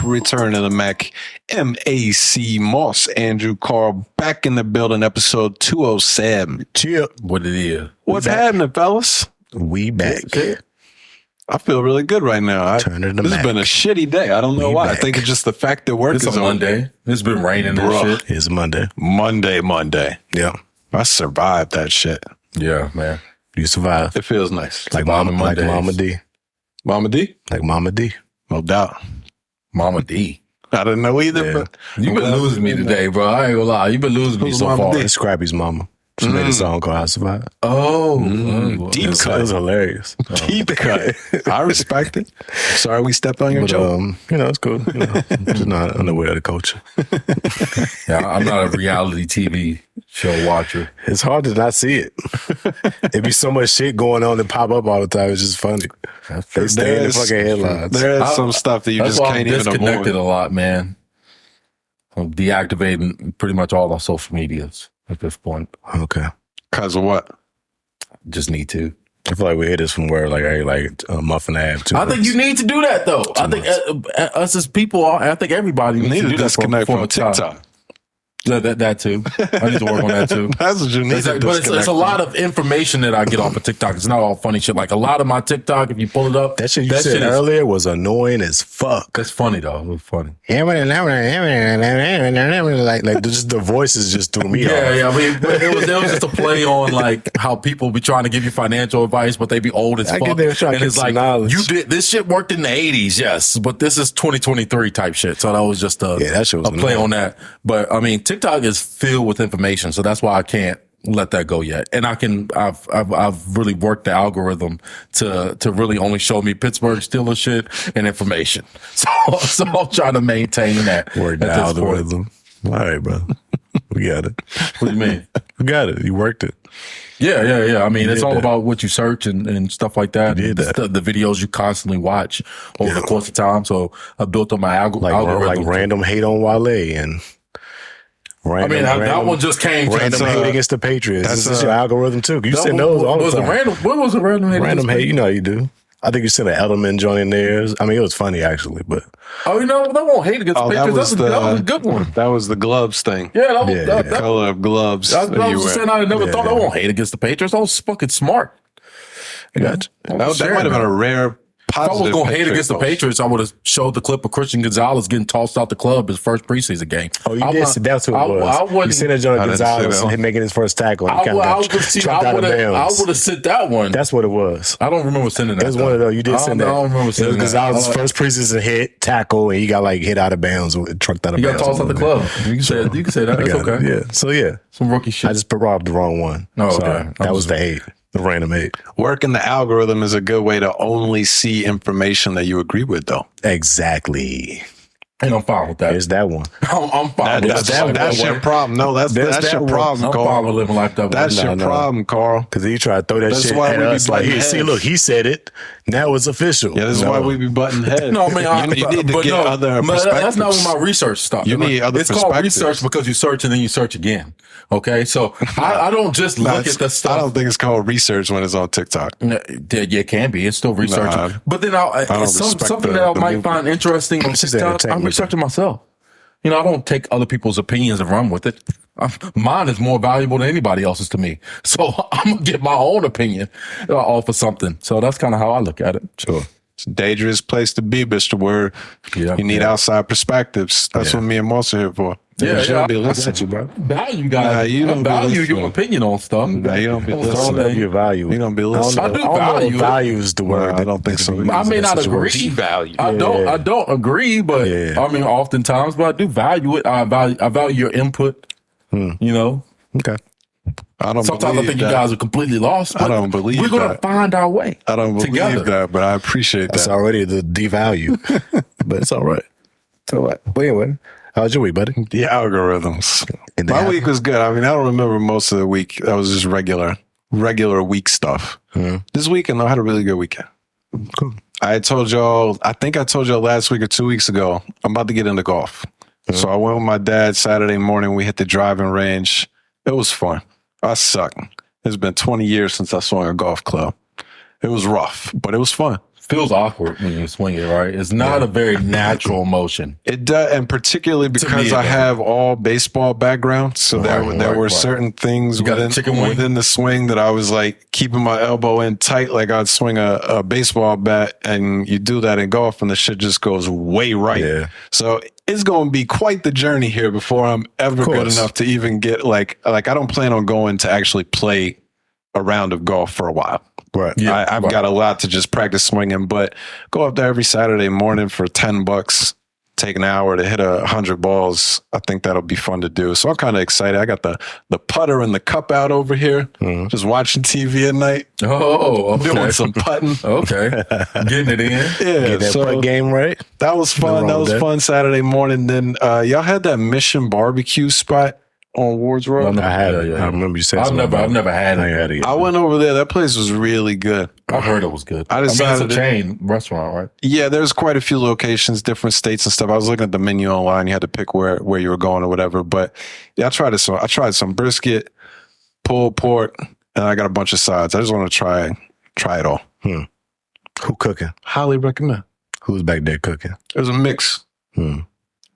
return of the Mac. MAC Moss, Andrew Carl, back in the building, episode 207. Chip. What it is. What's happening, fellas? We back. I feel really good right now. Turn to the This Mac. has been a shitty day. I don't know why. back. I think it's just the fact that work It's is a on Monday. It's been raining and Bruh. shit. It's Monday. Monday. Yeah. I survived that shit. Yeah, man. You survived. It feels nice. Like Surviving Mama Mondays. D. Mama D? Like Mama D. No doubt. Mama D. I didn't know either, Yeah. but You've been losing me today, bro. I ain't gonna lie. You've been losing me Who's so Mama far. D? It's Scrappy's mama. She made a song called I Survived. Oh. Deep It cut. was hilarious. Deep cut. I respect it. Sorry we stepped on your But, joke. it's cool. Just not unaware of the culture. Yeah, I'm not a reality TV show watcher. It's hard to not see it. It'd be so much shit going on that pop up all the time. It's just funny. They stay in the fucking headlines. There is some stuff that you That's just why I'm can't even disconnected avoid. a lot, man. I'm deactivating pretty much all our social medias at this point. Okay. Because of what? Just need to. I feel like we hit this from where like a month and a half. 2 I think months. you need to do that though. I think us as people, I think everybody You needs need to to do that disconnect for from a time. TikTok. That too. I need to work on that too. That's what you need to But disconnect it's a from. lot of information that I get off of TikTok. It's not all funny shit. Like a lot of my TikTok, if you pull it up, That shit you said shit is- earlier was annoying as fuck. That's funny though. It was funny. Like just the voices just threw me Yeah, off. yeah. I mean, but it was just a play on like how people be trying to give you financial advice, but they be old as I fuck. get they were trying to And get it's some like knowledge. you did this shit worked in the 80s, yes, but this is 2023 type shit. So that was just a that shit was play annoying. on that. But I mean, TikTok is filled with information, so that's why I can't let that go yet. And I've really worked the algorithm to really only show me Pittsburgh Steelers shit and information. So I'm trying to maintain that. Worked the at this point. algorithm. All right, bro. We got it. What do you mean? We got it. You worked it. Yeah. I mean, it's did all that. about what you search and stuff like that. You did that. The videos you constantly watch over the course of time. So I built up my algorithm. Like random hate on Wale and random, that one just came. random That's, hate against the Patriots. that's, This is your algorithm too. You send those all the was time. What was a random hate? Random hate, you know how you do. I think you sent an Edelman joint in there. I mean, it was funny actually, but Oh, that won't hate against Oh, the that Patriots. was That was a good one. That was the gloves thing. Yeah, that was, Yeah, that, yeah. that, Color of gloves. that, that you was wear. saying I never Yeah. thought that won't hate against the Patriots. That was fucking smart. I got you. That might have been a rare If I positive. was going to hate Patriot against the post. Patriots, I would have showed the clip of Christian Gonzalez getting tossed out the club his first preseason game. Oh, you did. That's who it was. I You wouldn't. sent a joint I didn't see that Gonzalez one. making his first tackle. And I he kind of dropped out of bounds. would have sent that one. That's what it was. I don't remember sending that. It was one of those. You did send that. I don't remember It was sending that. Gonzalez's first preseason hit, tackle, and he got like hit out of bounds, trucked out of You bounds. got tossed out the club. You can say that. I That's got okay. it. Yeah. So yeah, Some rookie shit. I just robbed the wrong one. Oh, okay. Sorry. That was the hate, the random hate. Working the algorithm is a good way to only see information that you agree with, though. Exactly. and I'm fine with that. There's that one. I'm fine with that. That's your problem. No, that's There's your that one. problem, I'm fine with Carl. living life that way. That's your No. problem, Carl. Because he tried to throw that That's shit why at we be us. Like, butting here, see, heads. look, he said it. Now it's official. Yeah, this is why we be butting heads. No, I mean, you need to but get no, other but perspectives. that's not what my research stuff. You need other It's called perspectives. research because you search and then you search again. Okay, so I don't just look at the I stuff. don't think it's called research when it's on TikTok. No, it can be. It's still research. Nah, but then don't respect something the- that I the might movement. find interesting on She's TikTok, I'm entertainment. researching myself. You know, I don't take other people's opinions and run with it. Mine is more valuable than anybody else's to me. So I'm going to get my own opinion off of something. So that's kind of how I look at it. Sure. It's a dangerous place to be, Mr. Word. Yeah, You need yeah. outside perspectives. That's what me and Moss are here for. Yeah, you shouldn't be I listening. Got you, bro. Value, guys. Nah, you I don't be value listening. your opinion on stuff. Nah, you don't be That's listening. all day. Your value. You don't be I listening. I do don't know value if it. value is the word. I don't think so. I may not agree. Devalue. I don't agree, but Yeah. I mean, oftentimes, but I do value it. I value your input. You know, Okay. I don't sometimes I believe think you that. guys are completely lost. But don't believe we're gonna that. find our way. I don't believe together. that, but I appreciate That's that. already the devalue. But it's all right. It's all right. But anyway, how's your week, buddy? The algorithms. And the My al- week was good. I mean, I don't remember most of the week. That was just regular week stuff. This weekend, I had a really good weekend. Cool. I told y'all, I think I told y'all last week or 2 weeks ago, I'm about to get into golf. So I went with my dad Saturday morning. We hit the driving range. It was fun. I suck. It's been 20 years since I swung a golf club. It was rough, but it was fun. feels awkward when you swing it, right? It's not a very natural motion. It does, and particularly because I have all baseball background, so there were certain things got a chicken wing? within the swing that I was like keeping my elbow in tight, like I'd swing a baseball bat, and you do that in golf, and the shit just goes way right. Yeah. So it's going to be quite the journey here before I'm ever good enough to even get like I don't plan on going to actually play a round of golf for a while. Right. Yeah, I've got a lot to just practice swinging, but go up there every Saturday morning for $10, take an hour to hit 100 balls. I think that'll be fun to do. So I'm kind of excited. I got the putter and the cup out over here, just watching TV at night. Oh, okay. Doing some putting. Okay. Getting it in. Yeah, Get that so putt game right. that was fun. That was fun Saturday morning. Then y'all had that Mission barbecue spot on Wards Road. I had it. I remember you saying I've something. never had I ain't it. had it yet. I went over there. That place was really good. I've heard it was good. I mean, it's decided a chain restaurant, right? Yeah, there's quite a few locations, different states and stuff. I was looking at the menu online. You had to pick where you were going or whatever. But yeah, I tried some brisket, pulled pork, and I got a bunch of sides. I just want to try it all. Who cooking? Highly recommend. Who's back there cooking? It was a mix. It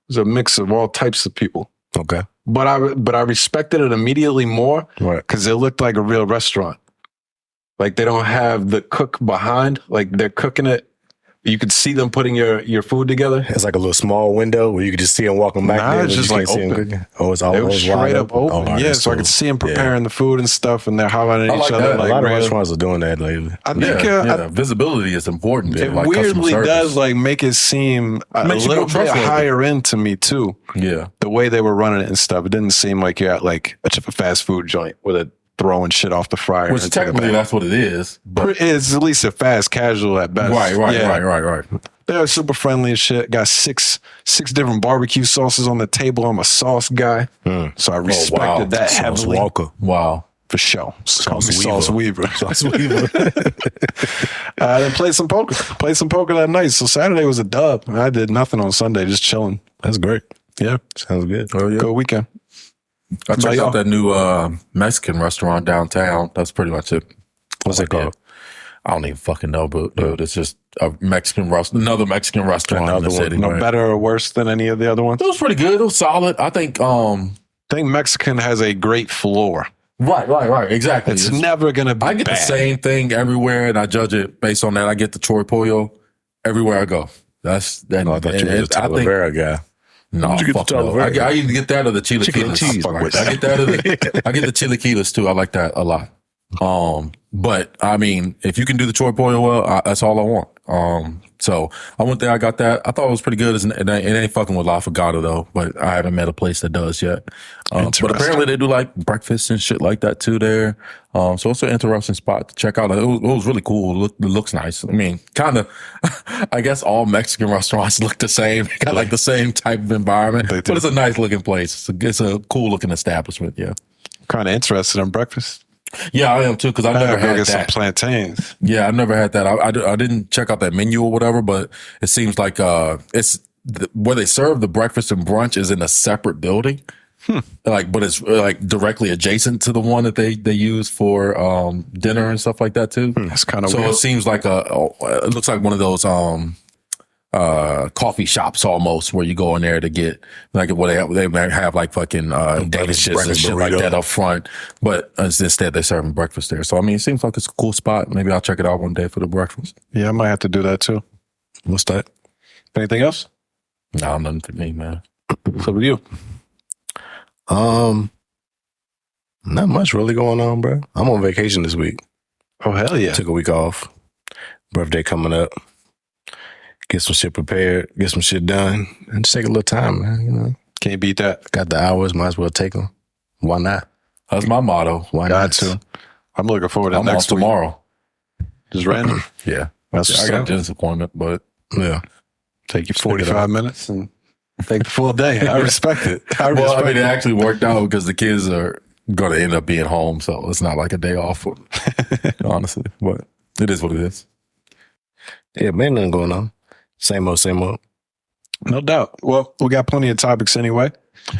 was a mix of all types of people. Okay. But I respected it immediately more Right. because it looked like a real restaurant. Like they don't have the cook behind. Like they're cooking it. You could see them putting your food together. It's like a little small window where you could just see them walking back Nah, there. it's but just you like can't see 'em open. cooking. Oh, it's all They were straight up open. Oh, Yeah, that's so I cool. could see them preparing the food and stuff, and they're hollering at I each like other. that. Like A lot of real- restaurants are doing that lately. I think Visibility is important. it like customer weirdly service. does like make it seem a Makes you little feel bit trustworthy. higher end to me too. Yeah. The way they were running it and stuff, it didn't seem like you're at like a fast food joint with it throwing shit off the fryer. Which and taking it technically back. that's what it is. But It's at least a fast casual at best. right. Yeah. They're super friendly and shit. Got six different barbecue sauces on the table. I'm a sauce guy, so I respected that Sauce heavily Walker. wow. for sure. Call me Weaver. Sauce Weaver. Sauce Weaver. Then played some poker. Played some poker that night. So Saturday was a dub. I did nothing on Sunday, just chilling. That's great. Yeah, Sounds good. Oh yeah. good weekend. I checked y'all? out that new Mexican restaurant downtown. That's pretty much it. What's it called? I don't even fucking know, but dude, it's just a Mexican restaurant, another Mexican restaurant in the Another one. city. No better or worse than any of the other ones. It was pretty good. It was solid. I think. I think Mexican has a great floor. Right. Exactly. It's never gonna be. I get bad. the same thing everywhere, and I judge it based on that. I get the Troy Pollo everywhere I go. That's that. No, I thought you were just a Talavera guy. No, you get fuck the no. Talavera? I either get that or the chilaquiles. cheese, I boys. get that or I get the chilaquiles too. I like that a lot. But I mean, if you can do the Troy Pollo well, that's all I want. So I went there. I got that. I thought it was pretty good. It ain't fucking with La Fogata though, but I haven't met a place that does yet. But apparently they do like breakfast and shit like that too there. So it's an interesting spot to check out. It was really cool. It looks nice. I mean, kind of, I guess all Mexican restaurants look the same. They got like the same type of environment, but it's a nice looking place. It's a cool looking establishment. Yeah. Kind of interested in breakfast. Yeah, I am too, because I've never Go had get some that. plantains. Yeah, I've never had that. I didn't check out that menu or whatever, but it seems like where they serve the breakfast and brunch is in a separate building. Like, but it's like directly adjacent to the one that they use for dinner and stuff like that too. That's kind of So weird. it seems like it looks like one of those coffee shops almost, where you go in there to get like what they might have like fucking Danish and breakfast shit like burrito. that up front, but instead they're serving breakfast there. So I mean, it seems like it's a cool spot. Maybe I'll check it out one day for the breakfast. Yeah, I might have to do that too. What's that? Anything else? No, nothing for me, man. What's up with you? Not much really going on, bro. I'm on vacation this week. Oh hell yeah! Took a week off. Birthday coming up. Get some shit prepared. Get some shit done. And just take a little time, man. You know, Can't beat that. got the hours. Might as well take them. Why not? That's my motto. Why Got not? to. I'm looking forward to I'm off next week. tomorrow. Just random. Yeah, That's I what's got a up. dentist appointment, but Yeah. Take you it 45 out. minutes and take the full day. I respect it. I well, respect I mean, it it. actually worked out because the kids are going to end up being home, so it's not like a day off, honestly. But it is what it is. Yeah, man, nothing going on. Same old, same old. No doubt. Well, we got plenty of topics anyway.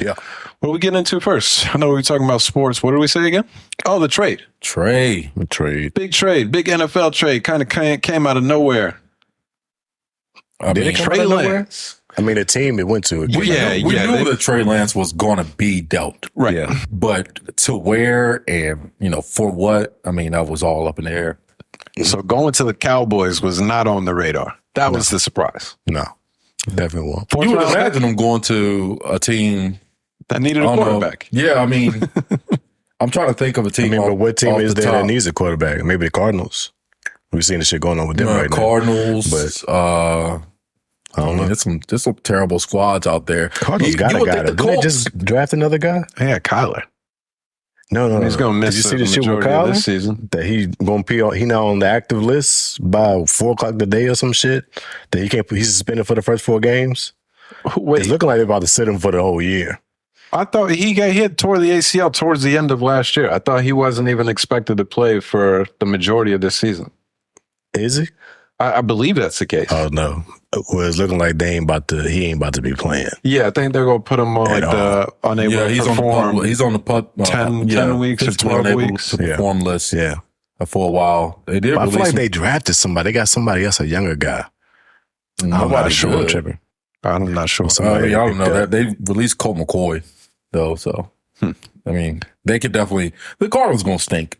Yeah. What are we getting into first? I know we were talking about sports. What did we say again? Oh, the trade. Trey. Trade. Big trade. Big NFL trade. Kind of came out of nowhere. I Did mean, it come Trey out of nowhere? Lance. I mean, the team it went to. we knew that Trey Lance was going to be dealt. Right. Yeah. But to where and, for what, I mean, that was all up in the air. So going to the Cowboys was not on the radar. That was the surprise. No, definitely won't. You would imagine them going to a team That needed a I don't know. quarterback. Yeah, I mean, I'm trying to think of a team. I mean, but what team off is the there that top. needs a quarterback? Maybe the Cardinals. We've seen the shit going on with them right Cardinals, But- I don't know. There's some terrible squads out there. now. Cardinals got a would guy. think the Didn't they Colts- just draft another guy? Yeah, Kyler. No. He's going to miss Did you see the the shit with majority of Kyler? this season. That he gonna be on, he now on the active list by 4 o'clock today or some shit. That he can't. He's suspended for the first 4 games. Wait, It's looking like they're about to sit him for the whole year. I thought he got hit toward the ACL towards the end of last year. I thought he wasn't even expected to play for the majority of this season. Is he? I believe that's the case. Oh no. Well, it's looking like they ain't about to. He ain't about to be playing. Yeah, I think they're going to put him on At like the unable Yeah, to he's perform. on the putt. 10 weeks or physically 12 unable weeks. to perform list Yeah. for a while. They did But I release feel like him. they drafted somebody. They got somebody else, a younger guy. I'm Nobody not sure. good. Tripping. I'm not sure. I don't know that they released Colt McCoy though. So I mean, they could definitely. The Cardinals gonna stink.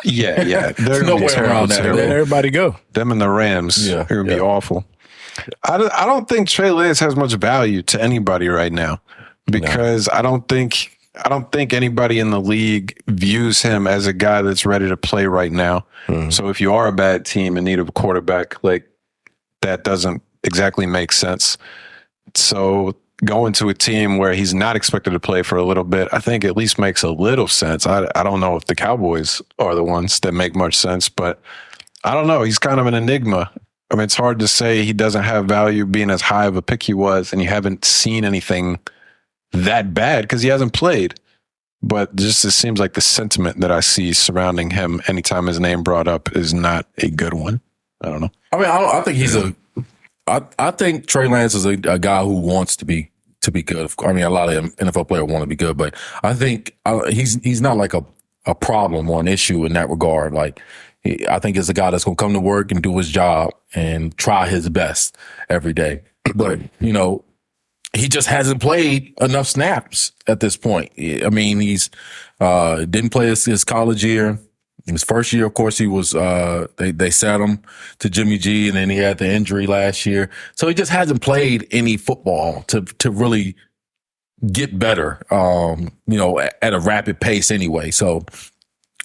Yeah, yeah. They're no going to way be terrible, around that. terrible. Let everybody go. Them and the Rams Yeah, are going to be yeah. awful. I don't think Trey Lance has much value to anybody right now because I don't think anybody in the league views him as a guy that's ready to play right now. So if you are a bad team and need a quarterback, like that doesn't exactly make sense. So going to a team where he's not expected to play for a little bit, I think at least makes a little sense. I don't know if the Cowboys are the ones that make much sense, but I don't know. He's kind of an enigma. I mean, it's hard to say he doesn't have value being as high of a pick he was, and you haven't seen anything that bad because he hasn't played. But just it seems like the sentiment that I see surrounding him anytime his name brought up is not a good one. I don't know. I mean, I think he's I think Trey Lance is a guy who wants to be good. I mean, a lot of NFL players want to be good, but I think he's not like a problem or an issue in that regard. Like, I think he's a guy that's going to come to work and do his job and try his best every day. But, he just hasn't played enough snaps at this point. I mean, he's didn't play his college year. His first year, of course, he was they sat him to Jimmy G, and then he had the injury last year. So he just hasn't played any football to really get better, at a rapid pace anyway. So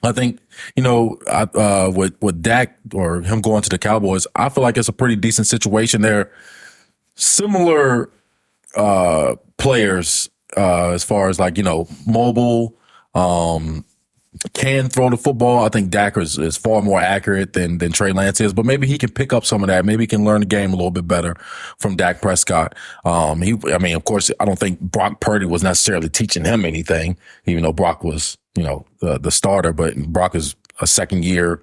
I think, with Dak or him going to the Cowboys, I feel like it's a pretty decent situation there. Similar players as far as mobile, can throw the football. I think Dak is far more accurate than Trey Lance is, but maybe he can pick up some of that. Maybe he can learn the game a little bit better from Dak Prescott. Of course, I don't think Brock Purdy was necessarily teaching him anything, even though Brock was, the starter, but Brock is a second year,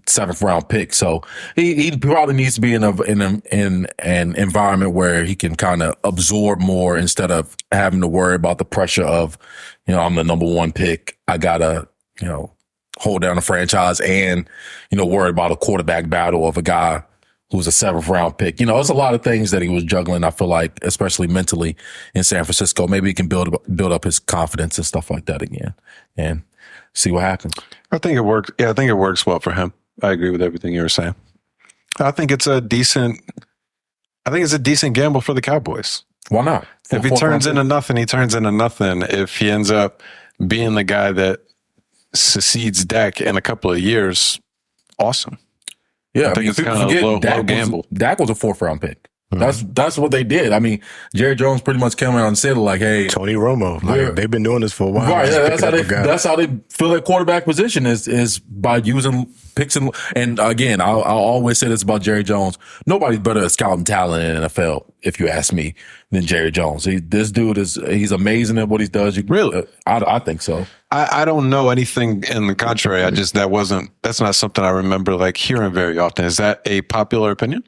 7th round pick. So he probably needs to be in an environment where he can kind of absorb more instead of having to worry about the pressure of, I'm the number 1 pick. I gotta, hold down the franchise and, worry about a quarterback battle of a guy who's a 7th round pick. It's a lot of things that he was juggling. I feel like, especially mentally in San Francisco, maybe he can build up his confidence and stuff like that again and see what happens. I think it works. Yeah, I think it works well for him. I agree with everything you were saying. I think it's a decent gamble for the Cowboys. Why not? If he turns into nothing, he turns into nothing. If he ends up being the guy that succeeds Dak in a couple of years, awesome. Yeah, I think it's people kind of forget low Dak gamble. Dak was a 4th round pick. That's what they did. I mean, Jerry Jones pretty much came out and said like, "Hey, Tony Romo, they've been doing this for a while. right? Just Yeah, picking up a guy. that's how they fill their quarterback position is by using picks and again, I'll always say this about Jerry Jones: nobody's better at scouting talent in the NFL, if you ask me, than Jerry Jones. This dude he's amazing at what he does. Really? I think so. I don't know anything in the contrary. That's not something I remember like hearing very often. Is that a popular opinion?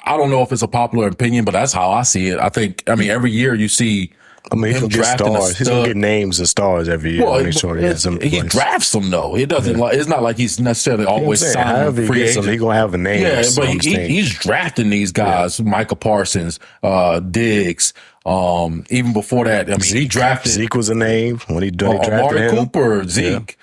I don't know if it's a popular opinion, but that's how I see it. I mean, every year you see I mean, he's him gonna get drafting a stars. He's gonna stud- get names and stars every year. Well, Make sure he has them. he drafts them though. It doesn't like it's not like he's necessarily always signing However he free gets them, agent. he gonna have a name. Yeah, but on his team. he's drafting these guys, Micah Parsons, Diggs. Even before that, I mean, he drafted Zeke was a name when he drafted Amari him. Cooper, Zeke,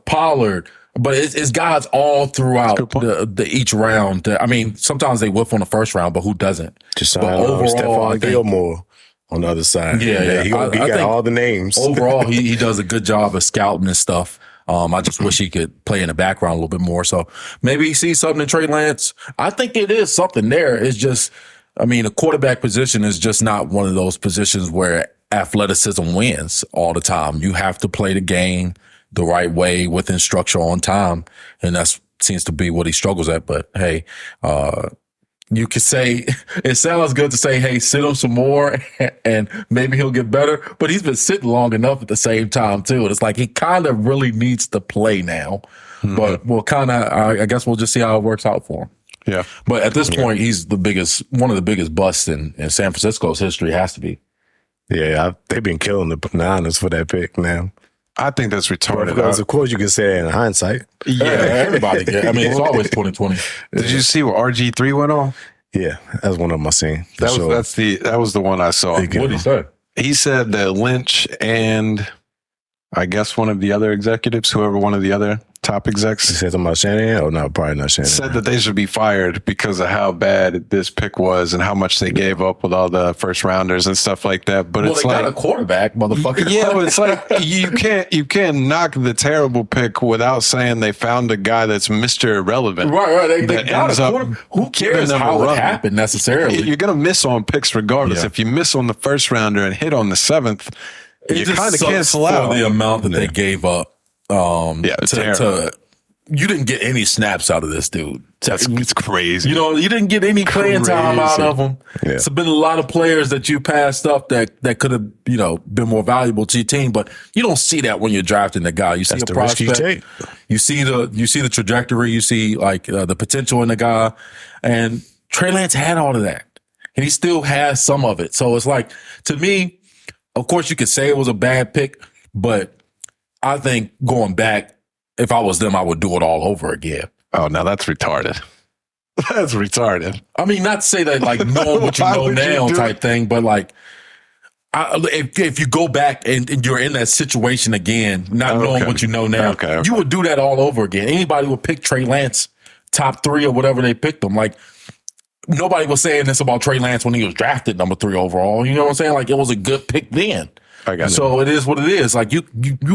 Pollard. But it's guys all throughout the each round. I mean, sometimes they whiff on the first round, but who doesn't? Just But signed overall, I Stephon think- Gilmore on the other side. Yeah. He I got think all the names. Overall, he does a good job of scouting and stuff. I just wish he could play in the background a little bit more. So maybe he sees something in Trey Lance. I think it is something there. It's just, I mean, the quarterback position is just not one of those positions where athleticism wins all the time. You have to play the game the right way within structure on time. And that seems to be what he struggles at. But hey, you could say it sounds good to say, hey, sit him some more and maybe he'll get better. But he's been sitting long enough at the same time, too. And it's like he kind of really needs to play now. But we'll I guess we'll just see how it works out for him. Yeah. But at this point, he's one of the biggest busts in San Francisco's history, has to be. Yeah, they've been killing the Niners for that pick now. I think that's retarded. Because of course you can say that in hindsight. Yeah, everybody. I mean, it's always 2020. Did you see what RG3 went on? Yeah, that's one of them I seen. That was the one I saw. What did he say? He said that Lynch and I guess one of the other executives, whoever one of the other top You execs, said something about Shanahan? Oh, no, probably not Shanahan. said that they should be fired because of how bad this pick was and how much they gave up with all the first rounders and stuff like that. But Well, it's they got like a quarterback, motherfucker. yeah, but it's like you can't knock the terrible pick without saying they found a guy that's Mr. Irrelevant. Right. They that got ends a up quarterback. Who giving cares them a how it run. happened necessarily? You're gonna miss on picks regardless. Yeah. If you miss on the first rounder and hit on the seventh, It you just kind of sucks cancel for out. the amount that they gave up. It's terrible. You didn't get any snaps out of this dude. It's crazy. You know, you didn't get any playing time out Crazy. of him. Yeah. It's been a lot of players that you passed up that could have, been more valuable to your team, but you don't see that when you're drafting the guy. You see That's a the risk you prospect. You see the trajectory. You see like the potential in the guy, and Trey Lance had all of that, and he still has some of it. So it's like, to me, of course, you could say it was a bad pick, but I think going back, if I was them, I would do it all over again. Oh, now that's retarded. That's retarded. I mean, not to say that like knowing what you Why know would you now do type thing, but like, if you go back and you're in that situation again, not knowing Okay. what you know now, Okay. you would do that all over again. Anybody would pick Trey Lance top 3 or whatever they picked him. Like, nobody was saying this about Trey Lance when he was drafted number 3 overall. You know what I'm saying? Like, it was a good pick then. I got So it is what it is. Like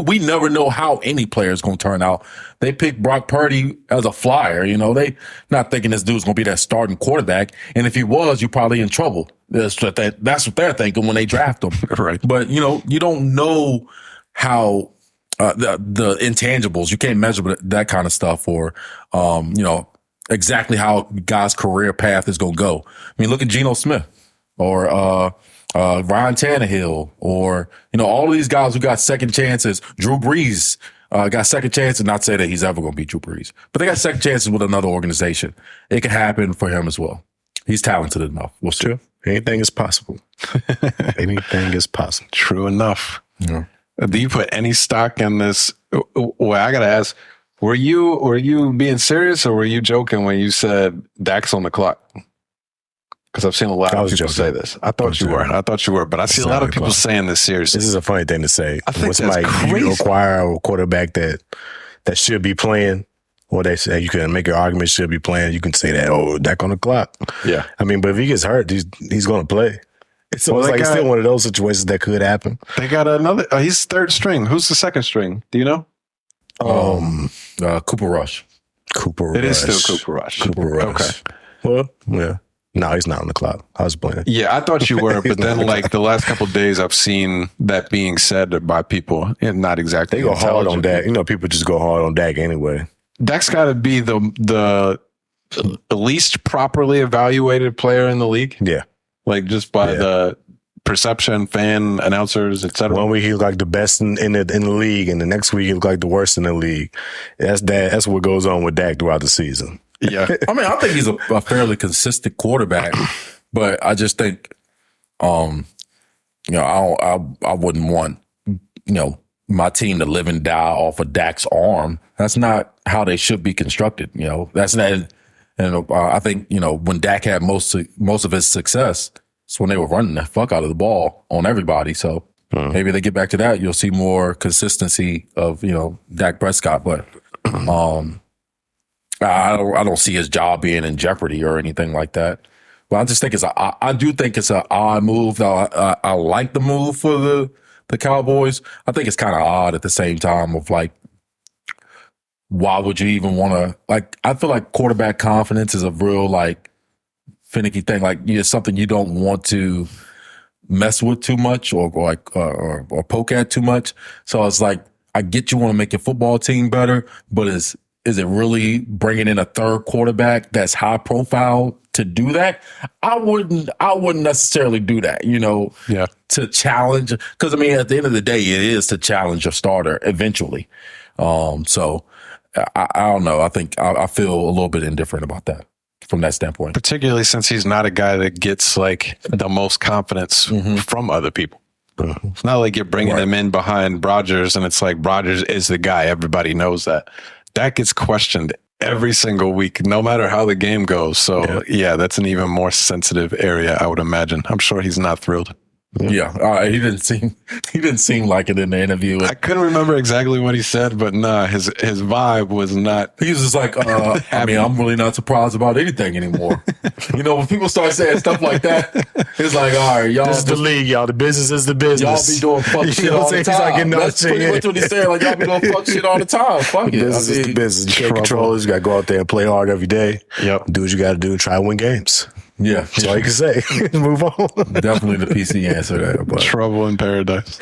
we never know how any player is going to turn out. They picked Brock Purdy as a flyer. They not thinking this dude's going to be that starting quarterback. And if he was, you're probably in trouble. That's what they're thinking when they draft him. Right. But you don't know how the intangibles. You can't measure that kind of stuff, or exactly how a guy's career path is going to go. I mean, look at Geno Smith or Ryan Tannehill, or all of these guys who got second chances. Drew Brees got second chances. Not to say that he's ever going to be Drew Brees, but they got second chances with another organization. It can happen for him as well. He's talented enough. We'll see. Sure. Anything is possible. Anything is possible. True enough. Yeah. Do you put any stock in this? Well, I gotta ask: Were you being serious or were you joking when you said Dak's on the clock? Because I've seen a lot I of was people joking. say this. I thought you were. I thought you were, but I see a lot of people saying this seriously. This is a funny thing to say. I think When somebody, that's you crazy. acquire a quarterback that should be playing, or they say you can make your argument should be playing. You can say that, oh, Dak on the clock. Yeah. I mean, but if he gets hurt, he's going to play. So Well, it's they like it's got- still one of those situations that could happen. They got another. He's third string. Who's the second string? Do you know? Cooper Rush. Cooper Rush. It is still Cooper Rush. Cooper Rush. Okay. Well, yeah. No, he's not on the clock. I was playing. Yeah, I thought you were, but then like the last couple of days, I've seen that being said by people, and not exactly. They go hard on intelligent. Dak. People just go hard on Dak anyway. Dak's got to be the least properly evaluated player in the league, Yeah. like just by the perception, fan, announcers, etc. One week he looked like the best in the league, and the next week he looked like the worst in the league. That's what goes on with Dak throughout the season. Yeah, I mean, I think he's a fairly consistent quarterback, but I just think, I wouldn't want, my team to live and die off of Dak's arm. That's not how they should be constructed. That's not. And I think when Dak had most of his success, it's when they were running the fuck out of the ball on everybody. So maybe they get back to that, you'll see more consistency of Dak Prescott. But I don't see his job being in jeopardy or anything like that. But I just think I do think it's an odd move. I like the move for the Cowboys. I think it's kind of odd at the same time of like, why would you even want to, like, I feel like quarterback confidence is a real like finicky thing. Like it's something you don't want to mess with too much or poke at too much. So it's like, I get you want to make your football team better, but is it really bringing in a third quarterback that's high profile to do that? I wouldn't necessarily do that, to challenge. Because I mean, at the end of the day, it is to challenge a starter eventually. So I don't know. I think I feel a little bit indifferent about that from that standpoint. Particularly since he's not a guy that gets like the most confidence from other people. It's not like you're bringing him in behind Rodgers and it's like Rodgers is the guy. Everybody knows that. That gets questioned every single week, no matter how the game goes. So yeah, that's an even more sensitive area, I would imagine. I'm sure he's not thrilled. Yeah, he didn't seem like it in the interview. I couldn't remember exactly what he said, but nah, his vibe was not. He was just like, I mean, I'm really not surprised about anything anymore. When people start saying stuff like that, it's like, all right, y'all. This is the league, y'all. The business is the business. Y'all be doing fuck shit all the time. That's pretty much what he's saying. Like, y'all be doing fuck shit all the time. Fuck it. Business is the business. You can't control it. You got to go out there and play hard every day. Yep. Do what you got to do and try to win games. Yeah. That's all you can say. Move on. Definitely the PC answer there. But. Trouble in paradise.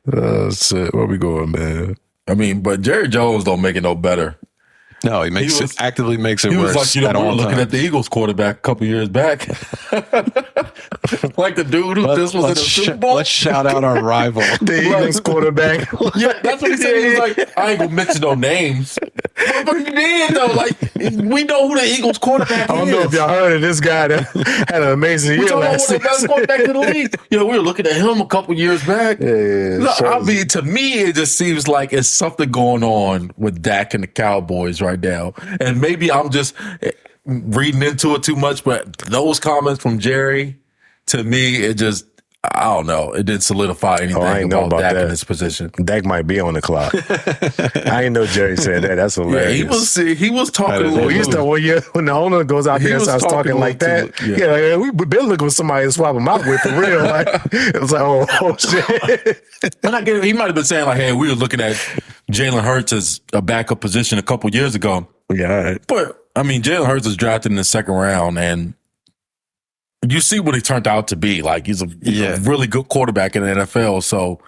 That's it. Where we going, man? I mean, but Jerry Jones don't make it no better. No, actively makes it he worse. Was like, we were looking at the Eagles quarterback a couple years back. Like the dude who just was in the Super Bowl. Let's shout out our rival. The Eagles quarterback. Yeah, that's what he said. He was like, I ain't gonna mention no names. But he did though. Like, we know who the Eagles quarterback is. I don't know if y'all heard of this guy that had an amazing year last season. The best quarterback in the league. We were looking at him a couple years back. I mean, to me, it just seems like it's something going on with Dak and the Cowboys right now. And maybe I'm just reading into it too much, but those comments from Jerry, to me, it just, I don't know. It didn't solidify anything about Dak in his position. Dak might be on the clock. I didn't know Jerry said that. That's hilarious. Yeah, he was talking. When the owner goes out there and starts talking like that, we've been looking for somebody to swap him out with for real. Like, it was like, oh shit. And he might have been saying like, hey, we were looking at Jalen Hurts as a backup position a couple years ago. Yeah, but I mean, Jalen Hurts was drafted in the second round, and you see what he turned out to be. Like he's a really good quarterback in the NFL. So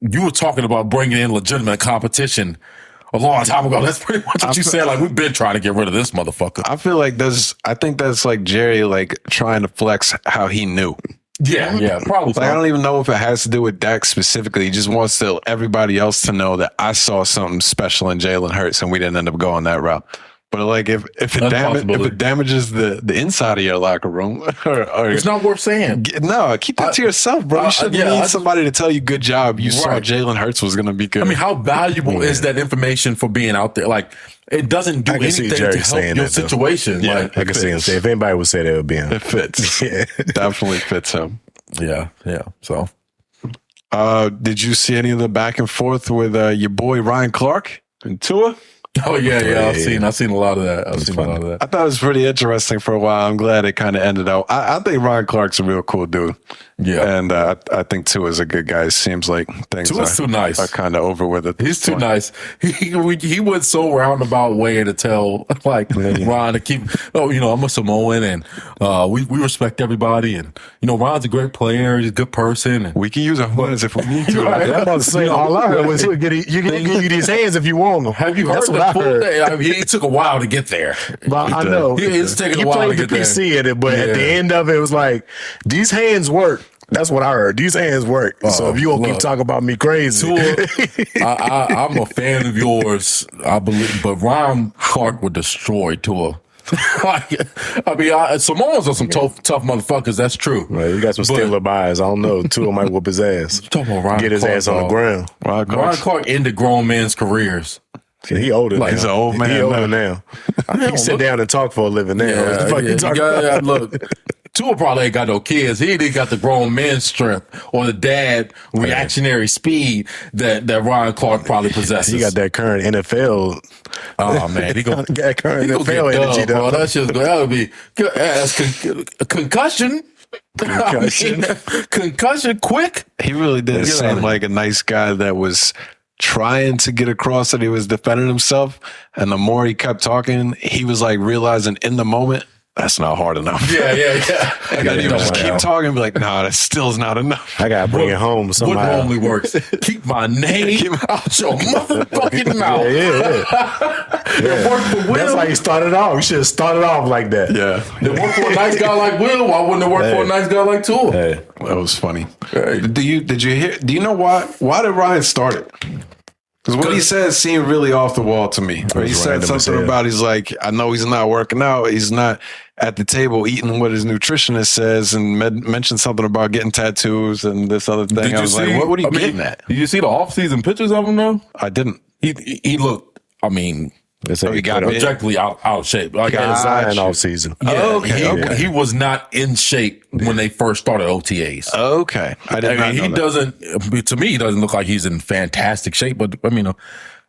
you were talking about bringing in legitimate competition a long time ago. That's pretty much what you said. Like we've been trying to get rid of this motherfucker. I feel like I think that's like Jerry like trying to flex how he knew. Yeah, probably. Like, I don't even know if it has to do with Dak specifically. He just wants everybody else to know that I saw something special in Jalen Hurts, and we didn't end up going that route. But like, if it damages the inside of your locker room, or it's not worth saying. No, keep that to yourself, bro. You shouldn't need somebody to tell you, "Good job, you saw Jalen Hurts was going to be good." I mean, how valuable is that information for being out there? Like, it doesn't do anything to help your situation. Yeah, like, I can see him say if anybody would say that, it would be him. It fits. Definitely fits him. Yeah. So, did you see any of the back and forth with your boy Ryan Clark and Tua? Oh yeah. I've seen a lot of that. I thought it was pretty interesting for a while. I'm glad it kind of ended out. I think Ryan Clark's a real cool dude. Yeah, and I think Tua's a good guy. It seems like things too nice. Are kind of over with it. He's too nice. He went so roundabout way to tell like Ron to keep. I'm a Samoan and we respect everybody, and Ron's a great player. He's a good person. And, we can use our hands if we need to. Right. I'm about to say all I heard was you can give you these hands if you want them. Have you heard the full thing? I mean, it took a while to get there. But I know it's taking a while to get there. He played the PC in it, but at the end of it was like these hands work. That's what I heard. These hands work. So if you don't keep talking about me crazy. I'm a fan of yours, I believe. But Ryan Clark would destroy Tua. Samoans are some tough motherfuckers. That's true. Right, you got some Steeler bias. I don't know. Tua might whoop his ass. Talking about Ryan Get his Clark, ass on the ground. Ryan Clark ended grown men's careers. He older now. He's an old man. He older now. He can sit down and talk for a living now. What the fuck you talking about? Look, Tua probably ain't got no kids. He ain't got the grown man's strength or the dad reactionary speed that Ryan Clark probably possesses. He got that current NFL. Oh man, he gonna got current he NFL get energy, bro. though. That would be concussion. Concussion. Concussion quick. He really did seem like a nice guy that was trying to get across that he was defending himself. And the more he kept talking, he was like realizing in the moment, that's not hard enough. Yeah. And then he would just keep talking and be like, nah, that still is not enough. I got to bring it home somehow. What normally works? Keep my name out your motherfucking mouth. It worked for Will. That's how you started off. You should have started off like that. Yeah. It worked for a nice guy like Will. Why wouldn't it work for a nice guy like Tua? Hey. That was funny. Do you know why did Ryan start it? Because what he said seemed really off the wall to me. He said something about, he's like, I know he's not working out. He's not at the table eating what his nutritionist says, and mentioned something about getting tattoos and this other thing. I was like, what are you getting at? Did you see the off-season pictures of him, though? I didn't. He looked, I mean, He got objectively out of shape. Like, Zion off season. Yeah, he was not in shape when they first started OTAs. Okay. He doesn't, to me, he doesn't look like he's in fantastic shape, but I mean,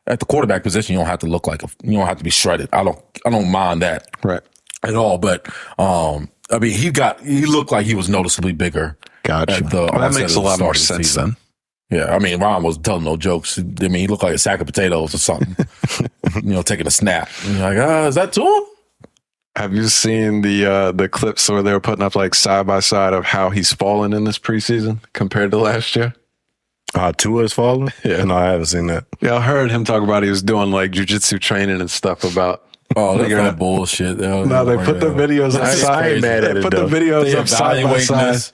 at the quarterback position, you don't have to look like you don't have to be shredded. I don't mind that. Right. At all, but I mean, he looked like he was noticeably bigger. Gotcha. That makes a lot more sense then. Yeah, I mean, Ron was telling no jokes. I mean, he looked like a sack of potatoes or something. Taking a snap. And you're like, is that Tua? Have you seen the clips where they were putting up like side by side of how he's fallen in this preseason compared to last year? Tua is falling? Yeah. No, I haven't seen that. Yeah, I heard him talk about he was doing like jiu-jitsu training and stuff about. Oh, that's bullshit. No, they put the videos outside. They put the videos up side by side.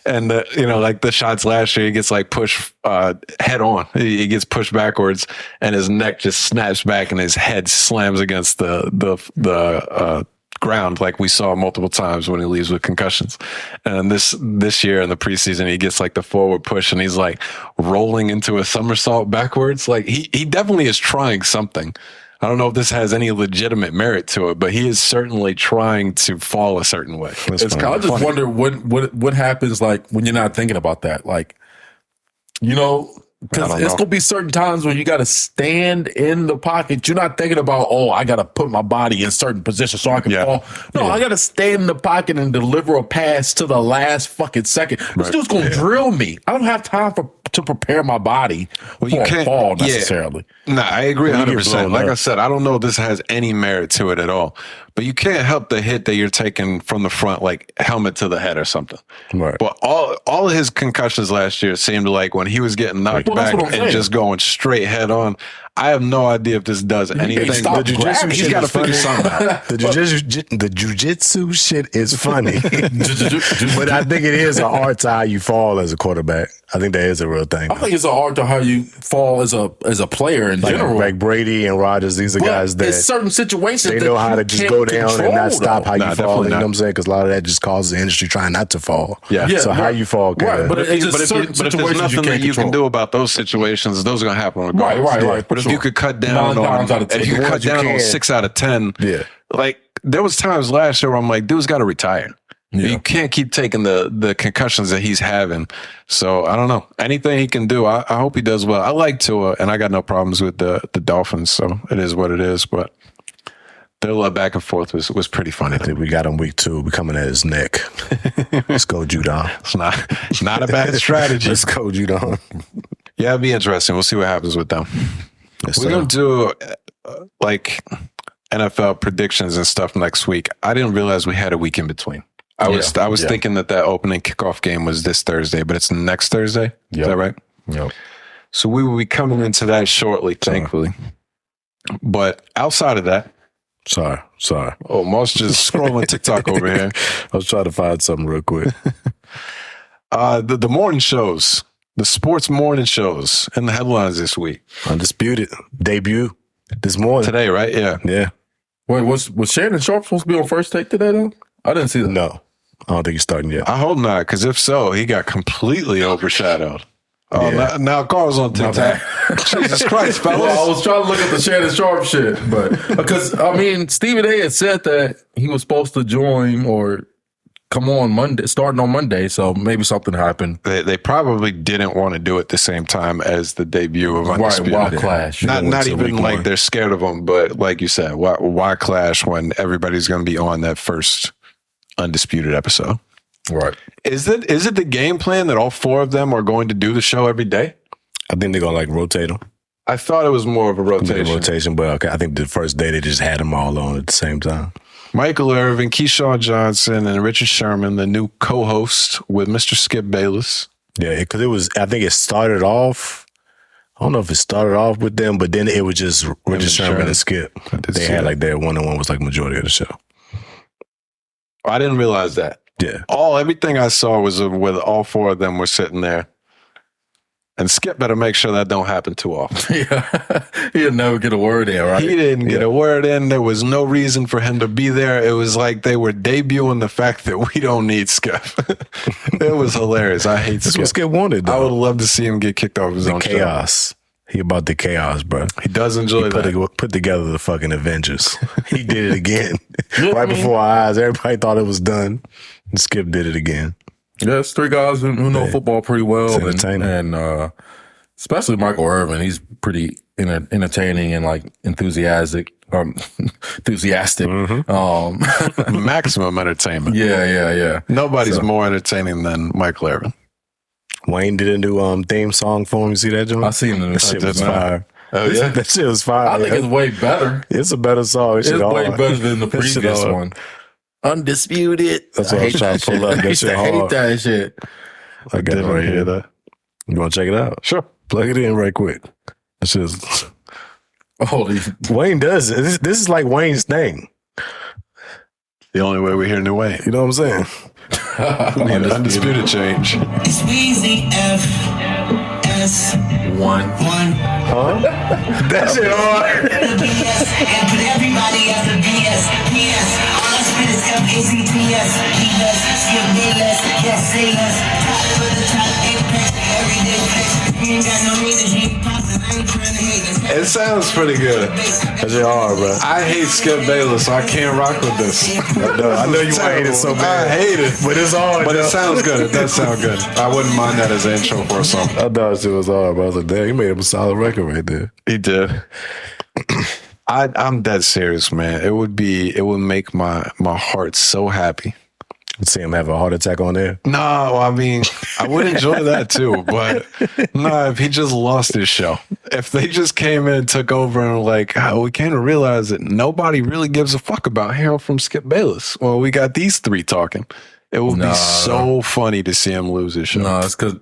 And, like the shots last year, he gets like pushed head on. He gets pushed backwards and his neck just snaps back and his head slams against the ground like we saw multiple times when he leaves with concussions. And this year in the preseason, he gets like the forward push and he's like rolling into a somersault backwards. Like he definitely is trying something. I don't know if this has any legitimate merit to it, but he is certainly trying to fall a certain way. I just wonder what happens like when you're not thinking about that. Like, because it's going to be certain times when you got to stand in the pocket. You're not thinking about, I got to put my body in certain positions so I can fall. No, I got to stay in the pocket and deliver a pass to the last fucking second. This dude's going to drill me. I don't have time to prepare my body for a fall necessarily. No, I agree 100%. Like I said, I don't know if this has any merit to it at all. But you can't help the hit that you're taking from the front, like helmet to the head or something. Right. But all of his concussions last year seemed like when he was getting knocked back and just going straight head on. I have no idea if this does anything. He's got to figure something out. The jiu-jitsu shit is funny. But I think it is an art to how you fall as a quarterback. I think that is a real thing. I think it's an art to how you fall as a player in general. Like Brady and Rodgers, these are guys that in certain situations they know how to just go down and not stop how you fall. You know what I'm saying? Because a lot of that just causes the industry trying not to fall. Yeah. So how you fall, right? But if there's nothing that you can do about those situations, those are going to happen regardless. Right. But if you could cut down on 6 out of 10, like there was times last year where I'm like, dude's got to retire. Yeah. You can't keep taking the concussions that he's having. So I don't know. Anything he can do, I hope he does well. I like Tua, and I got no problems with the Dolphins. So it is what it is. But their love back and forth was pretty funny. I think we got him week 2. We coming at his neck. Let's go, Judon. It's not a bad strategy. Let's go, Judon. Yeah, it'd be interesting. We'll see what happens with them. We're going to do like NFL predictions and stuff next week. I didn't realize we had a week in between. I was thinking that opening kickoff game was this Thursday, but it's next Thursday. Is that right? Yep. So we will be coming into that shortly, thankfully. But outside of that, Sorry. Oh, Moss just scrolling TikTok over here. I was trying to find something real quick. The morning shows, the sports morning shows, and the headlines this week. Undisputed debut this morning. Today, right? Yeah. Yeah. Wait, was Shannon Sharp supposed to be on First Take today, though? I didn't see that. No, I don't think he's starting yet. I hope not, because if so, he got completely overshadowed. Oh, now Carl's on TikTok. Jesus Christ, fellas. Well, I was trying to look at the Shannon Sharp shit, but because Stephen A had said that he was supposed to join or come on Monday, starting on Monday, so maybe something happened. They probably didn't want to do it the same time as the debut of Undisputed. Why clash? Not even like they're scared of him, but like you said, why clash when everybody's going to be on that first Undisputed episode? Right. Is it the game plan that all 4 of them are going to do the show every day? I think they're going to rotate them. I thought it was more of a rotation. But I think the first day they just had them all on at the same time. Michael Irvin, Keyshawn Johnson, and Richard Sherman, the new co-host with Mr. Skip Bayless. Yeah, because I think it started off, I don't know if it started off with them, but then it was just Richard Sherman and Skip. They had like their one-on-one was like majority of the show. I didn't realize that. Yeah. Everything I saw was with all 4 of them were sitting there. And Skip better make sure that don't happen too often. Yeah. He'll never get a word in, right? He didn't get a word in. There was no reason for him to be there. It was like they were debuting the fact that we don't need Skip. It was hilarious. I hate Skip. That's what Skip wanted, though. I would love to see him get kicked off his own chaos. He about the chaos, bro. He does enjoy that. Put together the fucking Avengers. He did it again. Right before our eyes. Everybody thought it was done. And Skip did it again. Yeah, it's 3 guys who know football pretty well. And especially Michael Irvin. He's pretty entertaining and like enthusiastic. Mm-hmm. Maximum entertainment. Yeah. Nobody's more entertaining than Michael Irvin. Wayne did a new theme song for him. You see that, John? I seen it. That shit was fire. Oh, yeah? That shit was fire. I think it's way better. It's a better song. It's way better than the previous one. Undisputed. That's what I was trying to pull up. That shit hard. I hate that shit. I got it right here. That. You want to check it out? Sure. Plug it in right quick. That's just... Holy. Wayne does it. This is like Wayne's thing. The only way we hear New Wayne. You know what I'm saying? Undisputed change. It's Weezy FS1. Huh? That shit hard. And put everybody as a BS. PS. All I spit is FACTS. Keep us, skip Bayless. Yes, say less. Top of the top, apex. Everyday flex. You ain't got no reason. You ain't poppin'. I ain't trying to hate us. It sounds pretty good. That shit hard, bro. I hate Skip Bayless, so I can't rock with this. I know you hate it so bad. I hate it. But it's hard. But it sounds good. It does sound good. I wouldn't mind that as an intro for a song. I thought it was hard, bro. I was like, damn, he made him a solid record right there. He did. I'm dead serious, man. It would make my heart so happy. See him have a heart attack on there. No, I mean, I would enjoy that too, but no, if he just lost his show. If they just came in and took over and like, we came to realize that nobody really gives a fuck about Harold from Skip Bayless. Well, we got these 3 talking. It would be so funny to see him lose his show. No, it's because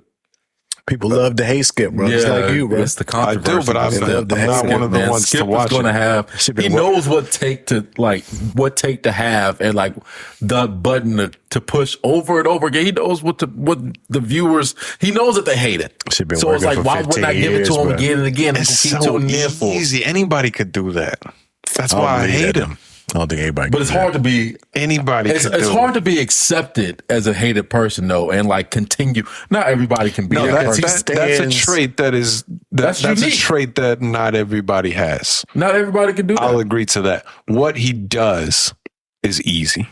people love to hate Skip, bro. It's like you, bro. It's the controversy. I do, but I'm not one of the ones Skip to watch. Going to have. He knows what take to have, and like the button to push over and over again. He knows what the viewers. He knows that they hate it. So it's like, why wouldn't I give it to him again and again? It's so easy. Anybody could do that. That's why I hate him. I don't think anybody. But it's hard to be anybody. It's hard to be accepted as a hated person, though, and like continue. Not everybody can be. No, that's a trait that's a trait that not everybody has. Not everybody can do that. I'll agree to that. What he does is easy.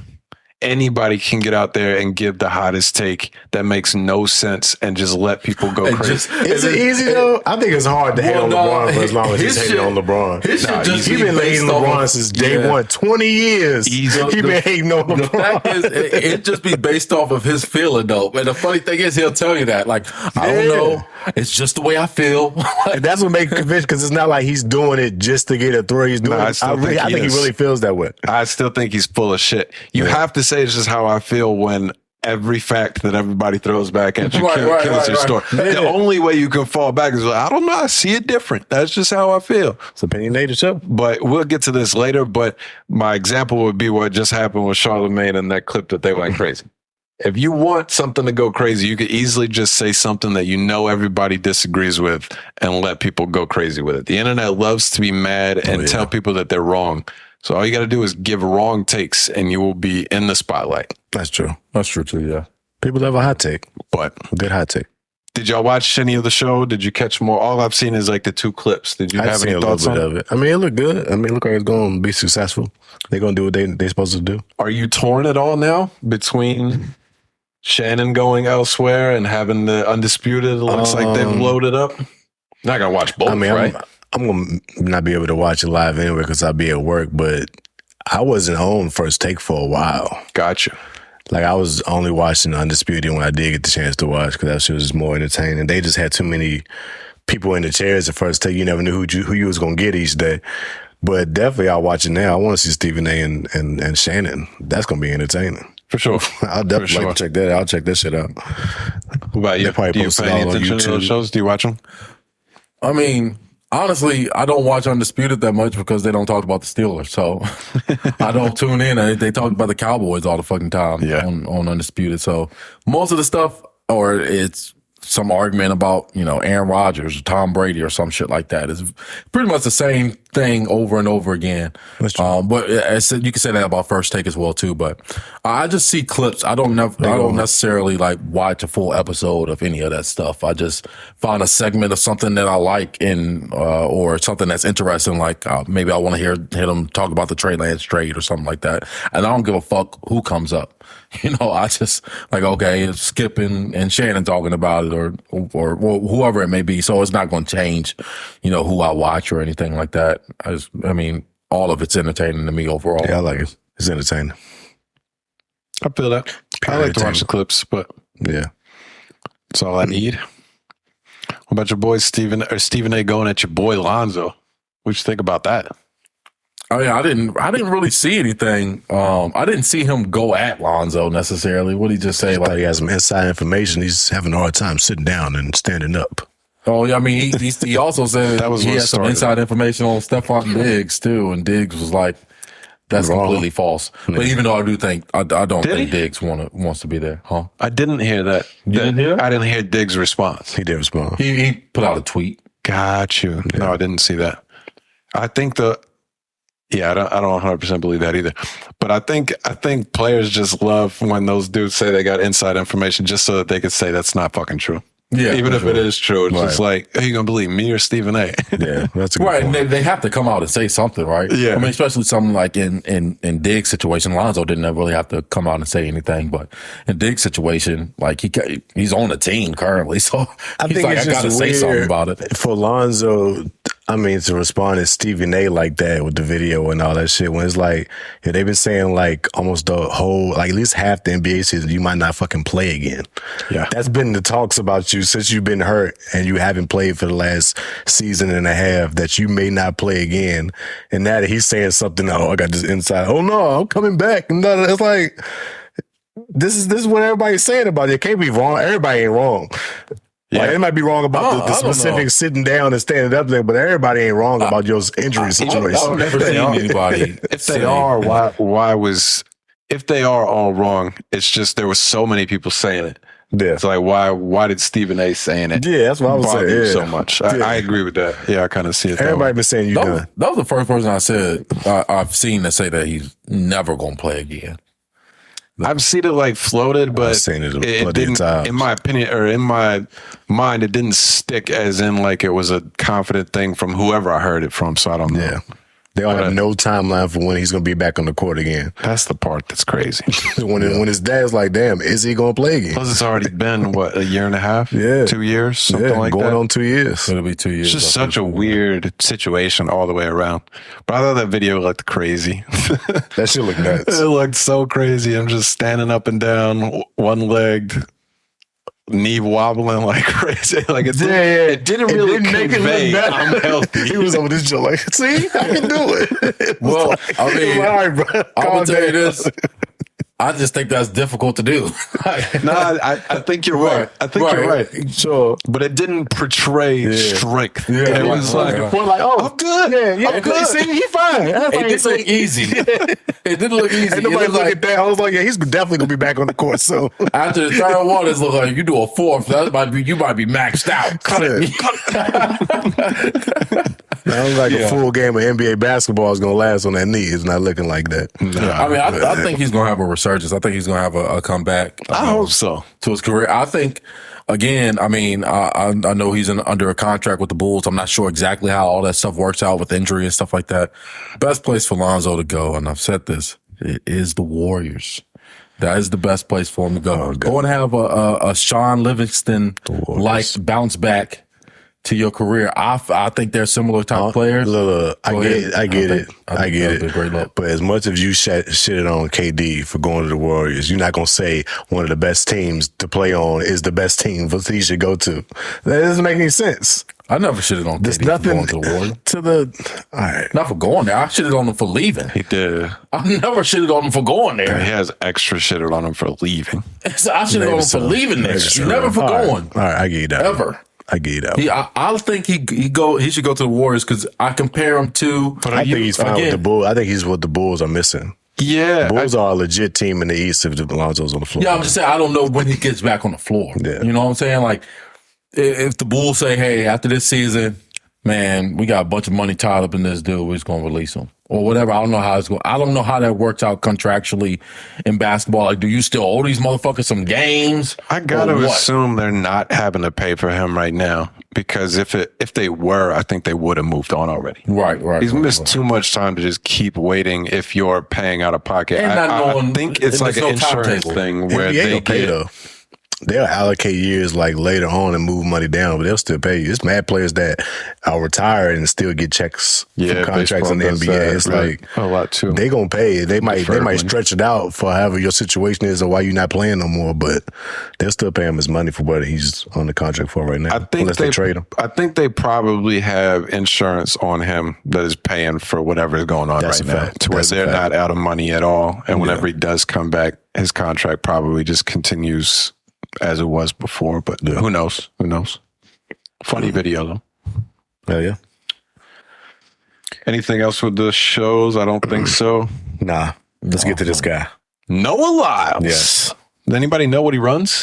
Anybody can get out there and give the hottest take that makes no sense and just let people go crazy. Is it easy though? I think it's hard to hate on LeBron for as long as he's hating on LeBron. He's been hating LeBron since day one. 20 years. He's been hating on LeBron. The fact is, it just be based off of his feeling though. And the funny thing is, he'll tell you that. Like, I don't know. It's just the way I feel. And that's what makes it convincing, because it's not like he's doing it just to get a throw. He's doing it. I think he really feels that way. I still think he's full of shit. You have to say it's just how I feel when every fact that everybody throws back at you kills your story. The only way you can fall back is, I don't know, I see it different. That's just how I feel. It's opinionated show. But we'll get to this later. But my example would be what just happened with Charlamagne and that clip that they went crazy. If you want something to go crazy, you could easily just say something that you know everybody disagrees with and let people go crazy with it. The internet loves to be mad and tell people that they're wrong. So all you got to do is give wrong takes, and you will be in the spotlight. That's true. That's true too. Yeah. People love a hot take. But Good hot take. did y'all watch any of the show? Did you catch more? All I've seen is like the 2 clips. Did you I've have seen any a little thoughts bit on it? of it. I mean, it looked good. I mean, it looked like it's going to be successful. They're going to do what they're supposed to do. Are you torn at all now between Shannon going elsewhere and having the Undisputed? It looks like they've loaded up. Not gonna watch both, I mean, right? I'm going to not be able to watch it live anyway because I'll be at work, but I wasn't on First Take for a while. Gotcha. Like, I was only watching Undisputed when I did get the chance to watch because that shit was just more entertaining. They just had too many people in the chairs at First Take. You never knew who you was going to get each day. But definitely, I'll watch it now. I want to see Stephen A. and Shannon. That's going to be entertaining. For sure. I'll definitely like to check that out. I'll check that shit out. What about you? They probably Do you post it pay any all on attention to those YouTube. shows? Do you watch them? I mean, honestly, I don't watch Undisputed that much because they don't talk about the Steelers. So I don't tune in. They talk about the Cowboys all the fucking time on Undisputed. So most of the stuff, or it's some argument about, Aaron Rodgers or Tom Brady or some shit like that. It's pretty much the same thing over and over again. But you can say that about First Take as well too. But I just see clips. I don't necessarily like watch a full episode of any of that stuff. I just find a segment of something that I like or something that's interesting. Like maybe I want to hear them talk about the Trey Lance trade or something like that. And I don't give a fuck who comes up. I just like, okay, it's Skip and Shannon talking about it or whoever it may be. So it's not going to change, who I watch or anything like that. I mean, all of it's entertaining to me overall. Yeah, I like it. It's entertaining. I feel that. I like to watch the clips, but Yeah. that's all I need. What about your boy Stephen A. going at your boy Lonzo? What you think about that? Oh yeah, I didn't really see anything. I didn't see him go at Lonzo necessarily. What did he just say? But he has some inside information. He's having a hard time sitting down and standing up. Oh yeah, I mean, he also said That was he what had some started inside information on Stephon Diggs too, and Diggs was like, "That's Wrong. completely false." But even though I do think I don't Did think he? Diggs wants to be there, huh? I didn't hear that. didn't hear? I didn't hear Diggs' response. He did respond. He put out a tweet. Got you. No, I didn't see that. I think I don't 100% believe that either. But I think players just love when those dudes say they got inside information just so that they could say that's not fucking true. Yeah, Even for if sure. it is true, it's just like, are you going to believe me or Stephen A? Yeah, that's a good Right, point. and they have to come out and say something, right? Yeah. I mean, especially something like in Diggs' situation, Lonzo didn't really have to come out and say anything, but in Diggs' situation, like he's on the team currently, so I he's think like, it's I got to just say something weird about it. for Lonzo. I mean, to respond to Stephen A. like that with the video and all that shit, when it's like, they've been saying like almost the whole, like at least half the NBA season, you might not fucking play again. Yeah. That's been the talks about you since you've been hurt and you haven't played for the last season and a half, that you may not play again. And now that he's saying something, oh, I got this inside, oh no, I'm coming back. And it's like, this is what everybody's saying about it. It can't be wrong. Everybody ain't wrong. Like, it might be wrong about the I don't know. specific sitting down and standing up there, but everybody ain't wrong about your injury situation. I've never seen anybody. If they are, if they are all wrong, it's just there were so many people saying it. Yeah, It's like, why did Stephen A. saying it? yeah, that's what I was bother saying. you Yeah. so much. Yeah. I agree with that. Yeah, I kind of see it. That Everybody way. been saying you done. That was the first person I said I've seen that say that he's never gonna play again. I've seen it like floated, but seen it plenty it of didn't. times. In my opinion, or in my mind, it didn't stick as in like it was a confident thing from whoever I heard it from. So I don't know. Yeah, they don't have no timeline for when he's gonna be back on the court again. That's the part that's crazy. when his dad's like, damn, is he gonna play again? Plus, it's already been what, a year and a half? Yeah. 2 years, something Yeah, like going that. on 2 years. It'll be 2 years. It's just such a weird situation all the way around. But I thought that video looked crazy. That shit look nuts. It looked so crazy. I'm just standing up and down, one legged, knee wobbling like crazy. Like it didn't really convey I'm healthy. He was over this joke like, see, I can do it. Well, I mean, all right, bro. I'm Calm gonna tell you down. this. I just think that's difficult to do. No, I think you're right. I think you're right. Sure. But it didn't portray strength. Yeah, It was like, oh, I'm good. Yeah, I'm good. See, he fine. It didn't look easy. It didn't look easy. Ain't It nobody looked look like at that. I was like, yeah, he's definitely gonna be back on the court soon. after the third one, it's look like you do a fourth. You might be maxed out. Cut it. Sounds like a full game of NBA basketball is going to last on that knee. It's not looking like that. I mean, I think he's going to have a resurgence. I think he's going to have a comeback. I hope so. To his career. I think, again, I mean, I know he's under a contract with the Bulls. I'm not sure exactly how all that stuff works out with injury and stuff like that. Best place for Lonzo to go, and I've said this, it is the Warriors. That is the best place for him to go. Go and have a Sean Livingston-like bounce back to your career. I think they're similar type players. Look, I get it. Great look. But as much as you shitted on KD for going to the Warriors, you're not going to say one of the best teams to play on is the best team for he should go to. That doesn't make any sense. I never shitted on There's KD nothing for going to the Warriors. to the. All right. Not for going there. I shitted on him for leaving. He did. I never shitted on him for going there. He has extra shit on him for leaving. So I shitted on him for leaving there. Never for going. All right, I get you that. Ever. I get you that. I think he should go to the Warriors because I compare him to. But I think he's fine with the Bulls. I think he's what the Bulls are missing. Yeah. Bulls are a legit team in the East if Lonzo's on the floor. Yeah, I'm just saying I don't know when he gets back on the floor. Yeah. You know what I'm saying? Like if the Bulls say, "Hey, after this season, man, we got a bunch of money tied up in this deal. We're just gonna release him." Or whatever. I don't know how it's going. I don't know how that works out contractually in basketball. Like, do you still owe these motherfuckers some games? I gotta assume they're not having to pay for him right now because if they were, I think they would have moved on already. Right. He's missed too much time to just keep waiting if you're paying out of pocket. And not knowing, I think it's like an insurance thing where they pay though. They'll allocate years like later on and move money down, but they'll still pay you. It's mad players that are retired and still get checks from contracts in the NBA. It's really like a lot too. They gonna pay it. They might stretch it out for however your situation is or why you're not playing no more, but they'll still pay him his money for what he's on the contract for right now. Unless they trade him. I think they probably have insurance on him that is paying for whatever is going on right now, to where they're not out of money at all. And whenever he does come back, his contract probably just continues as it was before, but who knows? Who knows? Funny video though. Hell yeah. Anything else with the shows? I don't think so. Nah. Let's get to this guy. Noah Lyles. Yes. Does anybody know what he runs?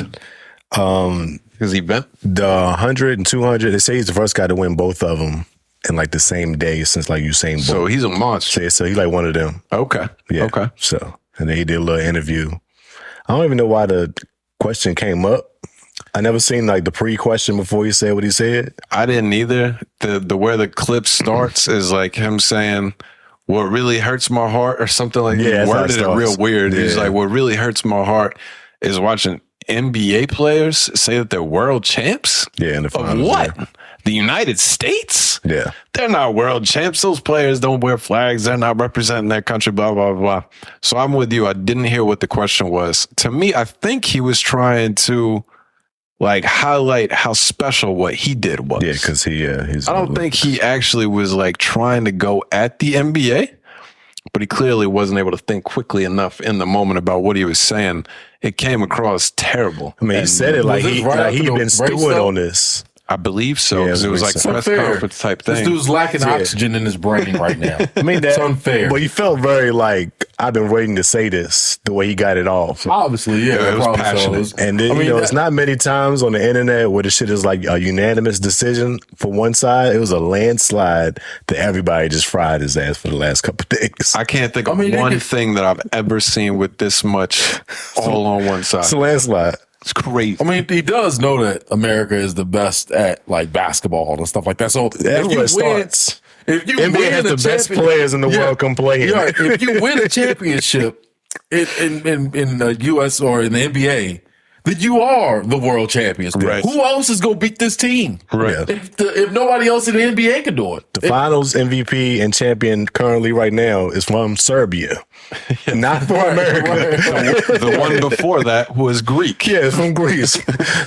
His event? The 100 and 200, they say he's the first guy to win both of them in like the same day since like Usain Bolt. So he's a monster. So he's like one of them. Okay. Yeah. Okay. So, and then he did a little interview. I don't even know why the question came up. I never seen like the pre-question before he said what he said. I didn't either. The where the clip starts is like him saying, "What really hurts my heart," or something like that. Yeah, He worded it real weird. He's like, "What really hurts my heart is watching NBA players say that they're world champs." Yeah, in the finals. Of what? The United States? Yeah. They're not world champs. Those players don't wear flags. They're not representing their country, blah, blah, blah. So I'm with you. I didn't hear what the question was. To me, I think he was trying to like highlight how special what he did was. Yeah, because he's. I don't think he actually was like trying to go at the NBA, but he clearly wasn't able to think quickly enough in the moment about what he was saying. It came across terrible. I mean, he said it like he'd been stewing on this. I believe so, because it was like press conference type thing. This dude's lacking oxygen in his brain right now. I mean, that's unfair. But he felt very like, I've been waiting to say this, the way he got it off. Obviously, yeah. It was passionate. And then, it's not many times on the internet where the shit is like a unanimous decision for one side. It was a landslide that everybody just fried his ass for the last couple of days. I can't think of one thing that I've ever seen with this much all on one side. It's a landslide. It's crazy. I mean, he does know that America is the best at like basketball and stuff like that. So that's where it starts. If you NBA win has the best players in the world come playing. Yeah, if you win a championship in the US or in the NBA, then you are the world champions. Right. Who else is going to beat this team? Right. If nobody else in the NBA can do it. The finals MVP and champion currently right now is from Serbia. Not from America. The one before that was Greek. Yeah, it's from Greece.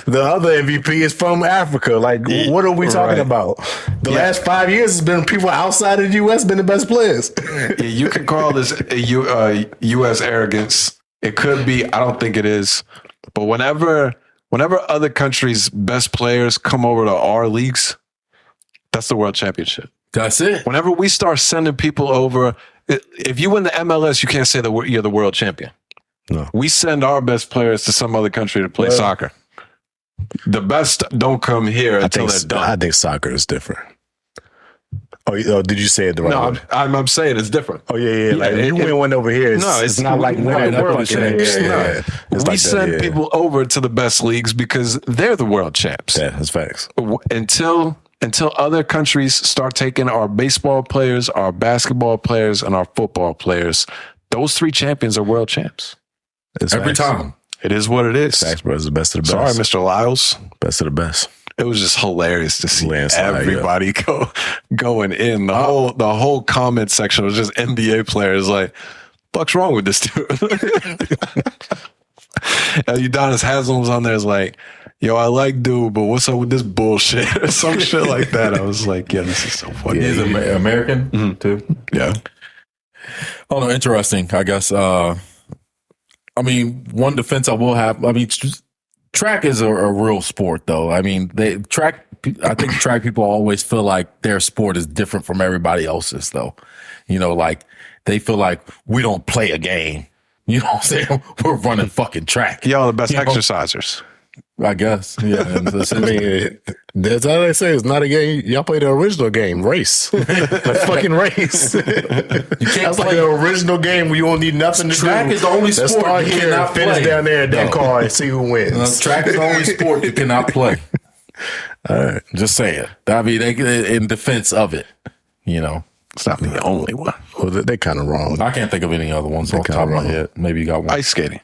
The other MVP is from Africa. Like, what are we talking about? The last 5 years has been people outside of the U.S. been the best players. Yeah, you can call this U.S. arrogance. It could be. I don't think it is. But whenever other countries' best players come over to our leagues, that's the world championship. That's it. Whenever we start sending people over, if you win the MLS, you can't say that you're the world champion. No. We send our best players to some other country to play soccer. The best don't come here until they're done. I think soccer is different. Did you say it the right No, way? I'm saying it's different. Oh yeah. Like it- you win one over here. It's not like winning right, that world fucking. champs. No. It's We like send that, yeah. people over to the best leagues because they're the world champs. Yeah, that's facts. Until other countries start taking our baseball players, our basketball players, and our football players, those 3 champions are world champs. It's Every facts. time. It is what it is. Facts, bro. It's the best of the Sorry, best. Mr. Lyles. Best of the best. It was just hilarious to see Landslide, everybody going in. The whole comment section was just NBA players like, "What's wrong with this dude?" Udonis Haslam was on there, is like, "Yo, I like dude, but what's up with this bullshit?" or some shit like that. I was like, "Yeah, this is so funny." He's American too. Yeah. Oh no, interesting. I guess. I mean, one defense I will have. I mean, track is a real sport, though. I mean, I think track people always feel like their sport is different from everybody else's, though. You know, like they feel like we don't play a game. You know what I'm saying? We're running fucking track. Y'all the best You know? exercisers. I guess. Yeah. I mean, that's all they say. It's not a game. Y'all play the original game, race. The fucking race. That's like the original game where you don't need nothing to Track do. is the only Let's sport start you here and cannot finish play. down there at that No. car and see who wins. Track is the only sport you cannot play. All right. Just saying. I mean, in defense of it, you know. It's not the only one. Well, they're kind of wrong. I can't think of any other ones off the kinda top of my wrong. head. Maybe you got one. Ice skating.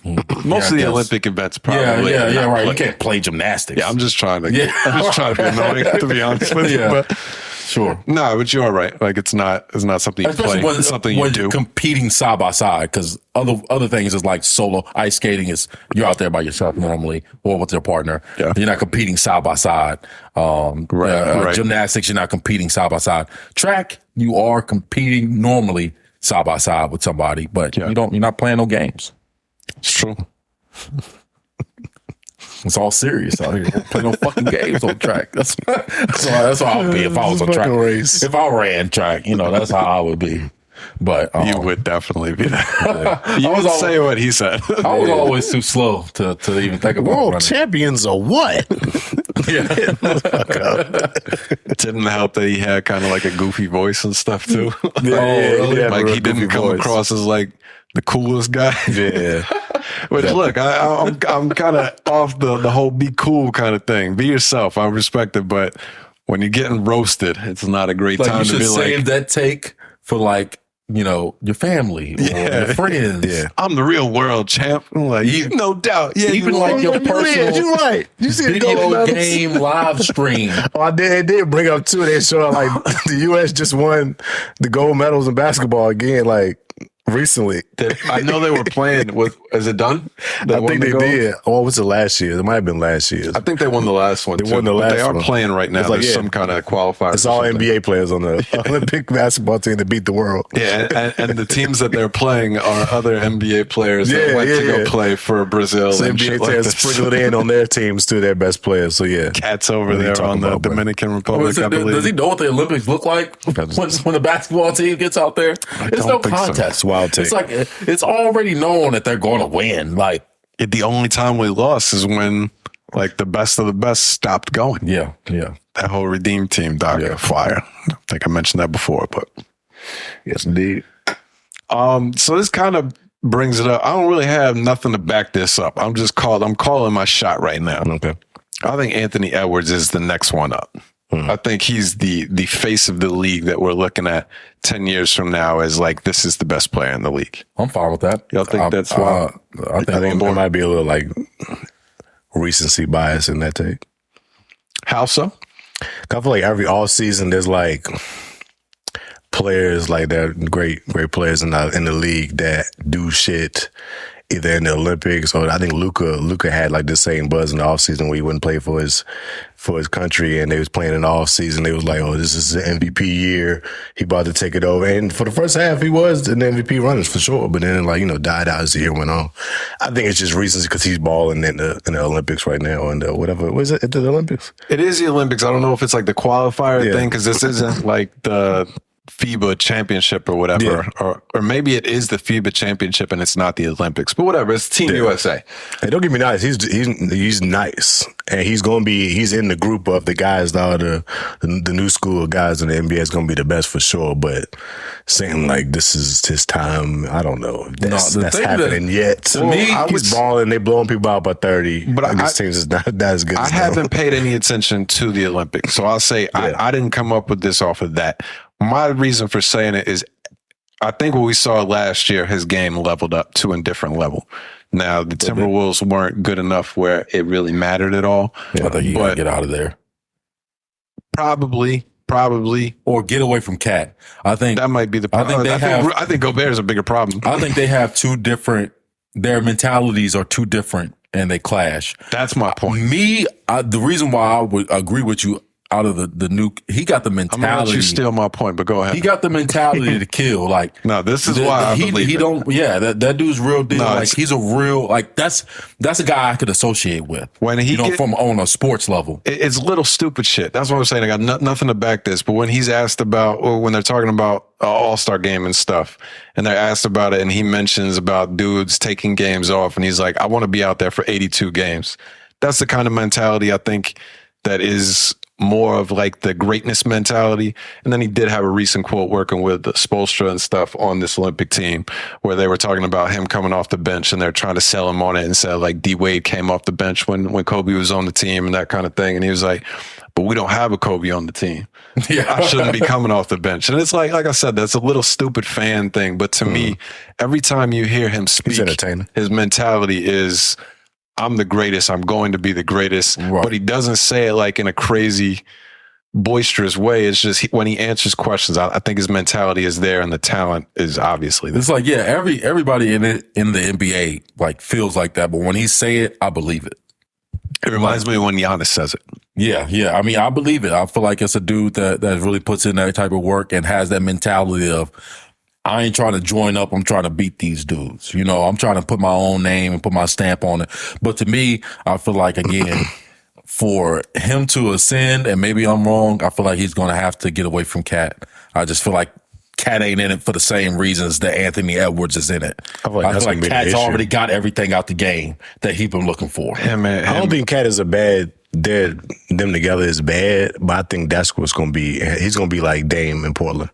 Yeah, Most of I the guess. Olympic events Yeah, probably. yeah, are not right. You played. can't play gymnastics. Yeah, I'm just trying to be annoying, to be honest with you. Yeah. But sure. no, but you are right. Like it's not something you Especially play. It's something you when do. competing side by side, because other things is like solo ice skating is you're out there by yourself normally or with your partner. Yeah. You're not competing side by side. Right. Gymnastics, you're not competing side by side. Track, you are competing normally side by side with somebody, but Yeah. you're not playing no games. It's true. It's all serious out here. Don't play no fucking games on track. That's how I would be if I was on track. Fucking race. If I ran track, that's how I would be. But You would definitely be that. You was would always- say what he said. I was always too slow to even think about World running. champions or what? Yeah. It didn't help that he had kind of like a goofy voice and stuff too. really? Like he didn't come across as like the coolest guy. Yeah. But look, I'm kind of off the whole be cool kind of thing. Be yourself. I respect it, but when you're getting roasted, it's not a great Like time you to should be save like, that take for like, your family or Yeah. your friends. Yeah. I'm the real world champ. I'm like, no doubt. Yeah, Even you like are. your personal You're right. You see the gold video medals? game live stream. Oh, it did bring up too. They showed like the U.S. just won the gold medals in basketball again, like recently. I know they were playing with. Is it done? I think they did. Oh, was it last year? It might have been last year. I think they won the last one. They too, won the but last They are one. playing right now. It's like, There's yeah. some kind of qualifier. It's all NBA players on the Olympic basketball team that beat the world. Yeah, and the teams that they're playing are other NBA players that Yeah, went to yeah. go play for Brazil So and NBA shit like players this. sprinkled in on their teams too, their best players. So yeah, Cats over What are you there talking on the about, bro? Dominican Republic, I believe. Does he know what the Olympics look like when the basketball team gets out there? It's don't no think so. contest. It's wild take. It's like it's already known that they're going to win. Like, The only time we lost is when like the best of the best stopped going. yeah. That whole Redeem team, dog, fire. I think I mentioned that before, but yes, indeed. so this kind of brings it up. I don't really have nothing to back this up. I'm calling my shot right now. Okay. I think Anthony Edwards is the next one up. I think he's the face of the league that we're looking at 10 years from now as like, this is the best player in the league. I'm fine with that. Y'all think that's why? I think I think there might be a little like recency bias in that take. How so? I feel like every all season there's like players like they're great players in the league that do shit either in the Olympics or I think Luka had like the same buzz in the offseason where he wouldn't play for his country and they was playing in the offseason. They was like, oh, this is an MVP year. He about to take it over. And for the first half, he was in the MVP runners for sure. But then died out as the year went on. I think it's just reasons because he's balling in the Olympics right now and whatever. Was it at the Olympics? It is the Olympics. I don't know if it's like the qualifier Yeah. thing because this isn't like the FIBA championship or whatever, or maybe it is the FIBA championship and it's not the Olympics, but whatever. It's Team USA. Hey, don't get me nice. He's nice, and he's in the group of the guys that are the new school guys in the NBA is going to be the best for sure. But saying like this is his time, I don't know if that's happening yet. To me, he's balling. They blowing people out by 30. But this team is not as good. I haven't paid any attention to the Olympics, so I'll say I didn't come up with this off of that. My reason for saying it is I think what we saw last year, his game leveled up to a different level. Now, the Timberwolves weren't good enough where it really mattered at all. I think you gotta get out of there. Probably. Or get away from Cat. I think that might be the problem. I think Gobert is a bigger problem. I think they have their mentalities are too different and they clash. That's my point. The reason why I would agree with you out of the new, he got the mentality. I'm gonna let you steal my point, but go ahead. He got the mentality to kill. Like, no, this is why I believe he it. don't. Yeah, that dude's real deal. No, like, he's a real that's a guy I could associate with. When he from on a sports level, it's little stupid shit. That's what I'm saying. I got nothing to back this. But when he's asked about, or when they're talking about All-Star game and stuff, and they're asked about it, and he mentions about dudes taking games off, and he's like, I want to be out there for 82 games. That's the kind of mentality I think that is more of like the greatness mentality. And then he did have a recent quote working with Spoelstra and stuff on this Olympic team where they were talking about him coming off the bench and they're trying to sell him on it and said like D Wade came off the bench when Kobe was on the team and that kind of thing. And he was like, but we don't have a Kobe on the team. Yeah. I shouldn't be coming off the bench. And it's like I said, that's a little stupid fan thing. But to me, every time you hear him speak, his mentality is, I'm the greatest. I'm going to be the greatest. Right. But he doesn't say it like in a crazy, boisterous way. It's just when he answers questions, I think his mentality is there and the talent is obviously there. It's like, everybody in the NBA like feels like that. But when he say it, I believe it. It reminds me of when Giannis says it. Yeah. I mean, I believe it. I feel like it's a dude that really puts in that type of work and has that mentality of, I ain't trying to join up. I'm trying to beat these dudes. You know, I'm trying to put my own name and put my stamp on it. But to me, I feel like, again, for him to ascend, and maybe I'm wrong, I feel like he's going to have to get away from Cat. I just feel like Cat ain't in it for the same reasons that Anthony Edwards is in it. I feel like Cat's already got everything out the game that he's been looking for. I don't think Cat is them together is bad, but I think that's what's going to be. He's going to be like Dame in Portland.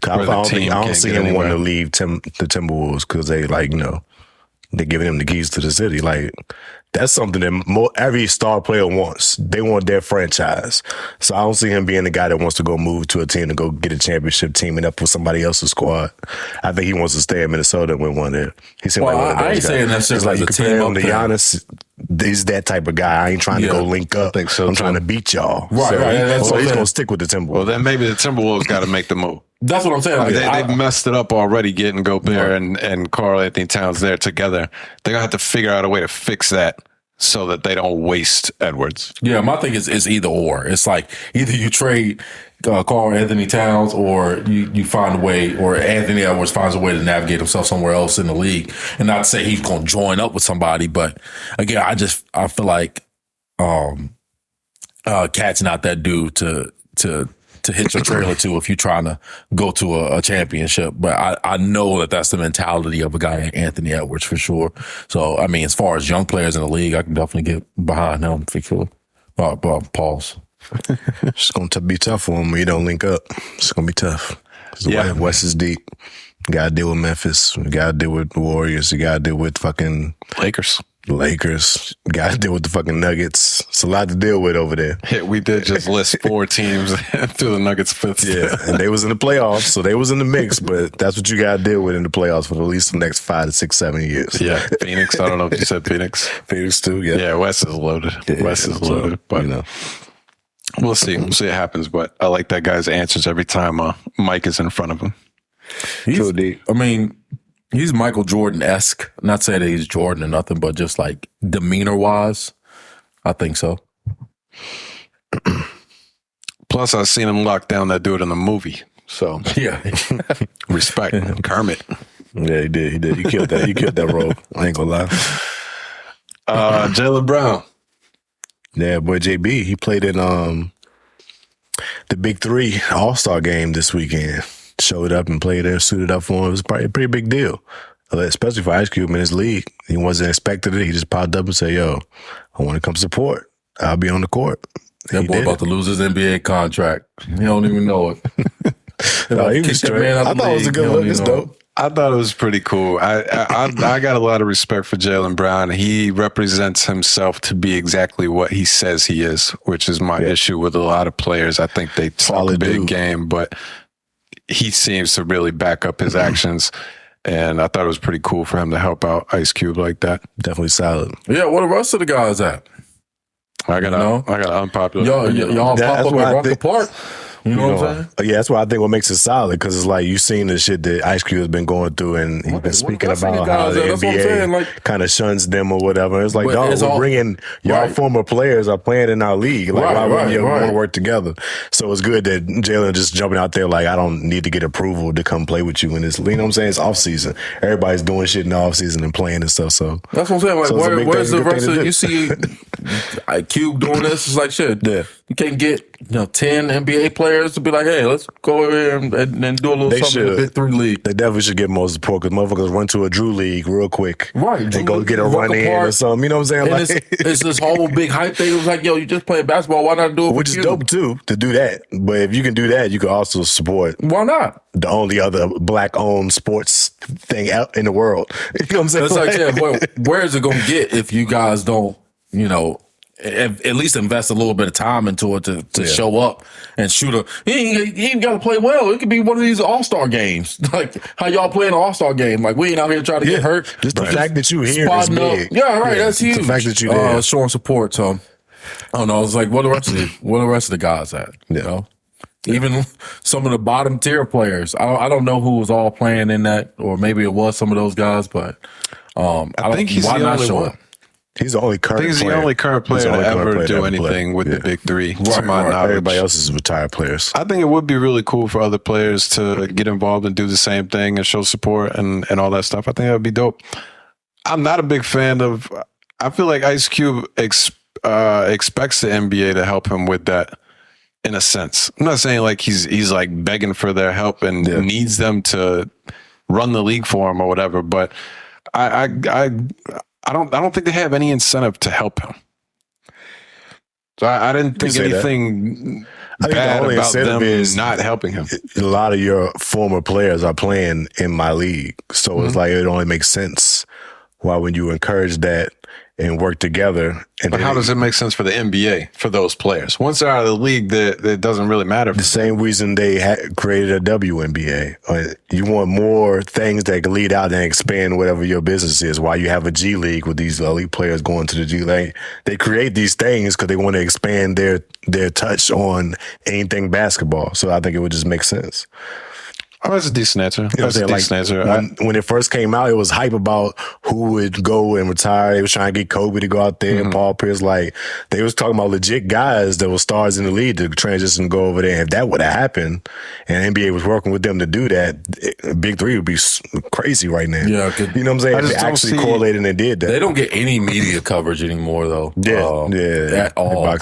I don't see him wanting to leave the Timberwolves because they they're giving him the keys to the city. Like, that's something that every star player wants. They want their franchise. So I don't see him being the guy that wants to go move to a team to go get a championship, teaming up with somebody else's squad. I think he wants to stay in Minnesota and win one there. He seemed like one of those I ain't guys. saying that's just like like you a compare team him to Giannis. He's that type of guy. I ain't trying to go link up. I'm trying to beat y'all. Right. So he's going to stick with the Timberwolves. Well, then maybe the Timberwolves got to make the move. That's what I'm saying. They've messed it up already getting Gobert and Karl Anthony Towns there together. They're going to have to figure out a way to fix that so that they don't waste Edwards. Yeah, my thing is either or. It's like either you trade Karl Anthony Towns or you find a way, or Anthony Edwards finds a way to navigate himself somewhere else in the league. And not to say he's going to join up with somebody, but again, I feel like Cat's not that dude to hitch a trailer to if you're trying to go to a championship. But I know that's the mentality of a guy like Anthony Edwards for sure. So, I mean, as far as young players in the league, I can definitely get behind him for sure. Pause. It's going to be tough for him when you don't link up. It's going to be tough. The West is deep. You got to deal with Memphis. You got to deal with the Warriors. You got to deal with fucking Lakers. Got to deal with the fucking Nuggets. It's a lot to deal with over there. Yeah, we did just list 4 teams through the Nuggets fifth. Yeah, and they was in the playoffs, so they was in the mix, but that's what you got to deal with in the playoffs for at least the next 5 to 6, 7 years. Yeah, Phoenix. I don't know if you said Phoenix. Phoenix too, yeah. Yeah, West is loaded. West is loaded, but we'll see. We'll see what happens, but I like that guy's answers every time Mike is in front of him. He's Michael Jordan-esque. Not saying that he's Jordan or nothing, but just like demeanor-wise, I think so. Plus, I've seen him lock down that dude in the movie. So, yeah. Respect. Kermit. Yeah, he did. He killed that. He killed that role. I ain't gonna lie. Jaylen Brown. Yeah, boy, JB. He played in the Big 3 All-Star game this weekend. showed up and played there, suited up for him. It was probably a pretty big deal, especially for Ice Cube in his league. He wasn't expecting it. He just popped up and said, "Yo, I want to come support. I'll be on the court." That boy about to lose his NBA contract. He don't even know it. No, he was straight. I thought it was a good look. It's dope. I thought it was pretty cool. I got a lot of respect for Jaylen Brown. He represents himself to be exactly what he says he is, which is my issue with a lot of players. I think they talk a big game, but he seems to really back up his actions. And I thought it was pretty cool for him to help out Ice Cube like that. Definitely solid. Yeah, where the rest of the guys at? I got an unpopular. Y'all pop up at Rocket Park. You know what I'm saying? Yeah, that's why I think what makes it solid, because it's like you've seen the shit that Ice Cube has been going through, and he's been speaking about how the NBA kind of shuns them or whatever. It's like, dog, we're bringing y'all former players are playing in our league. Like, why wouldn't you want to work together? So it's good that Jaylen just jumping out there like, I don't need to get approval to come play with you in this. You know what I'm saying? It's off season. Everybody's doing shit in the off season and playing and stuff. So that's what I'm saying. Like, so where's the rest of you see Cube doing this? It's like shit. Yeah. You can't get 10 NBA players to be like, hey, let's go over here and do a little something in the Big 3 league. They definitely should get more support, because motherfuckers run to a Drew league real quick. Right. And go get a run in or something. You know what I'm saying? And like, it's this whole big hype thing. It was like, yo, you just playing basketball. Why not do it? Which is dope too, to do that. But if you can do that, you can also support. Why not? The only other black-owned sports thing out in the world. You know what I'm saying? It's like, where is it going to get if you guys don't, at least invest a little bit of time into it to show up and shoot a. He ain't got to play well. It could be one of these All-Star games, like how y'all play an All-Star game. Like, we ain't out here trying to get hurt. Just the fact that you here is big. Yeah, right. That's huge. The fact that you there, showing support. So I don't know. It's like, where the rest of the guys at? You know, even some of the bottom tier players. I don't know who was all playing in that, or maybe it was some of those guys, but I think he's the only one. He's the only current player. I think he's the only current player to ever do anything with the Big 3. To my knowledge. Everybody else is retired players. I think it would be really cool for other players to get involved and do the same thing and show support and all that stuff. I think that would be dope. I'm not a big fan of. I feel like Ice Cube expects the NBA to help him with that. In a sense, I'm not saying like he's like begging for their help and needs them to run the league for him or whatever, but I don't think they have any incentive to help him. So I didn't think anything bad about them not helping him. A lot of your former players are playing in my league, so it's like it only makes sense. Why when you encourage that and work together. But how does it make sense for the NBA, for those players? Once they're out of the league, it doesn't really matter. The same reason they created a WNBA. You want more things that can lead out and expand whatever your business is. Why you have a G League with these elite players going to the G League. They create these things because they want to expand their touch on anything basketball. So I think it would just make sense. Oh, that's a decent answer. You know that's a decent answer. When it first came out, it was hype about who would go and retire. They was trying to get Kobe to go out there and Paul Pierce. Like, they was talking about legit guys that were stars in the league to transition and go over there. If that would have happened and NBA was working with them to do that, Big 3 would be crazy right now. Yeah, you know what I'm saying? If they actually correlated and did that. They don't get any media coverage anymore, though. At all.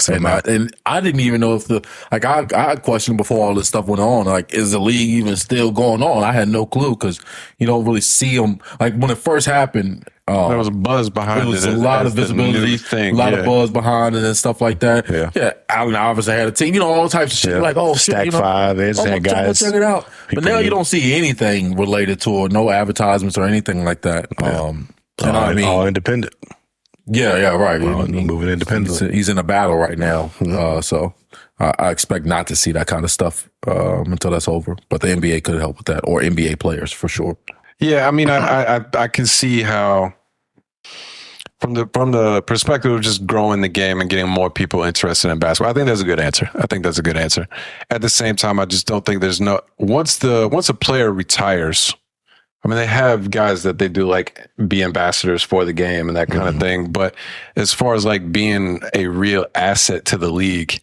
And I didn't even know if I questioned before all this stuff went on, like, is the league even still going on? I had no clue, because you don't really see them. Like, when it first happened, there was a buzz behind it. There was a lot of visibility, a lot of buzz behind it and stuff like that. Yeah, Allen Iverson had a team, all types of shit. Like, oh, Stack shit, 5, they just had guys. Check it out. But now you don't see anything related to it, no advertisements or anything like that. All independent. Yeah, right. Moving independent. He's in a battle right now, so I expect not to see that kind of stuff until that's over. But the NBA could help with that, or NBA players for sure. Yeah, I mean, I can see how from the perspective of just growing the game and getting more people interested in basketball. I think that's a good answer. At the same time, I just don't think once a player retires. I mean, they have guys that they do like be ambassadors for the game and that kind of thing. But as far as like being a real asset to the league,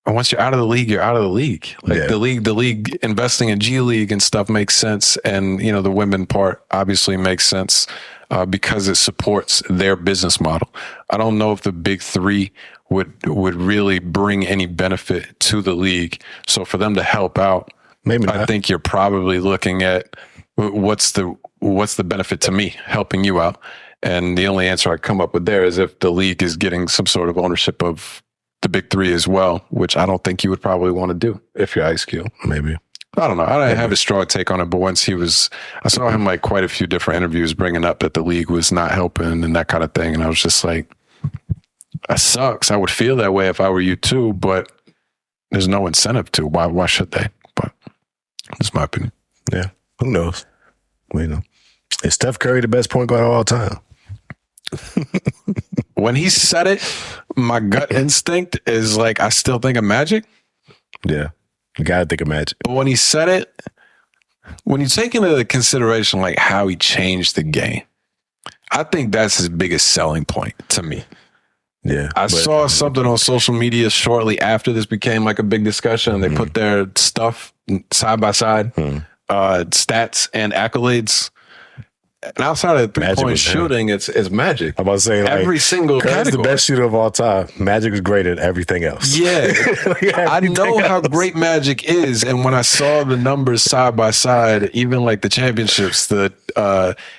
and once you're out of the league, you're out of the league. Like the league investing in G League and stuff makes sense. And, the women part obviously makes sense because it supports their business model. I don't know if the Big 3 would really bring any benefit to the league. So for them to help out Maybe not. I think you're probably looking at what's the benefit to me helping you out. And the only answer I come up with there is if the league is getting some sort of ownership of the big three as well, which I don't think you would probably want to do if you're Ice Cube. Maybe. I don't know. I don't have a strong take on it, but once I saw him like quite a few different interviews bringing up that the league was not helping and that kind of thing. And I was just like, that sucks. I would feel that way if I were you too, but there's no incentive to. Why should they? But that's my opinion. Yeah. Who knows? Well, you know. Is Steph Curry the best point guard of all time? When he said it, my gut instinct is like, I still think of Magic. Yeah. You got to think of Magic. But when he said it, when you take into consideration like how he changed the game, I think that's his biggest selling point to me. Yeah. I saw something on social media shortly after this became like a big discussion. And they put their stuff side by side, stats and accolades. And outside of Magic three-point was him. shooting, it's Magic. I'm about to say, like, Every single Curry's category. the best shooter of all time. Magic is great at everything else. Yeah. I know Everything how else. great Magic is. And when I saw the numbers side by side, even like the championships, the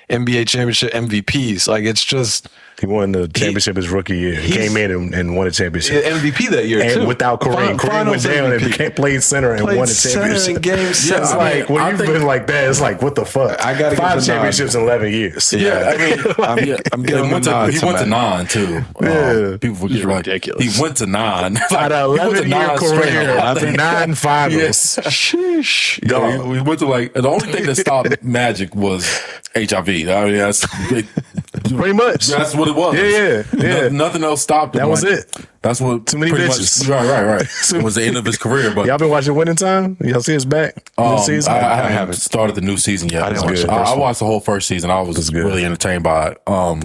NBA championship MVPs, like it's just He won the championship his rookie year. He he's- came in and won a championship. MVP that year, And too. without Kareem. Kareem went Finals down and MVP. played center and Played won a center championship. in game seven. It's I like, mean, when I you've think- been like that, it's like, what the fuck? I gotta give 5 the nod. championships in 11 years. Yeah, I mean, I'm giving he went him a nod he to went to Magic. 9 too. Yeah. People forget like ridiculous. he went to 9. Out of He went to 11-year 9 straight career, up. to 9 finals. Sheesh. Yeah, we went to like the only thing that stopped Magic was HIV. I mean, Pretty much. that's what it was. Yeah. Nothing else stopped him. That was Like, it. That's what Too many pretty bitches. much. Right. It was the end of his career. But Y'all been watching Winning Time? Y'all see us back? New season? I haven't started the new season yet. I didn't watch the I first one. watched the whole first season. I was good. really entertained by it.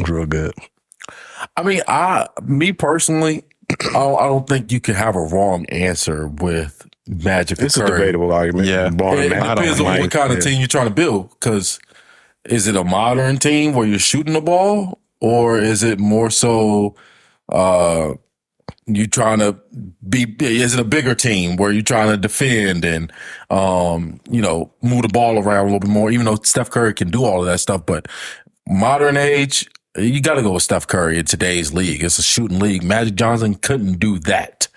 Real good. I mean, me personally, I don't think you can have a wrong answer with Magic. It's a Curry. debatable argument. Yeah. Barring It Magic. depends on what kind of team you're trying to build. Because is it a modern team where you're shooting the ball, or is it more so you trying to be? Is it a bigger team where you're trying to defend and move the ball around a little bit more? Even though Steph Curry can do all of that stuff, but modern age, you got to go with Steph Curry in today's league. It's a shooting league. Magic Johnson couldn't do that,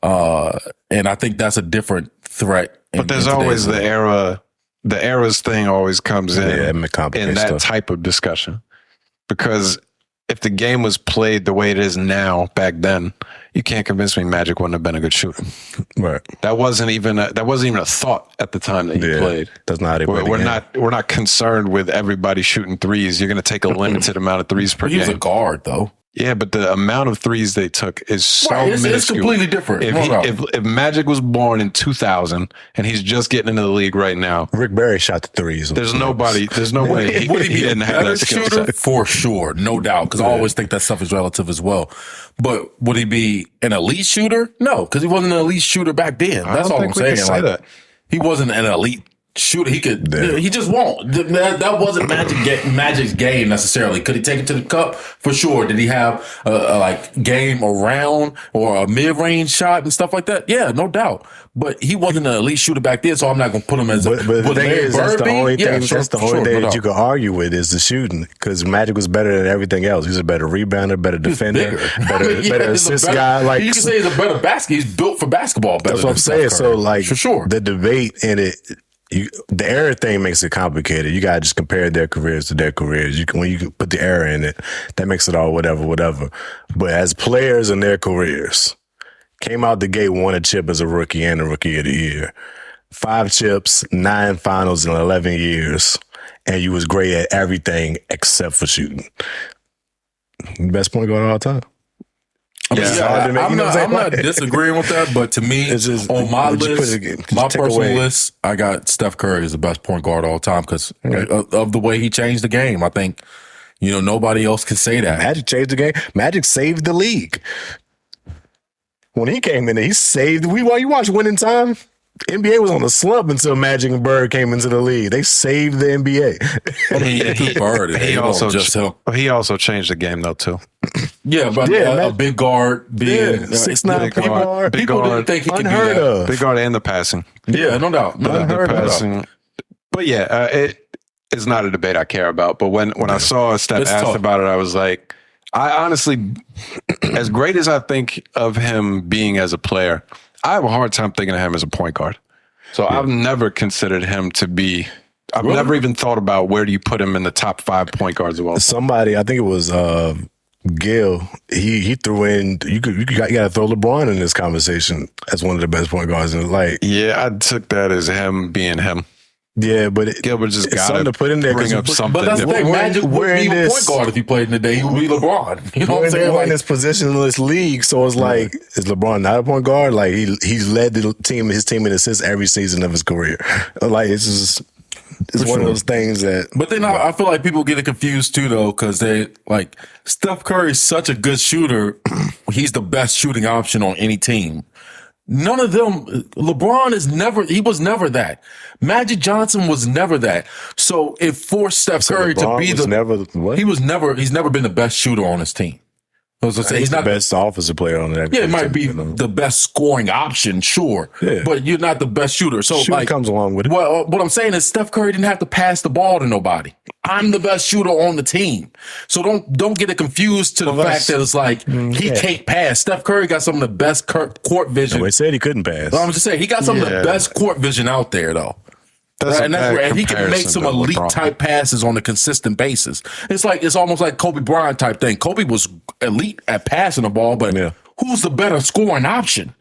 and I think that's a different threat. But there's always the era. The eras thing always comes in it complicates in that stuff. type of discussion. Because if the game was played the way it is now back then, you can't convince me Magic wouldn't have been a good shooter. Right. That wasn't even a thought at the time that he played. That's not how they play the We're game. not concerned with everybody shooting threes. You're going to take a limited amount of threes per He was a game. guard though. Yeah, but the amount of threes they took is so Right, it's minuscule. completely different. If, No doubt. if Magic was born in 2000 and he's just getting into the league right now, Rick Barry shot the threes. there's no way Would he be a didn't have better that skill shooter? set. For sure, no doubt. Because I always think that stuff is relative as well. But would he be an elite shooter? No, because he wasn't an elite shooter back then. I That's don't all I'm think we saying. can say Like, that. he wasn't an elite shooter. He could. Yeah. He just won't. That wasn't Magic's game necessarily. Could he take it to the cup? For sure. Did he have a like game around or a mid range shot and stuff like that? Yeah, no doubt. But he wasn't an elite shooter back then, so I'm not going to put him as a. But the would thing Larry is, that's Bird the be? only Yeah, thing. sure, That's the for only sure, thing no that doubt. you could argue with is the shooting, because Magic was better than everything else. He's a better rebounder, better defender, better Yeah, he's a assist better- guy. Like you can say he's a better basket. He's built for basketball. Better that's what I'm than Steph saying. So Curry. like, for sure. the debate in it. The era thing makes it complicated. You gotta just compare their careers to their careers. When you put the era in it, that makes it all whatever. But as players in their careers, came out the gate, won a chip as a rookie and a rookie of the year. 5 chips, 9 finals in 11 years, and you was great at everything except for shooting. Best point guard of all time. I'm not disagreeing with that, but to me, It's just- on my just put list, it- just my take personal away- list, I got Steph Curry as the best point guard of all time because of the way he changed the game. I think, nobody else can say that. Magic changed the game. Magic saved the league. When he came in, he saved. You watch Winning Time. NBA was on a slump until Magic and Bird came into the league. They saved the NBA. I mean, Bird. He also changed the game though too. Yeah, but a big guard, big 6'9" point guard. People didn't think he could do Unheard that. of. Big guard and the passing. Yeah, no doubt. No doubt. The No doubt. passing. But yeah, it's not a debate I care about. But when I saw Steph It's asked tough. about it, I was like, I honestly, as great as I think of him being as a player, I have a hard time thinking of him as a point guard. So I've never considered him to be. I've Really? never even thought about where do you put him in the top 5 point guards of all time. Somebody, I think it was Gil. He threw in. You got to throw LeBron in this conversation as one of the best point guards. And like, Yeah, I took that as him being him. yeah, but Gilbert just it's got something to put in there. 'cause bring up you- something. But that's the thing. different. Magic we're wouldn't be in a this- point guard if he played in the day. He would be LeBron. You know what I'm saying? We're in Like, this positionless league, so it's like, is LeBron not a point guard? Like he's led his team in assists every season of his career. Like it's one of those things that. But then I feel like people get it confused too, though, because they like Steph Curry's such a good shooter. He's the best shooting option on any team. None of them, LeBron he was never that. Magic Johnson was never that. So it forced Steph Curry to LeBron be was never what? he's never been the best shooter on his team. I was gonna say, He's he's not the best offensive player on that. Yeah, it might be you know. the best scoring option, sure. Yeah. But you're not the best shooter. So Shooting like comes along with it. what I'm saying is Steph Curry didn't have to pass the ball to nobody. I'm the best shooter on the team. So don't get it confused to the fact that it's like he can't pass. Steph Curry got some of the best court vision. They said he couldn't pass. I'm just saying he got some of the Yeah. best court vision out there though. That's Right? a bad And he can make comparison some to elite LeBron. type passes on a consistent basis. It's almost like Kobe Bryant type thing. Kobe was elite at passing the ball, but Yeah. who's the better scoring option?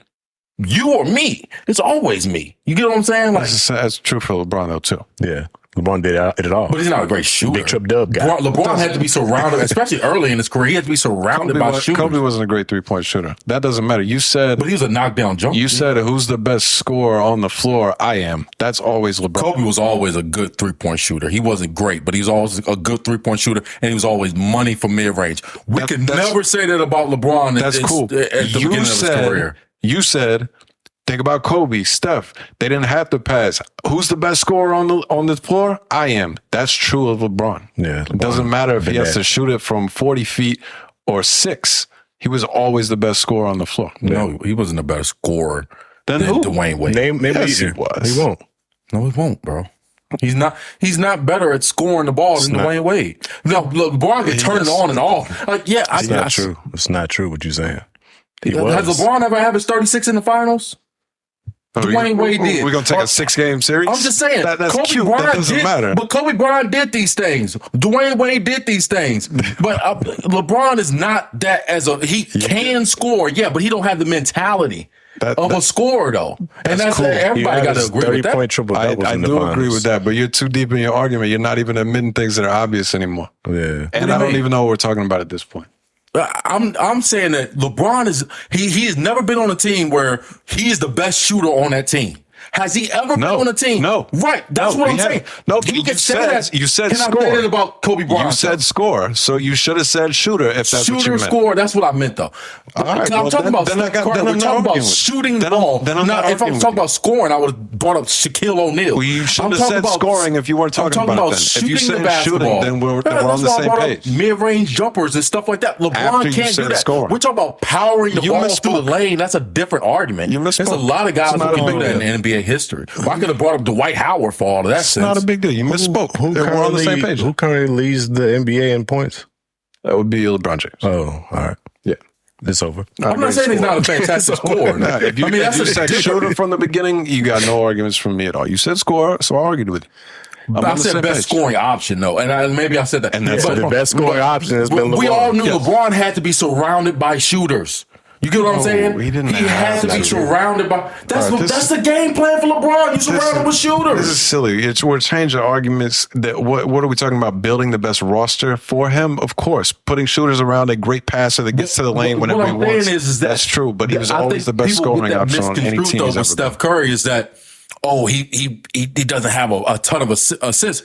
You or me? It's always me. You get what I'm saying? Like, That's true for LeBron though too. Yeah, LeBron did it all. but he's not a great shooter. Big Trip Dub guy. LeBron had to be surrounded, especially early in his career. He had to be surrounded by shooters. Kobe wasn't a great 3-point shooter. That doesn't matter. You said But he was a knockdown jumper. you said who's the best scorer on the floor? I am. That's always LeBron. Kobe was always a good 3-point shooter. He wasn't great, but he was always a good 3-point shooter, and he was always money from mid range. We could never say that about LeBron. That's cool. At the beginning of his career. You said, think about Kobe, Steph. They didn't have to pass. Who's the best scorer on the floor? I am. That's true of LeBron. Yeah, It doesn't matter if he has to shoot it from 40 feet or 6. He was always the best scorer on the floor. No, he wasn't a better scorer Then than who? Dwayne Wade. Maybe Yes, he was. He won't. No, he won't, bro. He's not better at scoring the ball than Dwayne Wade. No, LeBron can turn it on and off. Like, yeah, It's not true. It's not true what you're saying. He Has was. LeBron ever averaged 36 in the finals? Dwayne Wade did. We're going to take a 6-game series? I'm just saying. That's Kobe cute. Bryant That doesn't did, matter. But Kobe Bryant did these things. Dwayne Wade did these things. But LeBron is not that he can score, yeah, but he don't have the mentality of a scorer, though. And that's cool. everybody got to agree with that. 30-point triple doubles I in the do finals. agree with that, but you're too deep in your argument. You're not even admitting things that are obvious anymore. Yeah. And I don't even know what we're talking about at this point. I'm saying that LeBron he has never been on a team where he is the best shooter on that team. Has he ever been on a team? No. Right. That's No, what he I'm saying. hasn't. No, you you said Can score. I say that about Kobe Bryant? You said score, so you should have said shooter if that's what you shooter meant. score. That's what I meant, though. All right, I'm well, talking then- about then I Steph got- Curry. then We're I'm not talking about arguing with you. shooting the Then I'm- ball. then I'm Now, not if I'm arguing talking with you. about scoring, I would have brought up Shaquille O'Neal. Well, you should I'm have talking said scoring if you weren't talking I'm talking about about it then. If you shooting the said shooting, basketball. then we're on That's the why I same brought up page. mid-range jumpers and stuff like that. After LeBron you can't do said that. scoring. We're talking about powering the You ball through the misspoke. lane. That's a different argument. You There's a misspoke. lot of guys It's who not can a do big that in NBA history. Well, I could have brought up Dwight Howard for all of that It's sense. not a big deal. You misspoke. We're on the same page. Who currently leads the NBA in points? That would be LeBron James. Oh, all right. Yeah. It's over. I'm not saying he's not a fantastic scorer. Nah, if you, I mean, if that's you a said different- shooter from the beginning, you got no arguments from me at all. You said score, so I argued with you. I'm I on the said same best page. scoring option, though. And maybe I said that. And that's But- The best scoring option has been LeBron. We all knew Yes. LeBron had to be surrounded by shooters. You get what I'm saying? he didn't He had have to be to. surrounded by. That's All right, that's the game plan for LeBron. You surround him with This is shooters. silly. We're changing arguments. That what are we talking about? Building the best roster for him? Of course, putting shooters around a great passer that gets to the lane whenever he What I'm wants. saying is that That's true, but he was I always think the best people scoring get that option on any misconstrued, team though, he's with ever been. Steph Curry is that he doesn't have a ton of assists.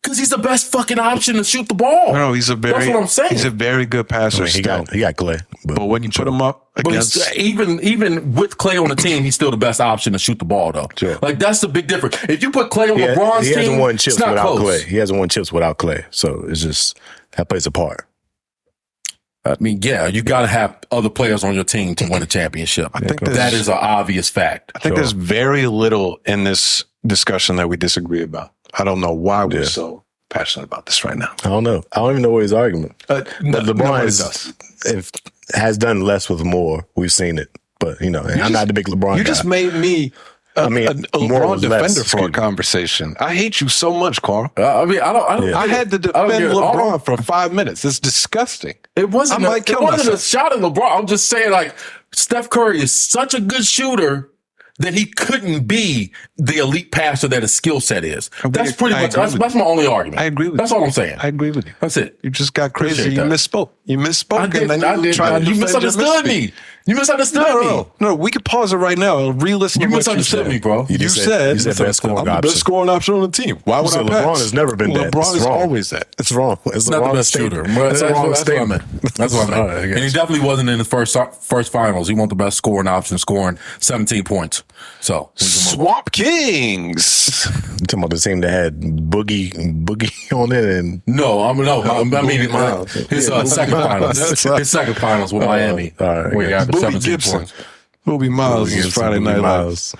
Because he's the best fucking option to shoot the ball. No, he's a very. That's what I'm saying. He's a very good passer. I mean, he got Clay. but when you put him up But against, it's, even with Clay on the team, he's still the best option to shoot the ball, though. Sure. Like, that's the big difference. If you put Clay on LeBron's he team, hasn't won chips it's not without close. Clay. He hasn't won chips without Clay. So it's just that plays a part. I mean, yeah, you got to have other players on your team to win a championship. I think that is an obvious fact. I think there's very little in this discussion that we disagree about. I don't know why we're so passionate about this right now. I don't know. I don't even know what his argument. But LeBron does. has done less with more. We've seen it. But, I'm not the big LeBron guy. You just made me a more LeBron was less, defender for a conversation. I hate you so much, Carl. I mean, I don't. I had to defend LeBron for 5 minutes. It's disgusting. It wasn't. I might kill it wasn't a myself. shot at LeBron. I'm just saying, like, Steph Curry is such a good shooter that he couldn't be the elite passer that his skill set is. That's pretty much. That's my only argument. I agree with That's all I'm saying. I agree with you. That's it. You just got crazy. Appreciate You that. misspoke. You misspoke. I did. And then you tried to You defend your misunderstood misspeak. me. You misunderstood me. No, we can pause it right now and re-listen You to what misunderstood you me, said. bro. You said best scoring I'm the option. best scoring option on the team. Why would said I pass? LeBron has never been that. LeBron It's is wrong. always that. It's wrong. It's Not wrong the best statement. shooter. That's a wrong That's what I statement. meant. That's what I meant. All right, I And he guess. definitely wasn't in the first finals. He wasn't the best scoring option, scoring 17 points. So Swamp Kings. You talking about the team that had Boogie on it and I mean Miles. his second finals. His second finals with Miami, all right, where he I had Boogie 17 Gibson. points. Booby Miles is Friday Night Live. Miles.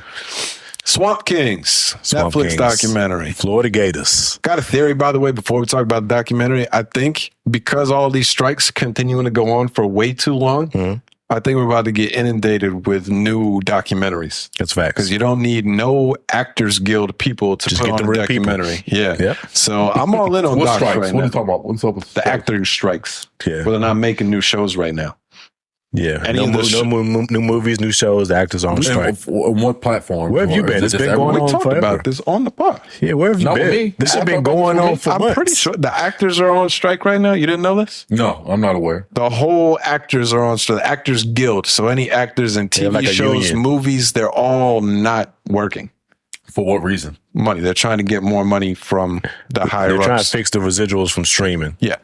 Swamp Kings. Swamp Netflix Kings. documentary. Florida Gators. Got a theory, by the way, before we talk about the documentary. I think because all these strikes continuing to go on for way too long, I think we're about to get inundated with new documentaries. That's facts. Because you don't need no Actors Guild people to Just put get on the a real people. documentary. Yeah. Yep. So I'm all in on What docs strikes? right What are now. you talking about? What's up with The actors strikes. Yeah. Well, they're not making new shows right now. Yeah. Any No, of the new movies, new shows, the actors are on strike. On what platform? Where have you Or been? is It's it been just going We on talked forever. about this on the pod. Yeah, where have you Not been? with me. This has I been thought going that was on with for I'm months. pretty sure the actors are on strike right now. You didn't know this? No, I'm not aware. The whole actors are on strike. The Actors Guild. So any actors in TV like a shows, union. movies, they're all not working. For what reason? Money. They're trying to get more money from the higher They're trying to ups. fix the residuals from streaming. Yeah.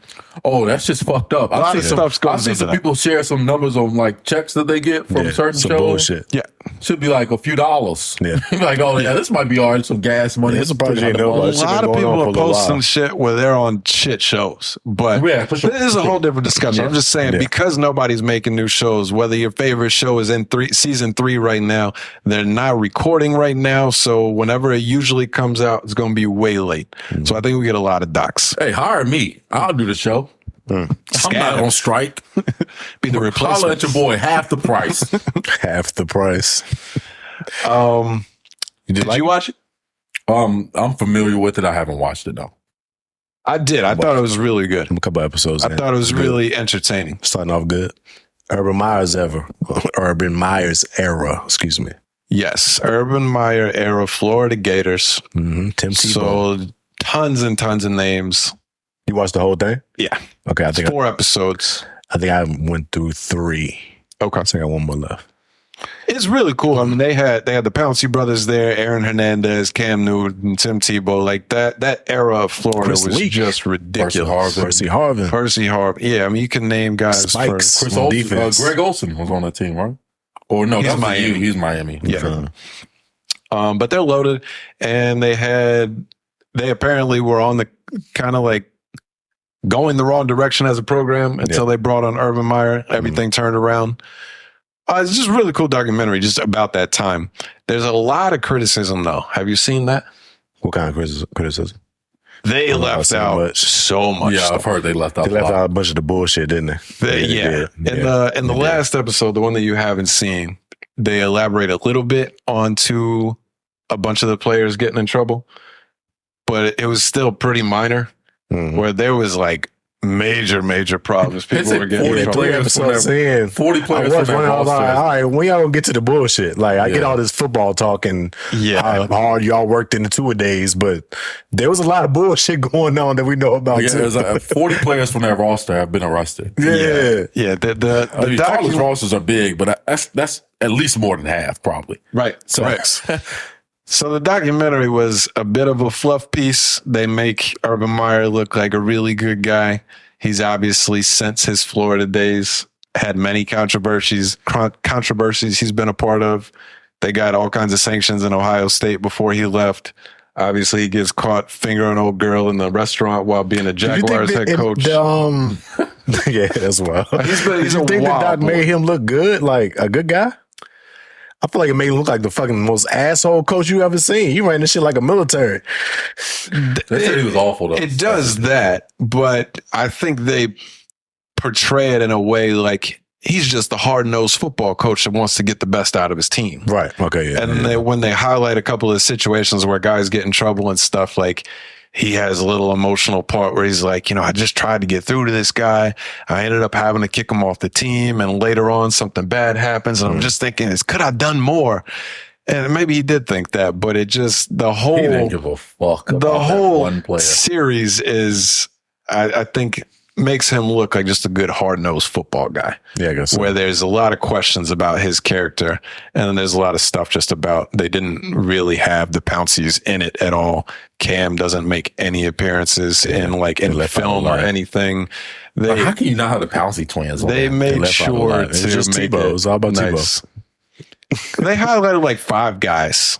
Oh, that's just fucked up. A lot of stuff's going I've seen into some that. people share some numbers on like checks that they get from Yeah, certain some shows. bullshit. Yeah. Should be like a few dollars. Yeah. Like, oh yeah, this might be all right, some gas money. It's a project you know A about. It's been lot of going people on for are a little posting while. shit where they're on shit shows, but Yeah, for sure. this is a whole different discussion. I'm just saying because nobody's making new shows, whether your favorite show is in season 3 right now, they're not recording right now. So whenever it usually comes out, it's going to be way late. So I think we get a lot of docs. Hey, hire me. I'll do the show. I'm not on strike. Be the Holler replacement. at your boy half the price. Half the price. Did you watch it? I'm familiar with it. I haven't watched it though. I did. I thought it was really good. A couple episodes. I thought it was really entertaining. starting off good. Urban Myers era. Excuse me. Yes, Urban Meyer era Florida Gators. Tim Tebow. So tons and tons of names. You watched the whole thing? Yeah, Okay, I think 4 episodes. I went through 3. Okay. I think I got one more left. It's really cool. I mean, they had the Pouncey brothers there, Aaron Hernandez, Cam Newton, Tim Tebow. Like that era of Florida Chris was Leak. just ridiculous. Percy Harvin. Percy Harvin. Yeah, I mean, you can name guys Spikes. for Chris On Olsen, defense. Greg Olsen was on that team, right? Or no, He's that's Miami. Miami. He's Miami. Yeah. But they're loaded, and they apparently were on the kind of like going the wrong direction as a program until they brought on Urban Meyer. Everything turned around. It's just a really cool documentary just about that time. There's a lot of criticism, though. Have you seen that? What kind of criticism? They left so out much. so much Yeah, stuff. I've heard they left out They a left lot. out a bunch of the bullshit, didn't they? Yeah. In the last episode, the one that you haven't seen, they elaborate a little bit onto a bunch of the players getting in trouble, but it was still pretty minor. Mhm. Where there was like major problems. People Is it were getting in 40 trouble. players? episodes in. 40 I players watched from one. that I was like, roster. all right, when y'all gonna get to the bullshit? Like, I get Yeah. all this football talk and Yeah. how hard y'all worked in the 2 days, but there was a lot of bullshit going on that we know about Yeah, too. there's 40 players from that roster have been arrested. yeah. Yeah, the I mean, college docu- rosters are big, but that's at least more than half, probably. right. So, Right. So the documentary was a bit of a fluff piece. They make Urban Meyer look like a really good guy. He's obviously, since his Florida days, had many controversies he's been a part of. They got all kinds of sanctions in Ohio State before he left. Obviously, he gets caught fingering an old girl in the restaurant while being a Jaguars head coach. Yeah, that's wild. He's you a think the wild doc boy. made him look good, like a good guy? I feel like it made him look like the fucking most asshole coach you ever seen. He ran this shit like a military. They said he was awful though. It does that, but I think they portray it in a way like he's just the hard-nosed football coach that wants to get the best out of his team. Right. Okay. Yeah. And when they highlight a couple of situations where guys get in trouble and stuff, like he has a little emotional part where he's like, I just tried to get through to this guy. I ended up having to kick him off the team. And later on, something bad happens. And I'm just thinking, could I have done more? And maybe he did think that, but it just, he didn't give a fuck about the that whole one player. series is, I think, makes him look like just a good hard-nosed football guy. Yeah, I guess so. Where there's a lot of questions about his character, and then there's a lot of stuff just about they didn't really have the Pounceys in it at all. Cam doesn't make any appearances in film or anything. How can you not have the Pouncey twins? On They there? made left out a sure lot. to It's just make Tebow. it It's all about nice. They highlighted like 5 guys.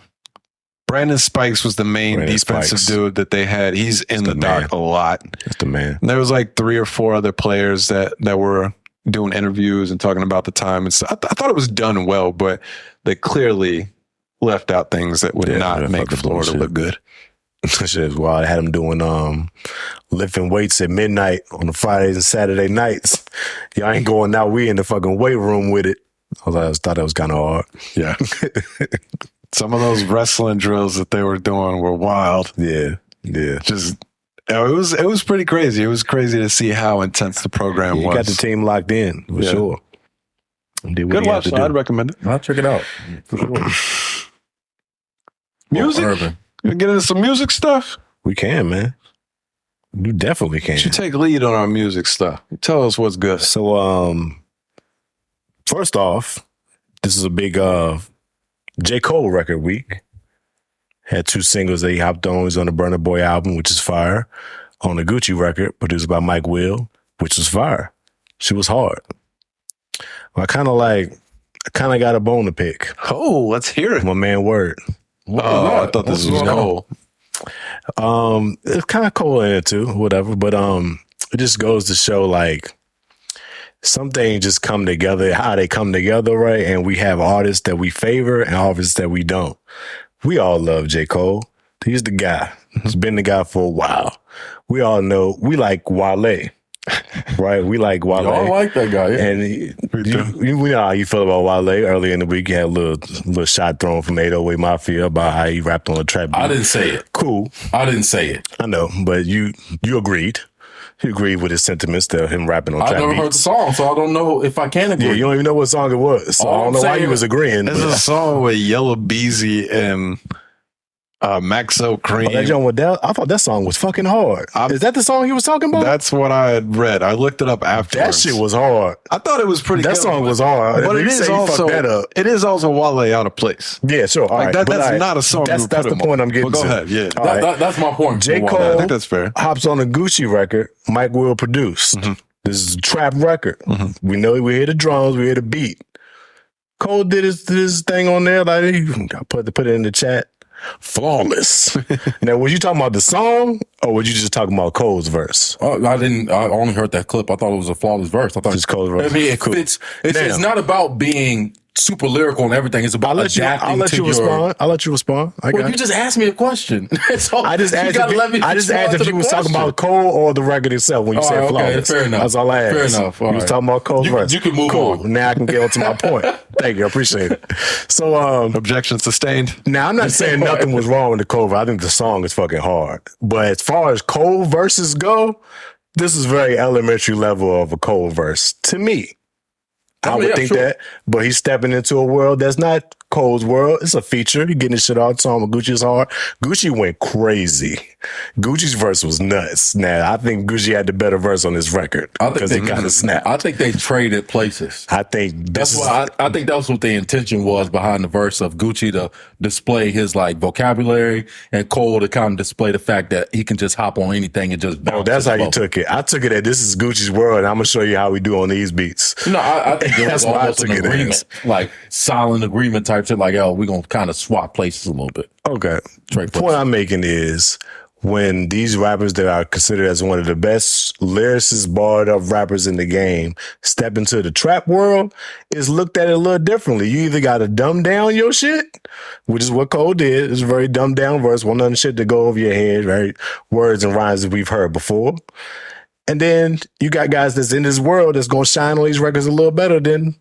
Brandon Spikes was the main Brandon defensive Spikes. dude that they had. He's in the dock a lot. That's the man. And there was like 3 or 4 other players that were doing interviews and talking about the time. And so I thought it was done well, but they clearly left out things that would not make Florida look good. That shit is wild. I had him doing lifting weights at midnight on the Fridays and Saturday nights. Y'all ain't going out. We in the fucking weight room with it. I thought that was kind of hard. Yeah. Some of those wrestling drills that they were doing were wild. Yeah. Just it was pretty crazy. It was crazy to see how intense the program You was. got the team locked in for sure. Did what Good he had watch. to So I'd do. recommend it. I'll check it out for sure. Music. Urban. You get into some music stuff. We can, man. You definitely can. You should take lead on our music stuff. Tell us what's good. So, first off, this is a big J. Cole record week. Had 2 singles that he hopped on. He's on the Burna Boy album, which is fire. On the Gucci record, produced by Mike Will, which was fire. She was hard. Well, I kind of got a bone to pick. Oh, let's hear it. My man Word. Oh, I thought this was Cole. It's kind of cold in it too, whatever. But it just goes to show like some things just come together, how they come together, right? And we have artists that we favor and artists that we don't. We all love J. Cole. He's the guy. He's been the guy for a while. We all know we like Wale, right? We like Wale. Y'all like that guy, yeah. And we know how you feel about Wale. Earlier in the week, you had a little shot thrown from 808 Mafia about how he rapped on a trap beat. I didn't say it. Cool. I didn't say it. I know, but you agreed. You agreed with his sentiments to him rapping on I trap never beats. heard the song, so I don't know if I can agree. Yeah, you don't even know what song it was. So All I don't I'm know why saying you was agreeing. There's a song with Yellow Beezy and Maxo Cream. Oh, that John Waddell? I thought that song was fucking hard. Is that the song he was talking about? That's what I had read. I looked it up That afterwards. shit was hard. I thought it was pretty That good. song was hard. But If it you is say you fucked also that up. it is also Wale out of place. Yeah, sure. All Like right. that, But that's all right. not a song. That's the point I'm getting Well, go to. ahead. Yeah, All right. That's my point. J. for Cole- Wale. I think that's fair. Hops on a Gucci record. Mike Will produced. This is a trap record. We know we hear the drums, we hear the beat. Cole did his thing on there. Like I put it in the chat. Flawless. Now, was you talking about the song, or was you just talking about Cole's verse? I didn't. I only heard that clip. I thought it was a flawless verse. I thought Just Cole's verse. I mean, it Cool. fits. It's Damn. not about being super lyrical and everything. It's about I'll let you respond. I'll let you respond. I Well, got you it. just asked me a question. So I just you asked gotta if let me I just respond asked to if the you was talking question. about Cole or the record itself when you All said right, okay, flawless. fair enough. That's all I asked. Fair enough. All You was right. talking about Cole's verse. You can move cool. on. Now I can get on to my point. Thank you. I appreciate it. So Objection sustained. now I'm not saying nothing was wrong with the Cole verse. I think the song is fucking hard. But as far as Cole verses go, this is very elementary level of a Cole verse to me. I mean, would yeah, think sure. that, but he's stepping into a world that's not Cole's world. It's a feature. He getting his shit all the time. Gucci's hard. Gucci went crazy. Gucci's verse was nuts. Now, I think Gucci had the better verse on this record because he kind of snapped. I think they traded places. I think That's why I think that was what the intention was behind the verse of Gucci to display his like vocabulary and Cole to kind of display the fact that he can just hop on anything and just bounce. Oh, that's his how you flow. took it. I took it that this is Gucci's world, and I'm gonna show you how we do on these beats. No, I think it That's was why I almost an took it agreement, as. like silent agreement type shit. Like, oh, we're gonna kind of swap places a little bit. Okay. Trade The point I'm making is when these rappers that are considered as one of the best lyricists, barred up rappers in the game step into the trap world, is looked at it a little differently. You either got to dumb down your shit, which is what Cole did. It's a very dumbed down verse, one other shit to go over your head, right? Words and rhymes that we've heard before. And then you got guys that's in this world that's going to shine on these records a little better than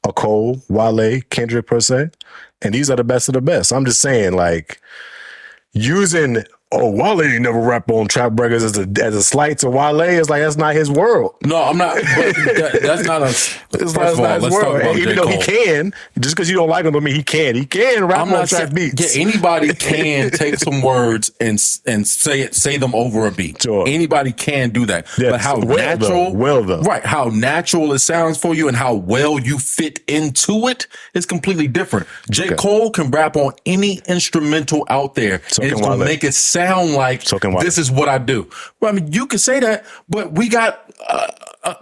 a Cole, Wale, Kendrick per se. And these are the best of the best. I'm just saying, like, using Wale ain't never rap on trap records as a slight to Wale is like that's not his world. No, I'm not. But that's not a. First of all, let's talk about Even J. though Cole. he can, just because you don't like him, I mean he can. He can rap I'm on not trap saying, beats. yeah, anybody can take some words and say them over a beat. Sure. Anybody can do that. Yes. But how Well, natural, though. Well, though. right? How natural it sounds for you and how well you fit into it is completely different. J. Okay. Cole can rap on any instrumental out there, So and can it's gonna Wale. make it sound like So can Wale. this is what I do. Well, I mean, you can say that, but we got.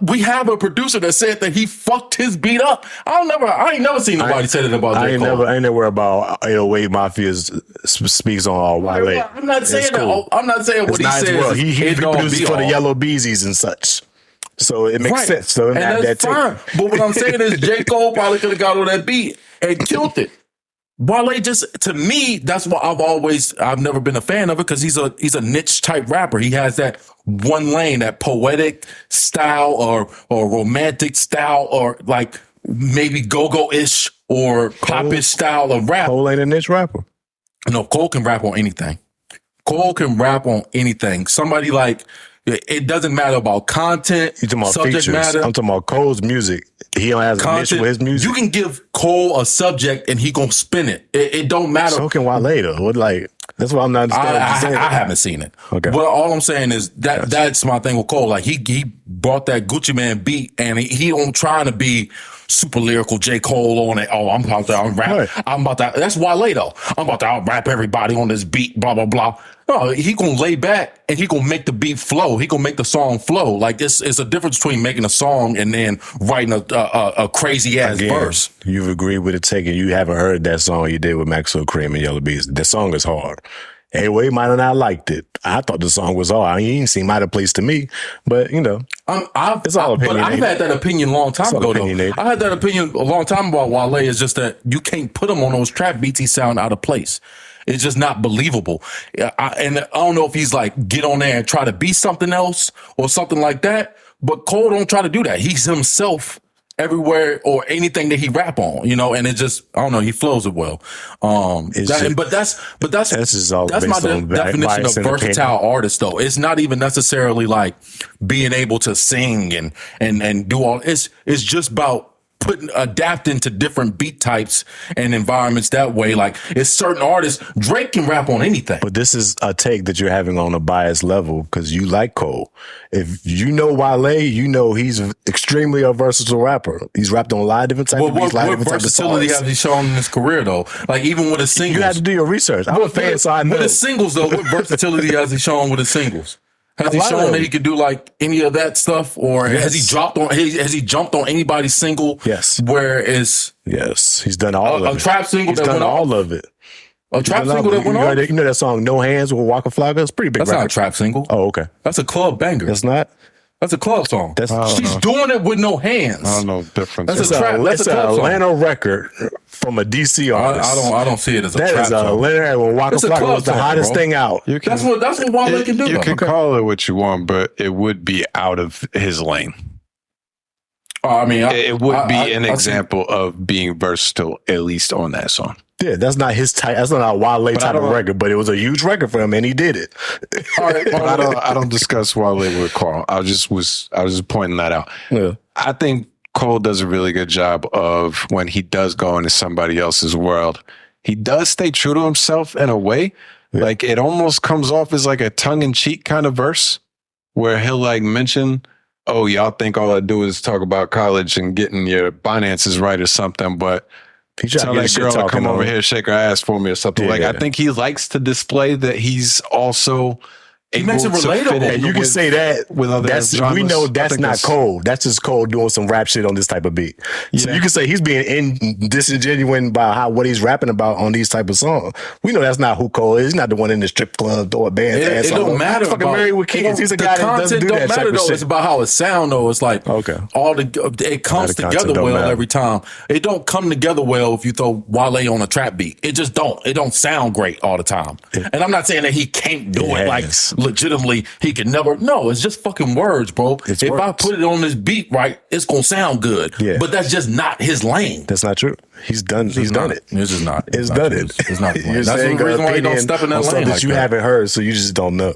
We have a producer that said that he fucked his beat up. I ain't never seen nobody say that about I J. ain't Cole. never about 808 Mafia speaks on Wale. I'm not saying It's that. cool. I'm not saying what It's he not his says. world. He it don't produces be for the all. Yellow Beezies and such. So it makes sense. So and that's fine. But what I'm saying is J. Cole probably could have got on that beat and killed it. Wale just, to me, that's what I've never been a fan of it because he's a niche type rapper. He has that one lane, that poetic style or romantic style or like maybe go-go-ish or pop-ish style of rap. Cole ain't a niche rapper. No, Cole can rap on anything. Cole can rap on anything. Somebody like, it doesn't matter about content, You talking about subject features? matter. I'm talking about Cole's music. He don't have a niche with his music. You can give Cole a subject and he gonna spin it. It don't matter. So can Wale though. What like? That's what I'm not understanding. what you're saying. I haven't seen it. Okay. But all I'm saying is that's my thing with Cole. Like he brought that Gucci Man beat and he don't trying to be super lyrical J. Cole on it. Oh, I'm about to rap. Right. I'm about to, that's Wale though. I'm about to out rap everybody on this beat, blah, blah, blah. No, he gonna lay back and he gonna make the beat flow. He gonna make the song flow. Like it's a difference between making a song and then writing a crazy ass Again, verse. You've agreed with it taken. You haven't heard that song you did with Maxwell Cream and Yellow Bees. The song is hard. Anyway, might have not liked it. I thought the song was hard. I mean, it didn't seem out of place to me, but you know, It's all But I've opinionated. had that opinion a long time It's all ago, though. opinionated. I had that opinion a long time about Wale. It's just that you can't put him on those trap beats. He sound out of place. It's just not believable. And I don't know if he's like, get on there and try to be something else or something like that. But Cole don't try to do that. He's himself everywhere or anything that he rap on, you know, and it just, I don't know, he flows it well. That's just all that's my based on definition bias of and versatile artist though. It's not even necessarily like being able to sing and do all, it's just about adapting to different beat types and environments that way. Like it's certain artists, Drake can rap on anything. but this is a take that you're having on a biased level because you like Cole. If you know Wale, you know he's extremely a versatile rapper. He's rapped on a lot of different types Well, of beats, a lot of what different types of versatility songs. has he shown in his career though? Like even with his singles. You had to do your research. I'm a fan, so I know. With his singles though, what versatility has he shown with his singles? Has he lot of shown that them. he could do like any of that stuff, or has he jumped on anybody's single? Yes. Where is Yes, he's done all A of it. trap single He's that done went off? all of it. a trap He's done single all that of it. went off? You know that song "No Hands" with Waka Flocka? It's a pretty big That's record. not a trap single. Oh, okay. That's a club banger. That's not. That's a club song. That's She's doing it with no hands. I don't know the difference. That's It's a trap. That's it's a an club song. Atlanta record from a DC artist. I don't see it as a That trap is song. Atlanta when Waka It's a Flocka club was the song, hottest bro. thing out. You can, That's what Wale can do. you though. can call it what you want, but it would be out of his lane. I mean, It would be an I see- example of being versatile, at least on that song. Yeah, that's not his type. That's not a Wale type of don't- record, but it was a huge record for him, and he did it. All right, But I don't discuss Wale with Carl. I was just pointing that out. Yeah. I think Cole does a really good job of when he does go into somebody else's world. He does stay true to himself in a way. Like it almost comes off as like a tongue-in-cheek kind of verse where he'll like mention, oh, y'all think all I do is talk about college and getting your finances right or something, but He tried tell to get that shit girl to talking come over on. here, shake her ass for me or something. Like, I think he likes to display that he's also able makes it to relatable. fit in And you can with- say that with other that's genres. we know I that's think not Cole. That's just Cole doing some rap shit on this type of beat. So Yeah. you can say he's being disingenuous about what he's rapping about on these type of songs. We know that's not who Cole is. He's not the one in the strip club or a band. It don't matter. Fucking about- married with kids. He's a the guy that doesn't content do don't that type matter of though. shit. It's about how it sound though. It's like Okay. it comes the content together don't well matter. every time. It don't come together well if you throw Wale on a trap beat. It just don't. It don't sound great all the time. And I'm not saying that he can't do It it like has. legitimately. He can never. No, it's just fucking words, bro. It's if I words. put it on this beat right, it's gonna sound good. Yeah. But that's just not his lane. That's not true. He's done it. It's just not. It's not done his- it. It's not his lane. You're That's the saying reason why he don't opinion step in that on stuff lane that like you that. haven't heard, so you just don't know.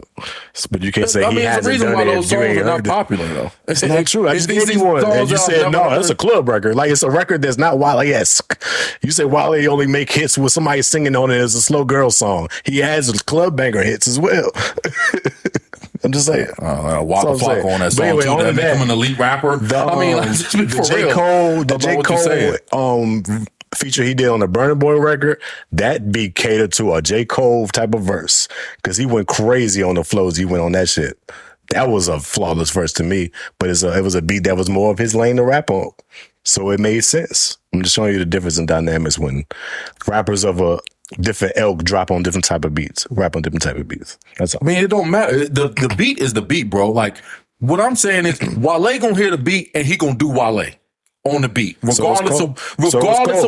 But you can't say I he mean, it's the hasn't reason done why it those if you songs ain't are not heard it. popular though. It's not true. I just These gave you one, and songs you I've said never no. heard. It's a club record. Like it's a record that's not Wale-esque. You say Wale only make hits with somebody singing on it as a slow girl song. He has club banger hits as well. I'm just saying. Waka That's what I'm Flocka on that saying. song But anyway, too. on That make that, him an elite rapper. I mean, like, just be the for J. real. Cole, the about J. what you saying. Cole feature he did on the Burna Boy record, that beat catered to a J. Cole type of verse because he went crazy on the flows. He went on that shit. That was a flawless verse to me, but it was a beat that was more of his lane to rap on. So it made sense. I'm just showing you the difference in dynamics when rappers of a different ilk drop on different type of beats, rap on different type of beats. That's all. I mean, it don't matter. The beat is the beat, bro. Like, what I'm saying is, Wale gonna hear the beat and he gonna do Wale on the beat, regardless Cole.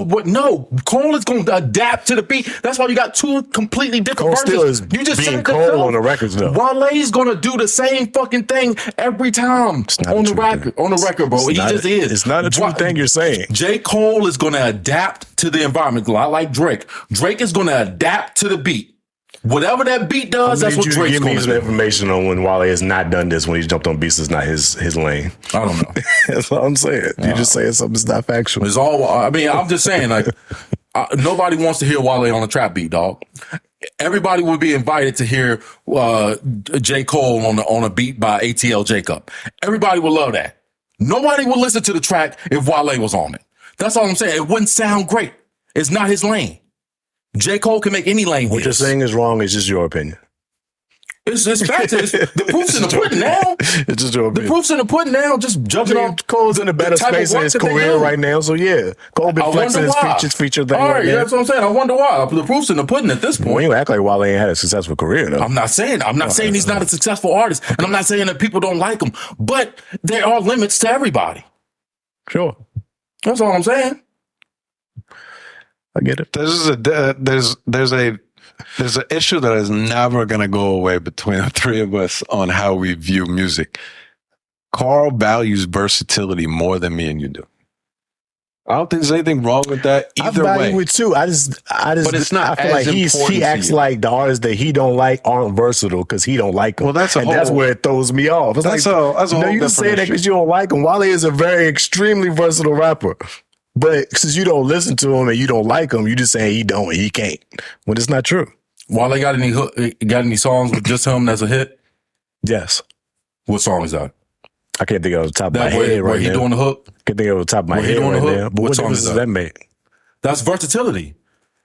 of what. No, Cole is gonna adapt to the beat. That's why you got two completely different Cole still verses. is You just being said Cole yourself. on the records, though. Wale's gonna do the same fucking thing every time not on a the true record. thing. On the record, bro. He just is. It's not a true thing you're saying. J. Cole is going to adapt to the environment. A lot like Drake. Drake is going to adapt to the beat. Whatever that beat does, that's what you Drake's give me going to some do. information on when Wale has not done this, when he's jumped on beats, it's not his lane. I don't know. That's all I'm saying. You're just saying something's not factual. It's all. I mean, I'm just saying, like, nobody wants to hear Wale on a trap beat, dog. Everybody would be invited to hear J. Cole on a beat by ATL Jacob. Everybody would love that. Nobody would listen to the track if Wale was on it. That's all I'm saying. It wouldn't sound great. It's not his lane. J. Cole can make any lane. What you're saying is wrong. It's just your opinion. It's facts. The proof's in the pudding now. It's just your The opinion. proof's in the pudding now. Just judging I mean, on Cole's in a better type of space in work his that they career do. right now, so yeah. Cole been I flexing wonder his why. feature thing All right right, now. that's what I'm saying. I wonder why. The proof's in the pudding at this Well, point. you act like Wale ain't had a successful career though. I'm not saying he's not a successful artist, and I'm not saying that people don't like him, but there are limits to everybody. Sure, That's all I'm saying. I get it. There's an issue that is never going to go away between the three of us on how we view music. Carl values versatility more than me and you do. I don't think there's anything wrong with that either I value way. it too. I just. But it's not I feel as like important he to acts you. like the artists that he don't like aren't versatile because he don't like them. Well, that's a and that's whole- where it throws me off. It's That's like, a no, whole you different say that issue. because you don't like him. Wale is a very extremely versatile rapper. But since you don't listen to him and you don't like him, you just saying he don't and he can't. When it's not true. Wale got any songs with just him that's a hit? Yes. What song is that? I can't think of it off the top of my That head where right he now. doing the hook? Can't think of it off the top of my Where he head doing right the hook? now. But What what song difference is does that? that make? That's versatility.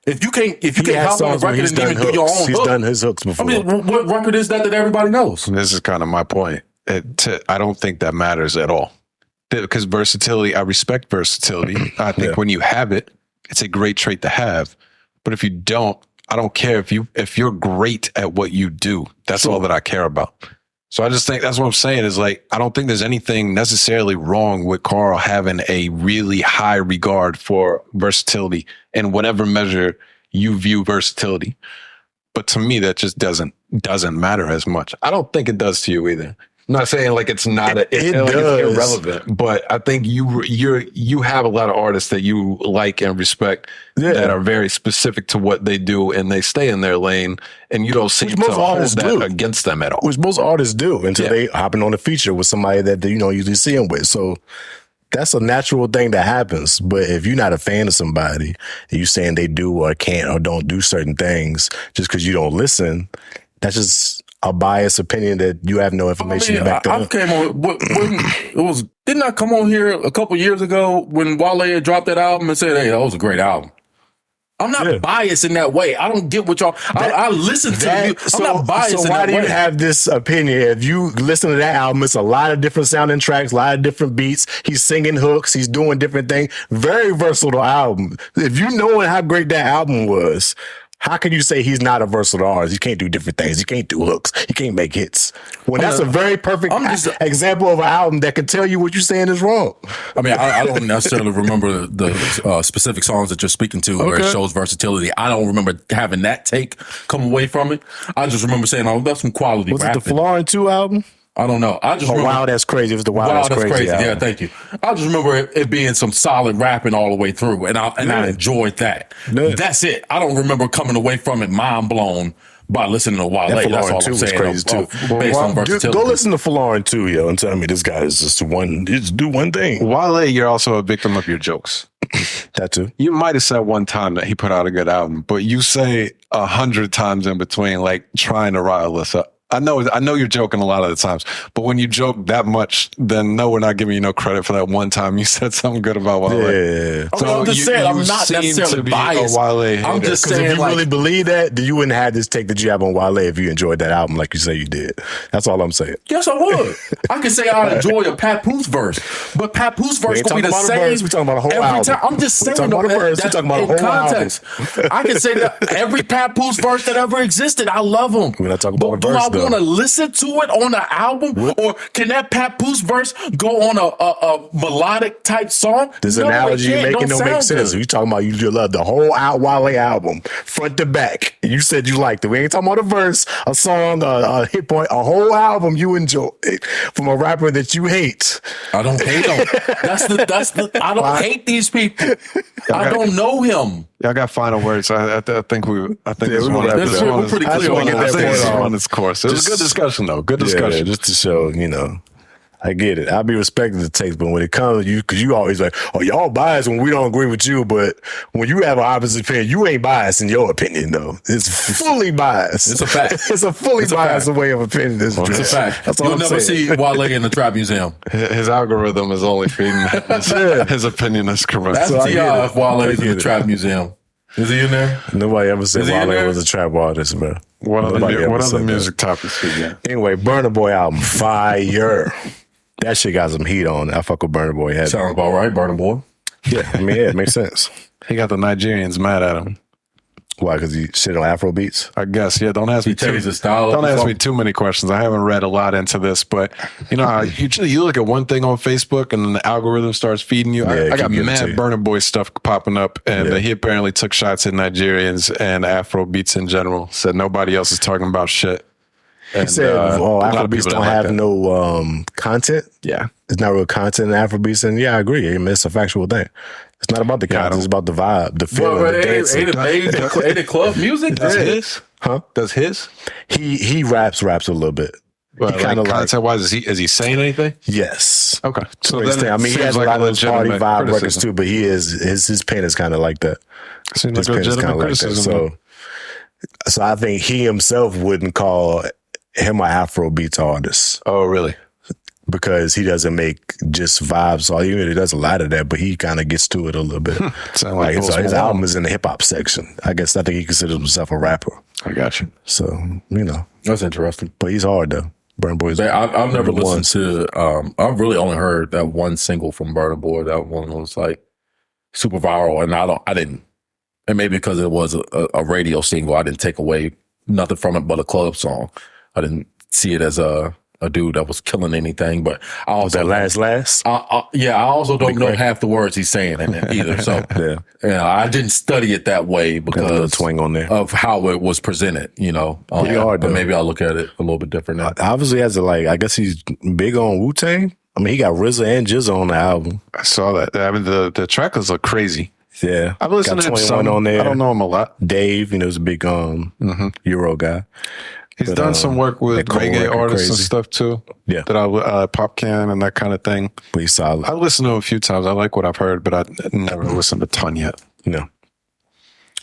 If you can't He hop has on a songs where record he's and done even do your hooks. own He's hook, done his hooks I before. mean, what record is that everybody knows? This is kind of my point. I don't think that matters at all. Because versatility, I respect versatility. I think when you have it, it's a great trait to have. But if you don't, I don't care if you're great at what you do. That's all that I care about. So I just think that's what I'm saying is like, I don't think there's anything necessarily wrong with Carl having a really high regard for versatility in whatever measure you view versatility. But to me, that just doesn't matter as much. I don't think it does to you either. I'm not saying like it's not It it's does. irrelevant, but I think you have a lot of artists that you like and respect that are very specific to what they do and they stay in their lane, and you don't seem Which to most hold artists that do. against them at all. Which most artists do until Yeah. they hopping on a feature with somebody that they, usually see him with. So that's a natural thing that happens. But if you're not a fan of somebody, and you saying they do or can't or don't do certain things just because you don't listen, that's just a biased opinion that you have no information to back that I up. came on when it was. Didn't I come on here a couple years ago when Wale had dropped that album and said, "Hey, that was a great album." I'm not biased in that way. I don't get what y'all. I listen to you. I'm not biased. So in why that do way. you have this opinion? If you listen to that album, it's a lot of different sounding tracks, a lot of different beats. He's singing hooks. He's doing different things. Very versatile album. If you know how great that album was, how can you say he's not a versatile artist? You can't do different things. You can't do hooks. You can't make hits. When that's a very perfect example of an album that can tell you what you're saying is wrong. I mean, I don't necessarily remember the specific songs that you're speaking to where it shows versatility. I don't remember having that take come away from it. I just remember saying, "Oh, that's some quality." Was rapping. it the Florence 2 album? I don't know. I just remember, Wow, that's crazy. It was the Wow, That's Crazy. Yeah, album. thank you. I just remember it being some solid rapping all the way through, and I enjoyed that. Yeah. That's it. I don't remember coming away from it mind blown by listening to Wale. That That's all Florence I'm 2 was saying. crazy too. Based on versatility. Go listen to Florence 2, yo, and tell me this guy is just do one thing. Wale, you're also a victim of your jokes. That too. You might have said one time that he put out a good album, but you say 100 times in between, like trying to rile us up. I know you're joking a lot of the times, but when you joke that much, then no, we're not giving you no credit for that one time you said something good about Wale. Yeah. So I'm just saying, I'm not seem necessarily to be biased. a Wale hater. I'm just Because saying, if you like, really believe that, then you wouldn't have this take that you have on Wale if you enjoyed that album like you say you did. That's all I'm saying. yes, I would. I could say I enjoy a Papoose verse, but Papoose verse ain't gonna be the talking about a same. verse, we talking about a whole every album. time. I'm just We saying. talking about a verse, we that's talking about a in whole context. I can say that every Papoose verse that ever existed, I love them. We're not talking about But a verse, do I want to listen to it on an album, or can that Papoose verse go on a melodic type song? This No, it analogy you're can't. making don't make sound sense. good. You talking about you love the whole Wale album, front to back. You said you liked it. We ain't talking about a verse, a song, a hit point, a whole album you enjoy from a rapper that you hate. I don't hate him. That's the. I don't hate these people. I don't know him. Y'all got final words. I think this we're one. gonna wrap This it up. one We're pretty is- clear on that. I think this point. one is course. It was a good discussion, though. Good discussion. Yeah, just to show, I get it. I'll be respecting the takes, but when it comes to you, because you always like, oh, y'all biased when we don't agree with you, but when you have an opposite opinion, you ain't biased in your opinion, though. It's fully biased. It's a fact. It's a fully It's a biased fact. way of opinion. It's a fact. That's all You'll I'm never saying. see Wale in the Trap Museum. His algorithm is only feeding his opinion is correct. That's So I T.I. get it. if Wale I is in get the it. Trap Museum. Is he in there? Nobody ever said Is he in Wale there? was a trap artist, bro. What Nobody ever other said that. music topics we got? Anyway, Burna Boy album, fire. That shit got some heat on it. I fuck with Burna Boy heavy. Sounds about right, Burna Boy. Yeah, I mean, yeah, it makes sense. He got the Nigerians mad at him. Why? Because he shit on Afro beats? I guess. Yeah. Don't ask me. changed his style up Don't or ask me something? too many questions. I haven't read a lot into this, but how you look at one thing on Facebook and then the algorithm starts feeding you. Yeah, I got keep giving it mad to you. Burna Boy stuff popping up, and Yeah. he apparently took shots at Nigerians and Afro beats in general. Said nobody else is talking about shit. He said a lot Afro of beats people don't didn't like have that. no content. Yeah. It's not real content in Afro beats, and yeah, I agree. I mean, it's a factual thing. It's not about the Yeah, I content. don't- It's about the vibe, the feeling, But the dancing. ain't it club music? Does his? Huh? Does his? He raps a little bit. But kinda like- content wise, is he saying anything? Yes. Okay. So then it I mean, he seems has like a lot of those party legitimate vibe records criticism. too, but his pen is kind of like that. Seems His like pen is legitimate kind of like that. criticism. So I think he himself wouldn't call him an Afro beats artist Oh, really? because he doesn't make just vibes. All he does a lot of that, but he kind of gets to it a little bit. Sound Like like his Post album Malone. is in the hip hop section. I guess I think he considers himself a rapper. I got you. So That's interesting. but he's hard though. Burna Boy's. I've never number one. listened to. I've really only heard that one single from Burna Boy. That one was like super viral, and I didn't. And maybe because it was a radio single, I didn't take away nothing from it but a club song. I didn't see it as a dude that was killing anything. But I also that last. I also don't know half the words he's saying in it either. So Yeah. I didn't study it that way Got a little because twang on there. of how it was presented. Pretty hard, but though. maybe I'll look at it a little bit different now. Obviously, has I guess he's big on Wu Tang. I mean, he got RZA and Jizza on the album. I saw that. I mean, the track look crazy. Yeah, I've listened got to 21 some on there. I don't know him a lot. Dave, is a big Euro guy. He's But, done some work with that Cole reggae record artists and crazy. stuff too. Yeah. That I Pop Can and that kind of thing. But he's solid. I listened to him a few times. I like what I've heard, but I never listened a ton yet. No.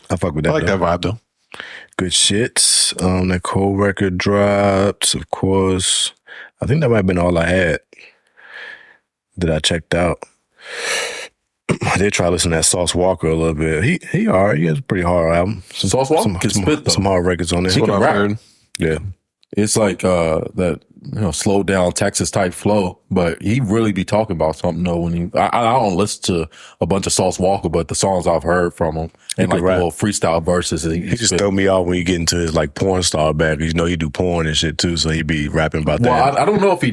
I fuck with that. I like though. that vibe though. Good shit. That Cole record dropped, of course. I think that might have been all I had that I checked out. I did try to listen to that Sauce Walker a little bit. He hard. He has a pretty hard album. Sauce Walker can spit, though. Some hard records on there. He What can I've rap. heard. Yeah. It's like that slow down Texas type flow, but he really be talking about something though. When I don't listen to a bunch of Sauce Walker, but the songs I've heard from him and can like rap. the little freestyle verses, He just throw me off when you get into his like porn star bag. You know he do porn and shit too, so he be rapping about Well, that. I don't know if he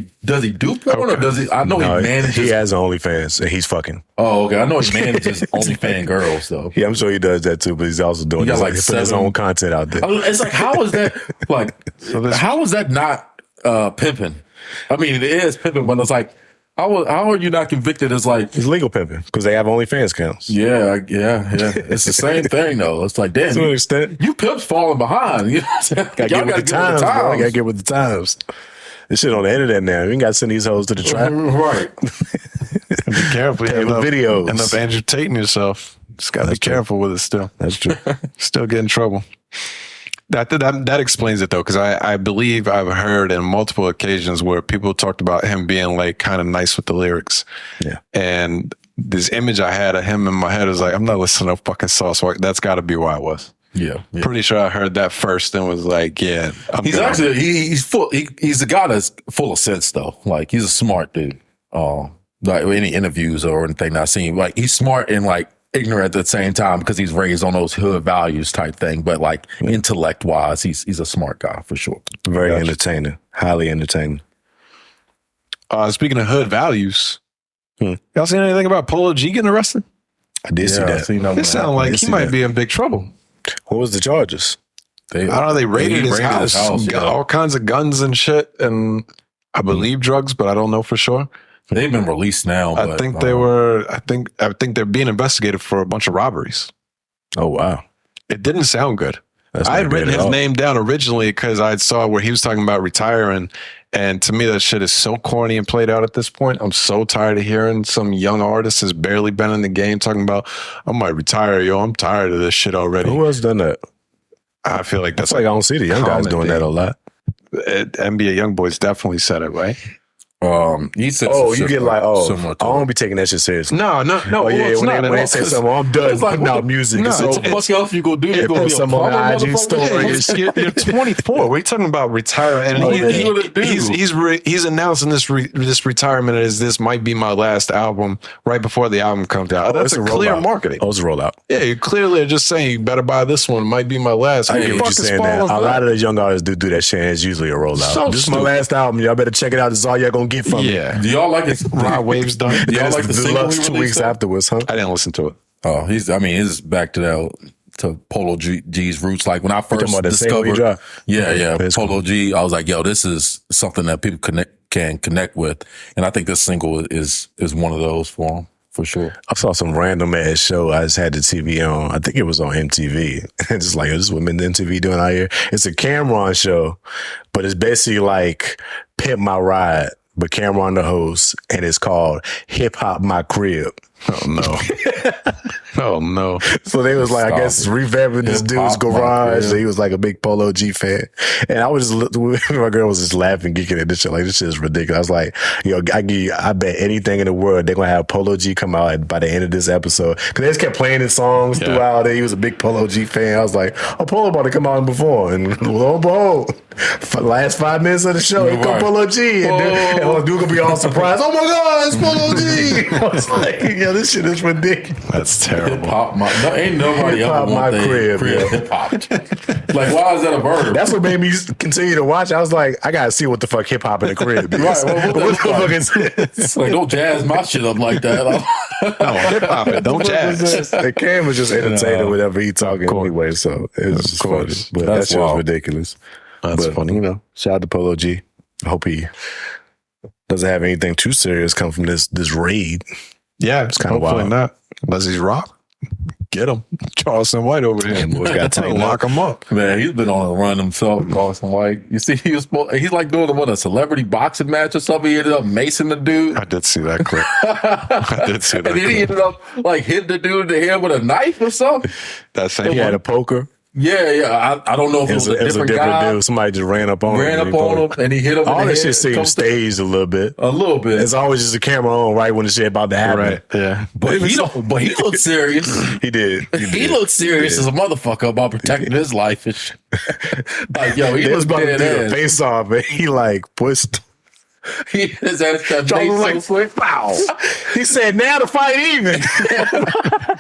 do porn or does he? I know No, he manages. he has OnlyFans and he's fucking. Oh, okay. I know he manages OnlyFans girls though. Yeah, I'm sure he does that too, but he's also doing He got his, like he put his 7 own content out there. It's like how is that like? How is that not pimping? I mean, it is pimping, but it's like how are you not convicted as like? It's legal pimping because they have OnlyFans accounts. Yeah. It's the same thing though. It's like damn, To an extent. you pimps falling behind. You know what I'm saying? Gotta get with the times, bro. Gotta get with the times. This shit on the internet now. You ain't gotta send these hoes to the trap. Right. Be careful. You Pay end with up, videos. end up Andrew Tating yourself. Just gotta be That's true. careful with it still. That's true. Still get in trouble. That explains it though, because I believe I've heard in multiple occasions where people talked about him being like kind of nice with the lyrics. Yeah. And this image I had of him in my head was like, I'm not listening to fucking Sauce Walker. That's got to be why I was. Yeah. Pretty sure I heard that first and was like, yeah. He's good. actually he's full. He's a guy that's full of sense though. Like he's a smart dude. Like any interviews or anything I've seen, like he's smart and like ignorant at the same time because he's raised on those hood values type thing. But like intellect wise, he's a smart guy for sure. Very entertaining. Highly entertaining. Speaking of hood values, Hmm. y'all seen anything about Polo G getting arrested? I did see that. It sounds like did he see might that. be in big trouble. What was the charges? I don't know. They raided his house. yeah. All kinds of guns and shit, and I believe drugs, but I don't know for sure. They've been released now. I But, think they were. I think they're being investigated for a bunch of robberies. Oh wow. It didn't sound good. That's I not had good written at his all. name down originally because I saw where he was talking about retiring. And to me, that shit is so corny and played out at this point. I'm so tired of hearing some young artist has barely been in the game talking about, I might retire, yo. I'm tired of this shit already. Who else done that? I feel like That's that's like I don't see the young guys common doing that thing. a lot. NBA YoungBoys definitely said it, right? he said Oh, some you shit get like, oh, similar I to don't be taking that shit seriously. No. Oh yeah, when they say something, I'm done It's like, putting what out the- music. no, It's What all- the fuck else you gonna do? You gonna put be a some on plumber, the IG motherfucker? story. You're 24. We're talking about retiring, and Oh, he- yeah. he- What it do? he's announcing this retirement as this might be my last album right before the album comes out. That's It's a clear rollout. marketing. Oh, it's a rollout. Yeah, you clearly are just saying you better buy this one. It might be my last. I Who get the what fuck you're is saying. That. following A that? lot of the young artists do that shit. And it's usually a rollout. So This is my stupid. last album. Y'all better check it out. This is all y'all gonna get from me. Yeah, Do y'all like it? Rod Wave's done. Do y'all It's like the the single deluxe he 2 released, weeks though? afterwards, huh? I didn't listen to it. Oh, it's back to that to Polo G's roots. Like when I first talking about the single he discovered, dropped? yeah, That's Polo G. I was like, yo, this is something that people can connect with, and I think this single is one of those for him for sure. I saw some random ass show. I just had the TV on. I think it was on MTV. And just like, this is what MTV doing out here. It's a Cameron show, but it's basically like Pimp My Ride, but Cameron the host, and it's called Hip Hop My Crib. Oh no. Oh no. So they was like, I Stop guess it. revamping this Hip dude's Hop My garage. Crib. He was like a big Polo G fan. And I was just, my girl was just laughing, geeking at this shit. Like, this shit is ridiculous. I was like, yo, I bet anything in the world they're going to have Polo G come out by the end of this episode. Because they just kept playing his songs throughout it. He was a big Polo G fan. I was like, oh, Polo about to come out before. And lo and behold, for the last 5 minutes of the show, here come Right. Polo G. And the dude going to be all surprised. Oh my God, it's Polo G. I was like, yo, this shit is ridiculous. That's Hip terrible. hop, ain't nobody Hip ever Hop want My their Crib, yeah. hip hop. Like, why is that a verb? That's what made me continue to watch. I was like, I gotta see what the fuck hip hop in the crib is. Right, well, what What the that fuck is this? like, don't jazz my shit up like that. No, hip hop it. Don't jazz. The Cam was just entertaining whenever he talking anyway, so it was just funny. course. But That's that shit was wild. ridiculous. That's But, funny. You know, shout out to Polo G. I hope he doesn't have anything too serious come from this raid. Yeah, it's kinda hopefully wild. not. Unless he's rock. Get him, Charleston White over here. boys gotta tighten Lock him up. Man, he's been on a run himself, Carson White. You see, he's like doing a celebrity boxing match or something. He ended up macing the dude. I did see that clip. I did see that And then he clip. ended up like hitting the dude in the head with a knife or something. That same He had one. a poker. Yeah. I don't know if it was a different guy. dude. Somebody just ran up on him. Ran and up he on him poked. and he hit him. All in the that head. shit seems staged a little bit. A little bit. It's always just a camera on right when the shit about to happen. Right. Yeah. But he looked serious. He did. He looked serious as a motherfucker about protecting his life and shit. Like, yo, he They was was about to dead do a ass. face off, and he like pushed. He his ass got Charles was made like, so quick. "Wow!" He said, "Now the fight even."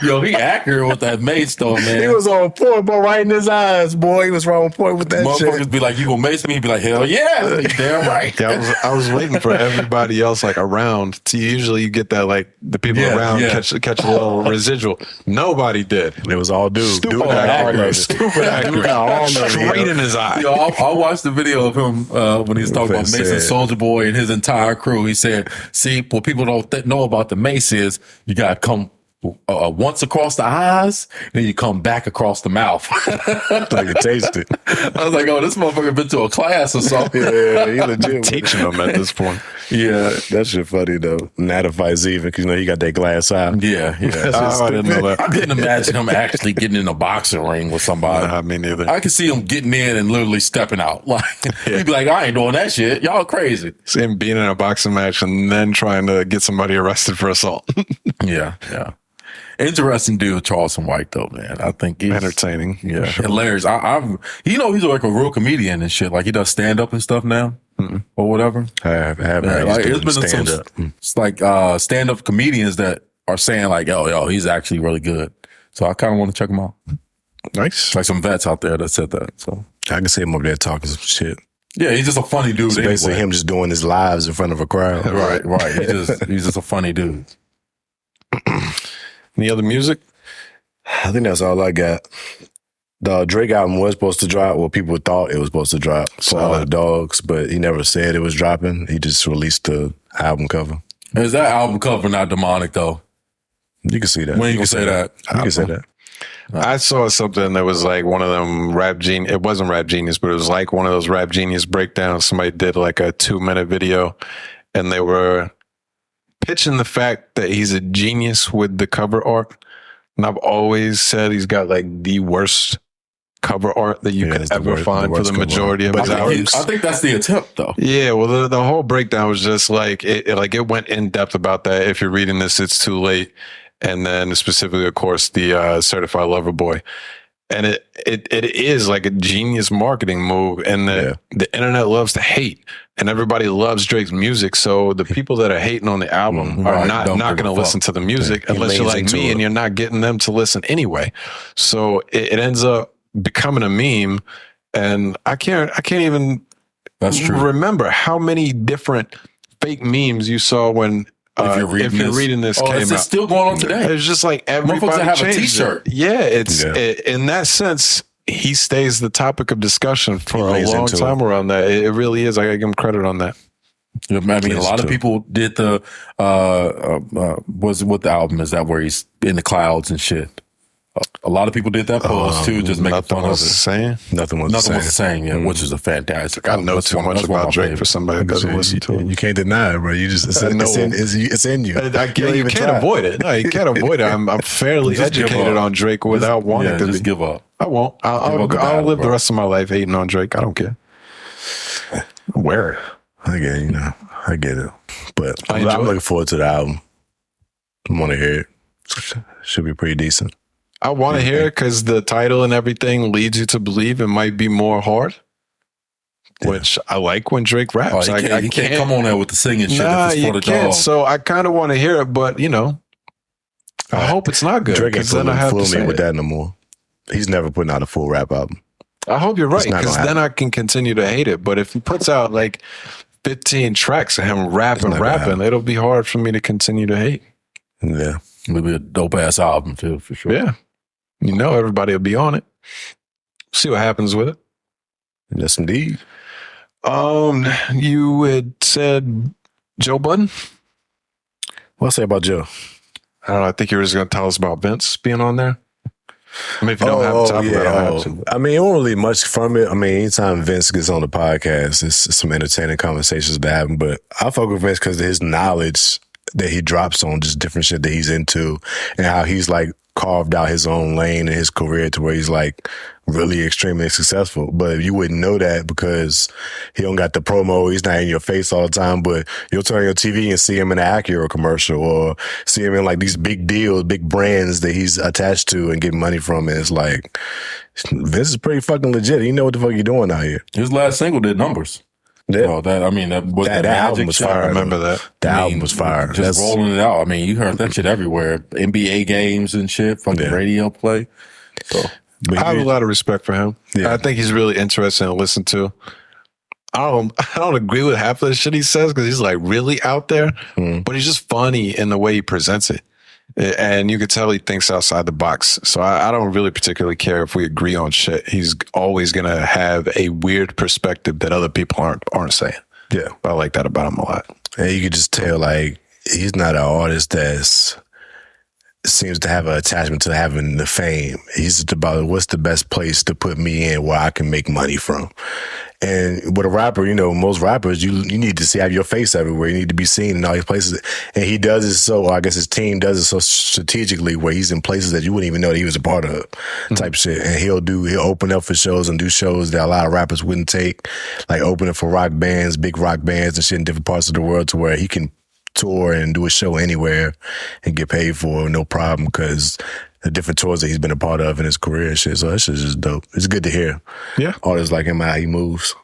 Yo, he accurate with that mace though, man. He was on point, but right in his eyes, boy. He was right on point with that Motherfuckers shit. be like, "You gonna mace me?" He'd be like, "Hell yeah!" You damn right. Yeah, I was waiting for everybody else like around. To usually you get that like the people Yeah, around yeah. catch a little residual. Nobody did. It was all dude. Stupid Dude got all of accurate. it. Stupid Dude accurate. got all of it. Straight in his eye. Yo, I watched the video of him when he was talking about Said- Mason Soldier Boy and his entire crew. He said, "See, what people don't know about the mace is you got to come once across the eyes, and then you come back across the mouth." Like it tasted. I was like, "Oh, this motherfucker been to a class or something." Yeah, he legit. Teaching them at this point. Yeah, That shit funny though. Now the fight's even because you know he got that glass eye. yeah. Oh, I didn't know I that. couldn't imagine him actually getting in a boxing ring with somebody. Nah, me neither. I could see him getting in and literally stepping out. Like he'd be like, "I ain't doing that shit. Y'all crazy." See him being in a boxing match and then trying to get somebody arrested for assault. Yeah. Interesting dude, Charleston White, though, man. I think he's Entertaining. Yeah, hilarious. He's like a real comedian and shit. Like he does stand up and stuff now, or whatever. I haven't. Yeah, like, He's it's been doing some stand-up. it's like stand up comedians that are saying like, yo, he's actually really good. So I kind of want to check him out. Nice. Like some vets out there that said that. So I can see him over there talking some shit. yeah, he's just a funny dude. So basically, anyway. him just doing his lives in front of a crowd. Right. He's just a funny dude. Any other music? I think that's all I got. The Drake album was supposed to drop. Well, people thought it was supposed to drop for all the dogs, but he never said it was dropping. He just released the album cover. Is that album cover not demonic though? You can see that. When you can say that? You can say that. I saw something that was like one of them Rap Genius. It wasn't Rap Genius, but it was like one of those Rap Genius breakdowns. Somebody did like a 2-minute video and they were pitching the fact that he's a genius with the cover art. And I've always said he's got like the worst cover art that you Yeah, could it's the ever worst- find the for worst the cover majority art. of But his I think albums. I think that's the attempt though. Yeah, well, the whole breakdown was just like it went in depth about that. If you're reading this, it's too late, and then specifically, of course, the Certified Lover Boy, and it is like a genius marketing move, and the internet loves to hate, and everybody loves Drake's music. So the people that are hating on the album are Right, not don't going give a to fuck. listen to the music He unless you're leans like into me, it. and you're not getting them to listen anyway. So it ends up becoming a meme, and I can't even That's true. remember how many different fake memes you saw when If you're reading this, came it's out. still going on today. It's just like everybody Motherfuckers have a changed t-shirt. it. Yeah, it's Yeah. in that sense. He stays the topic of discussion for a lays long into time around that. It really is. I gotta give him credit on that. I mean, a Please lot of do. people did the was what the album is that where he's in the clouds and shit. A lot of people did that pose too, just making Nothing fun of was it. the same. Nothing was Nothing the was the same. same, yeah, which is a fantastic. I know That's too one- much that's one of about my Drake for favorites. somebody that doesn't listen to it. You can't deny it, bro. You just it's, I know. it's in you. You can't avoid it. No, you can't avoid it. I'm fairly Just give educated up. on Drake without wanting Yeah, to just be. give up. I won't. Give up I'll the battle, live the bro. rest of my life hating on Drake. I don't care. Wear it. I get it, you know. I get it. But I I'm enjoy it. looking forward to the album. I want to hear it. Should be pretty decent. I want to hear it because the title and everything leads you to believe it might be more hard, which I like when Drake Oh, raps. you can't come on there with the singing shit Nah, if it's you for the can't. dog. So I kind of want to hear it, but you know, I hope it's not good. Drake ain't 'cause then I have to fooling say me with it. that no more. He's never putting out a full rap album. I hope you're right It's not because gonna then I can continue to hate it. But if he puts out like 15 tracks of him rapping, not gonna happen. it'll be hard for me to continue to hate. Yeah. It'll be a dope ass album too, for sure. Yeah, you know, everybody will be on it. See what happens with it. Yes, indeed. You had said Joe Budden. What I say about Joe? I don't know. I think you were just going to tell us about Vince being on there. I mean, if you don't have to talk about it, I don't have to. I mean, it won't really much from it. I mean, anytime Vince gets on the podcast, it's some entertaining conversations that happen. But I fuck with Vince because of his knowledge that he drops on just different shit that he's into and how he's like carved out his own lane in his career to where he's like really extremely successful. But you wouldn't know that because he don't got the promo. He's not in your face all the time, but you'll turn on your TV and see him in an Acura commercial or see him in like these big deals, big brands that he's attached to and getting money from. And it's like, Vince is pretty fucking legit. He know what the fuck he doing out here. His last single did numbers. Yeah. Oh, that was That the album Magic was shit. fire. I remember that. The album was fire. Just rolling it out. I mean, you heard that shit everywhere. NBA games and shit, fucking radio play. So but I have a lot of respect for him. Yeah. I think he's really interesting to listen to. I don't agree with half of the shit he says because he's like really out there, but he's just funny in the way he presents it. And you could tell he thinks outside the box. So I don't really particularly care if we agree on shit. He's always going to have a weird perspective that other people aren't saying. Yeah. But I like that about him a lot. And you could just tell, like, he's not an artist that seems to have an attachment to having the fame. He's just about what's the best place to put me in where I can make money from. And with a rapper, you know, most rappers, you need to have your face everywhere. You need to be seen in all these places. And he does it so, I guess his team does it so strategically where he's in places that you wouldn't even know that he was a part of type shit. And he'll open up for shows and do shows that a lot of rappers wouldn't take, like opening for rock bands, big rock bands and shit in different parts of the world to where he can tour and do a show anywhere and get paid for it, no problem, because the different tours that he's been a part of in his career and shit. So that shit's just dope. It's good to hear. Yeah. Artists like him, how he moves.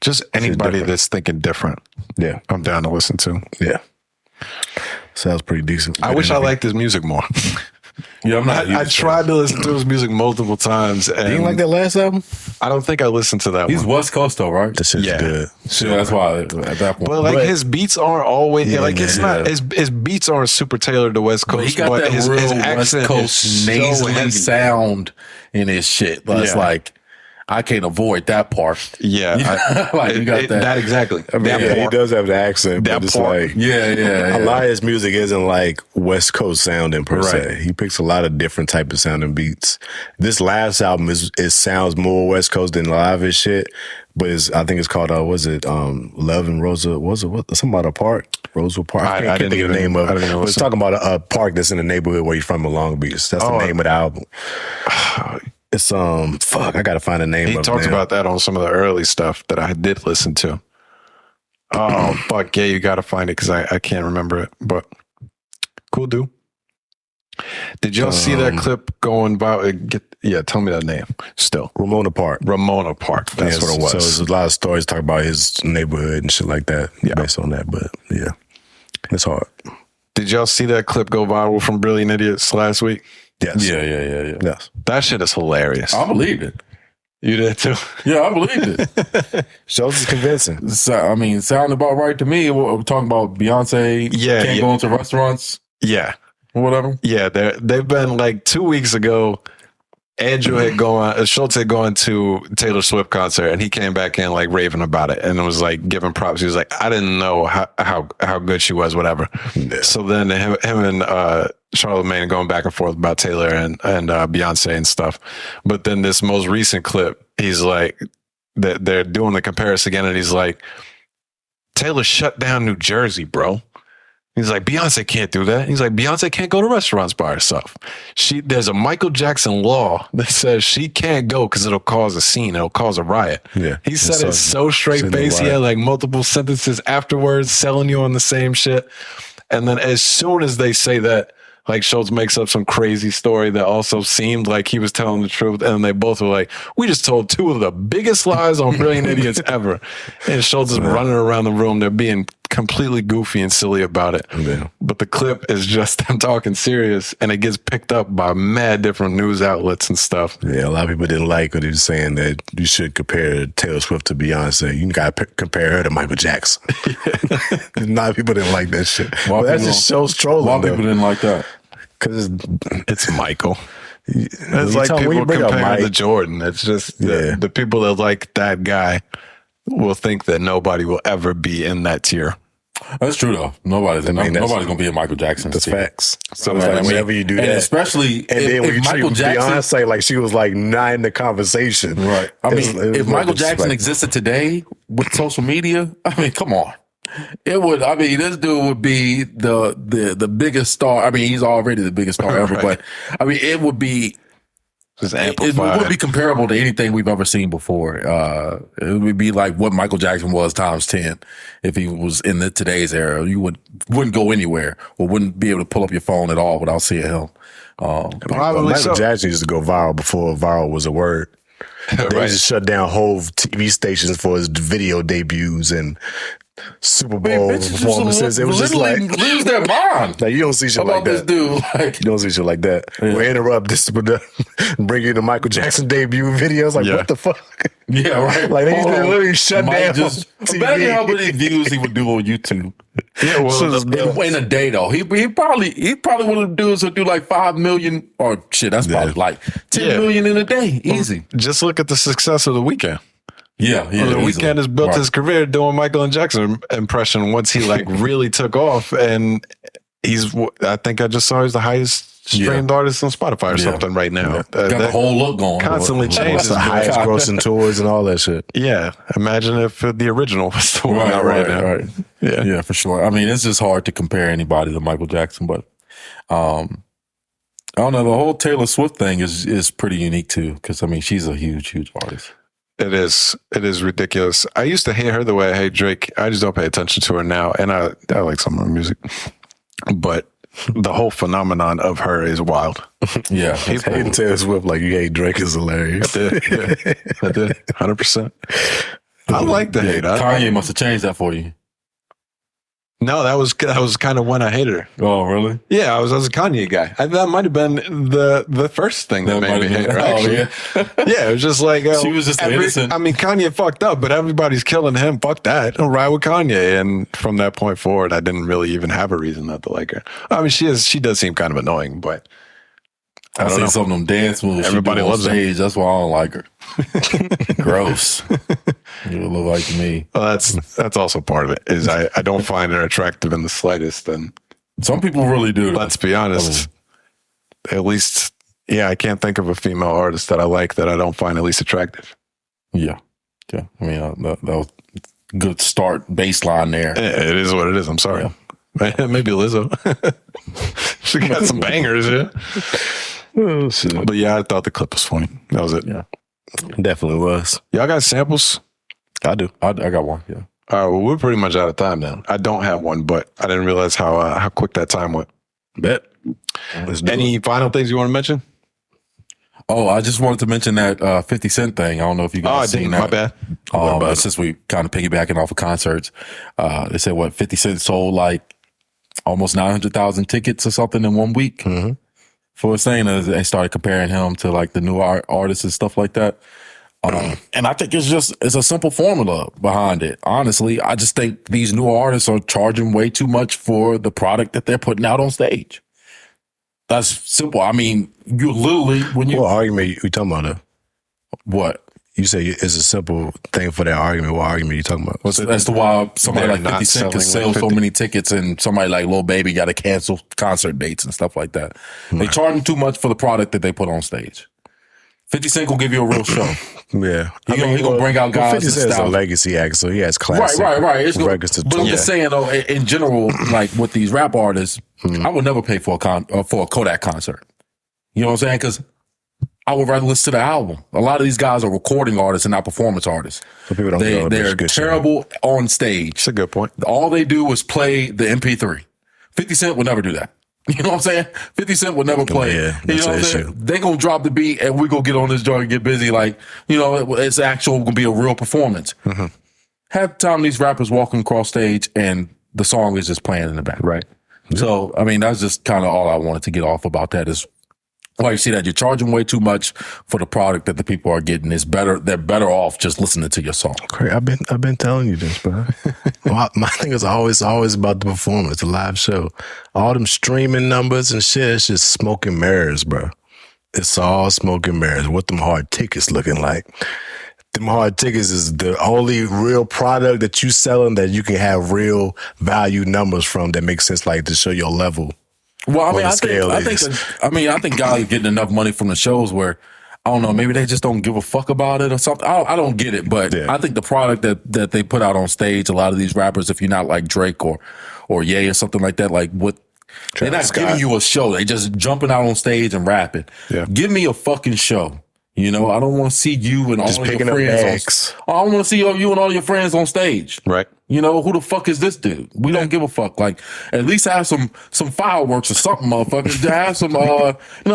Just anybody different. that's thinking different, Yeah. I'm down to listen to. Yeah. Sounds pretty decent. I wish I liked his music more. yeah, I'm not. I tried to listen to his music multiple times. And You didn't like that last album? I don't think I listened to that He's one. West Coast though, right? That shit's Yeah. good. So that's why at that point. But like his beats aren't always like it's Yeah. not his beats aren't super tailored to West Coast. He got but that his real accent West Coast is so nasally heavy. sound in his shit. But it's Yeah. like I can't avoid that part. Yeah, Like, you got that. exactly. I mean, That yeah, he part. does have the accent, That but it's part. like Yeah. a lot of his music isn't like West Coast sounding per se. Right. He picks a lot of different type of sounding beats. This last album it sounds more West Coast than a lot of his shit, but I think it's called Love and Rosa? What something about a park? Rosewood Park. I can't think of the name of it. But it's talking about a park that's in the neighborhood where he's from in Long Beach. That's the name of the album. It's I gotta find the name. He of talked it now. about that on some of the early stuff that I did listen to. Oh fuck yeah, you gotta find it because I can't remember it. But cool dude. Did y'all see that clip going about? Tell me that name. Still, Ramona Park. Ramona Park. That's what it was. So there's a lot of stories talk about his neighborhood and shit like that. Yeah. Based on that, but yeah, it's hard. Did y'all see that clip go viral from Brilliant Idiots last week? Yes. Yeah. Yes. That shit is hilarious. I believe it. You did too. Yeah, I believe it. Shows is convincing. So, I mean, sound about right to me. We're talking about Beyonce can't go into restaurants Yeah. or whatever. Yeah, they've been like 2 weeks ago. Andrew had Schultz had gone to Taylor Swift concert, and he came back in like raving about it, and it was like giving props. He was like, "I didn't know how good she was, whatever." Yeah. So then him and Charlamagne going back and forth about Taylor and Beyonce and stuff. But then this most recent clip, he's like, they're doing the comparison again, and he's like, "Taylor shut down New Jersey, bro." He's like, Beyonce can't do that. He's like, Beyonce can't go to restaurants by herself. There's a Michael Jackson law that says she can't go because it'll cause a scene. It'll cause a riot. Yeah. He said it so straight face. He had like multiple sentences afterwards selling you on the same shit. And then as soon as they say that, like Schultz makes up some crazy story that also seemed like he was telling the truth. And they both were like, we just told two of the biggest lies on Brilliant Idiots ever. And Schultz is running around the room. They're being completely goofy and silly about it. Yeah. But the clip is just them talking serious, and it gets picked up by mad different news outlets and stuff. Yeah, a lot of people didn't like what he was saying that you should compare Taylor Swift to Beyonce. You got to compare her to Michael Jackson. A lot of people didn't like that shit. Well, that just shows trolling. A lot of people didn't like that. Because It's Michael. It's like people comparing to Jordan. It's just the people that like that guy will think that nobody will ever be in that tier. That's true though. Nobody's that's- gonna be a Michael Jackson. That's facts. So Right, it's like I mean, whenever you do and that, especially and then when you treat Michael Jackson, Beyonce like she was like not in the conversation, right? I mean, it's if more Michael Jackson disrespectful. existed today with social media, I mean, come on. It would. I mean, this dude would be the biggest star. I mean, he's already the biggest star ever. Right. But I mean, it would be. Just It amplified. would be comparable to anything we've ever seen before. It would be like what Michael Jackson was times 10 if he was in today's era. You wouldn't go anywhere or wouldn't be able to pull up your phone at all without seeing him. Probably Michael so. Jackson used to go viral before viral was a word. They Right. just shut down whole TV stations for his video debuts and Super Bowl Bitches used to performances. It was just literally like, lose their mind you don't see shit about like this that. dude. Like, You don't see shit like that. We'll interrupt this, bring you the Michael Jackson debut videos. Like, Yeah. what the fuck? yeah, right. Like, they used to Hold on. literally shut Mike down Just, TV. imagine how many views he would do on YouTube. Yeah, well, In a day though, he probably one of the dudes would do like 5 million or shit. That's probably like 10 Yeah. million in a day, easy. just look at the success of The Weeknd. Yeah, The easily. Weeknd has built Right. his career doing Michael and Jackson impression once he like really took off, and I think I just saw he's the highest streamed artist on Spotify or Yeah. something right now. got the That whole look going. constantly It's changes. the highest grossing tours and all that shit. Yeah, imagine if the original was the one out right now. Right. Yeah. Yeah, for sure. I mean, it's just hard to compare anybody to Michael Jackson, but I don't know. The whole Taylor Swift thing is pretty unique too, because I mean, she's a huge artist. It is ridiculous. I used to hate her the way I hate Drake. I just don't pay attention to her now, and I like some of her music, but the whole phenomenon of her is wild. Yeah, Hating Taylor Swift like you hate Drake is hilarious. I did 100%. I like the hate. Kanye must have changed that for you. No, that was kind of when I hated her. Oh, really? Yeah, I was a Kanye guy. That might have been the first thing that made me hate her. Actually. Yeah, it was just like She was just innocent. I mean, Kanye fucked up, but everybody's killing him. Fuck that. I'll ride with Kanye. And from that point forward, I didn't really even have a reason not to like her. I mean, she does seem kind of annoying, but I don't seen know. some of them dance moves. Everybody she do on loves her. stage. That's why I don't like her. Gross. You look like me. well, that's also part of it. Is I don't find her attractive in the slightest. And Some people really do. let's be honest, at least, yeah, I can't think of a female artist that I like that I don't find at least attractive. Yeah. I mean, that was a good start baseline there. It is what it is. I'm sorry. Maybe Lizzo. She got some bangers, yeah. Oh, shit. But yeah, I thought the clip was funny. That was it. Yeah. Definitely was. Y'all got samples? I do. I got one. Yeah. All right, well, we're pretty much out of time now. I don't have one, but I didn't realize how quick that time went. Bet. Let's do it. Any final things you want to mention? Oh, I just wanted to mention that 50 Cent thing. I don't know if you Oh, I guys seen didn't. that. My bad. Since we kind of piggybacking off of concerts, they said 50 Cent sold like almost 900,000 tickets or something in 1 week for a thing. They started comparing him to like the new artists and stuff like that. And I think it's a simple formula behind it. Honestly, I just think these new artists are charging way too much for the product that they're putting out on stage. That's simple. I mean, you literally, when you, What argument you talking about? what? You say it's a simple thing for that argument. What argument you talking about? As to why somebody They're like not 50 Cent can selling sell like so many tickets and somebody like Lil Baby got to cancel concert dates and stuff like that. They charging too much for the product that they put on stage. 50 Cent will give you a real show. Yeah. He gonna bring out guys 50 and Cent's a style. legacy act, so he has classic Right. It's gonna, records to but I'm tour. just saying though, in general, like with these rap artists, I would never pay for a Kodak concert. You know what I'm saying? Because I would rather listen to the album. A lot of these guys are recording artists and not performance artists. So people don't know They're it's a good show. terrible on stage. That's a good point. All they do is play the MP3. 50 Cent would never do that. You know what I'm saying? 50 Cent would never play. Yeah, you know that's what an I'm saying? issue. They gonna drop the beat and we gonna get on this joint and get busy. Like, you know, it's actual gonna be a real performance. Half the time these rappers walking across stage and the song is just playing in the back. Right. So, I mean, that's just kind of all I wanted to get off about that is why you see that you're charging way too much for the product that the people are getting. It's better. They're better off just listening to your song. Great. I've been telling you this, bro. My thing is always about the performance, the live show. All them streaming numbers and shit, it's just smoke and mirrors, bro. It's all smoke and mirrors. What them hard tickets looking like? them hard tickets is the only real product that you selling that you can have real value numbers from that makes sense, like to show your level. Well, I on mean, the I scale think guys are getting enough money from the shows where I don't know, maybe they just don't give a fuck about it or something. I don't get it, but Yeah. I think the product that they put out on stage, a lot of these rappers, if you're not like Drake or Ye or something like that, like what. They're not Travis Scott. giving you a show. They just jumping out on stage and rapping. Yeah. Give me a fucking show. You know, I don't want to see you and Just all of picking your up friends. bags. I don't want to see you and all your friends on stage. Right. You know, who the fuck is this dude? We don't give a fuck. Like, at least have some fireworks or something, motherfuckers. Have some,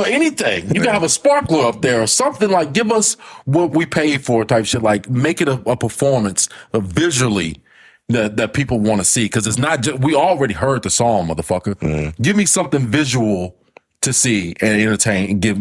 anything. You can have a sparkler up there or something. Like, give us what we paid for type shit. Like, make it a performance visually that people want to see. Because it's not just, we already heard the song, motherfucker. Give me something visual to see and entertain, give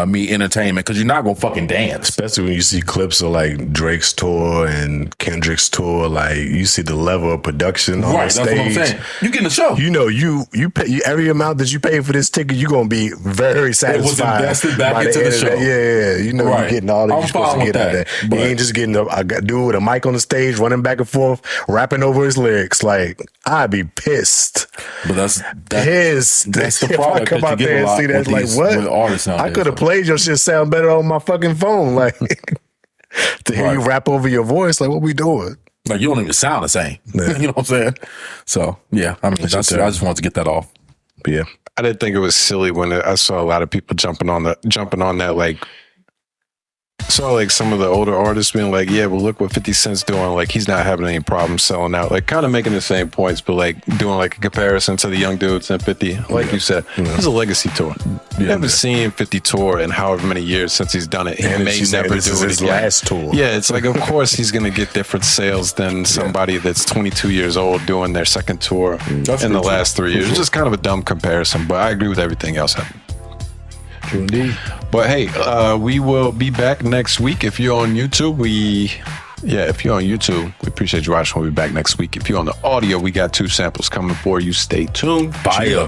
me entertainment, because you're not gonna fucking dance. Especially when you see clips of like Drake's tour and Kendrick's tour, like you see the level of production on Right, the that's stage. what I'm saying. You getting the show. You know, you pay every amount that you pay for this ticket, you're gonna be very satisfied. invested back by into the end of show. Yeah. You know, Right. you're getting all that I'm you're supposed fine to with get out of that, there. but- You ain't just getting a dude with a mic on the stage running back and forth, rapping over his lyrics. Like, I'd be pissed. But that's Pissed. that's the If I product come that you out get there a and lot see that, with like, these what? with artists I nowadays. could have played your shit sound better on my fucking phone. Like, to hear you Right. rap over your voice, like, what we doing? Like, you don't even sound the same. Yeah. You know what I'm saying? So yeah, I mean, I just wanted to get that off. But yeah. I didn't think it was silly when I saw a lot of people jumping on that. Like, saw like some of the older artists being like, "Yeah, well, look what 50 Cent's doing. Like, he's not having any problems selling out." Like, kind of making the same points, but like doing like a comparison to the young dudes and 50. Like you said, it's a legacy tour. You haven't seen 50 tour in however many years since he's done it. He And may she's saying never this do is it his again. last tour. Yeah, it's like, of course he's gonna get different sales than somebody that's 22 years old doing their second tour That's in the true, too. last 3 years. It's just kind of a dumb comparison, but I agree with everything else. True indeed. But hey, we will be back next week. If you're on YouTube, we appreciate you watching. We'll be back next week. If you're on the audio, we got 2 samples coming for you. Stay tuned. Fire.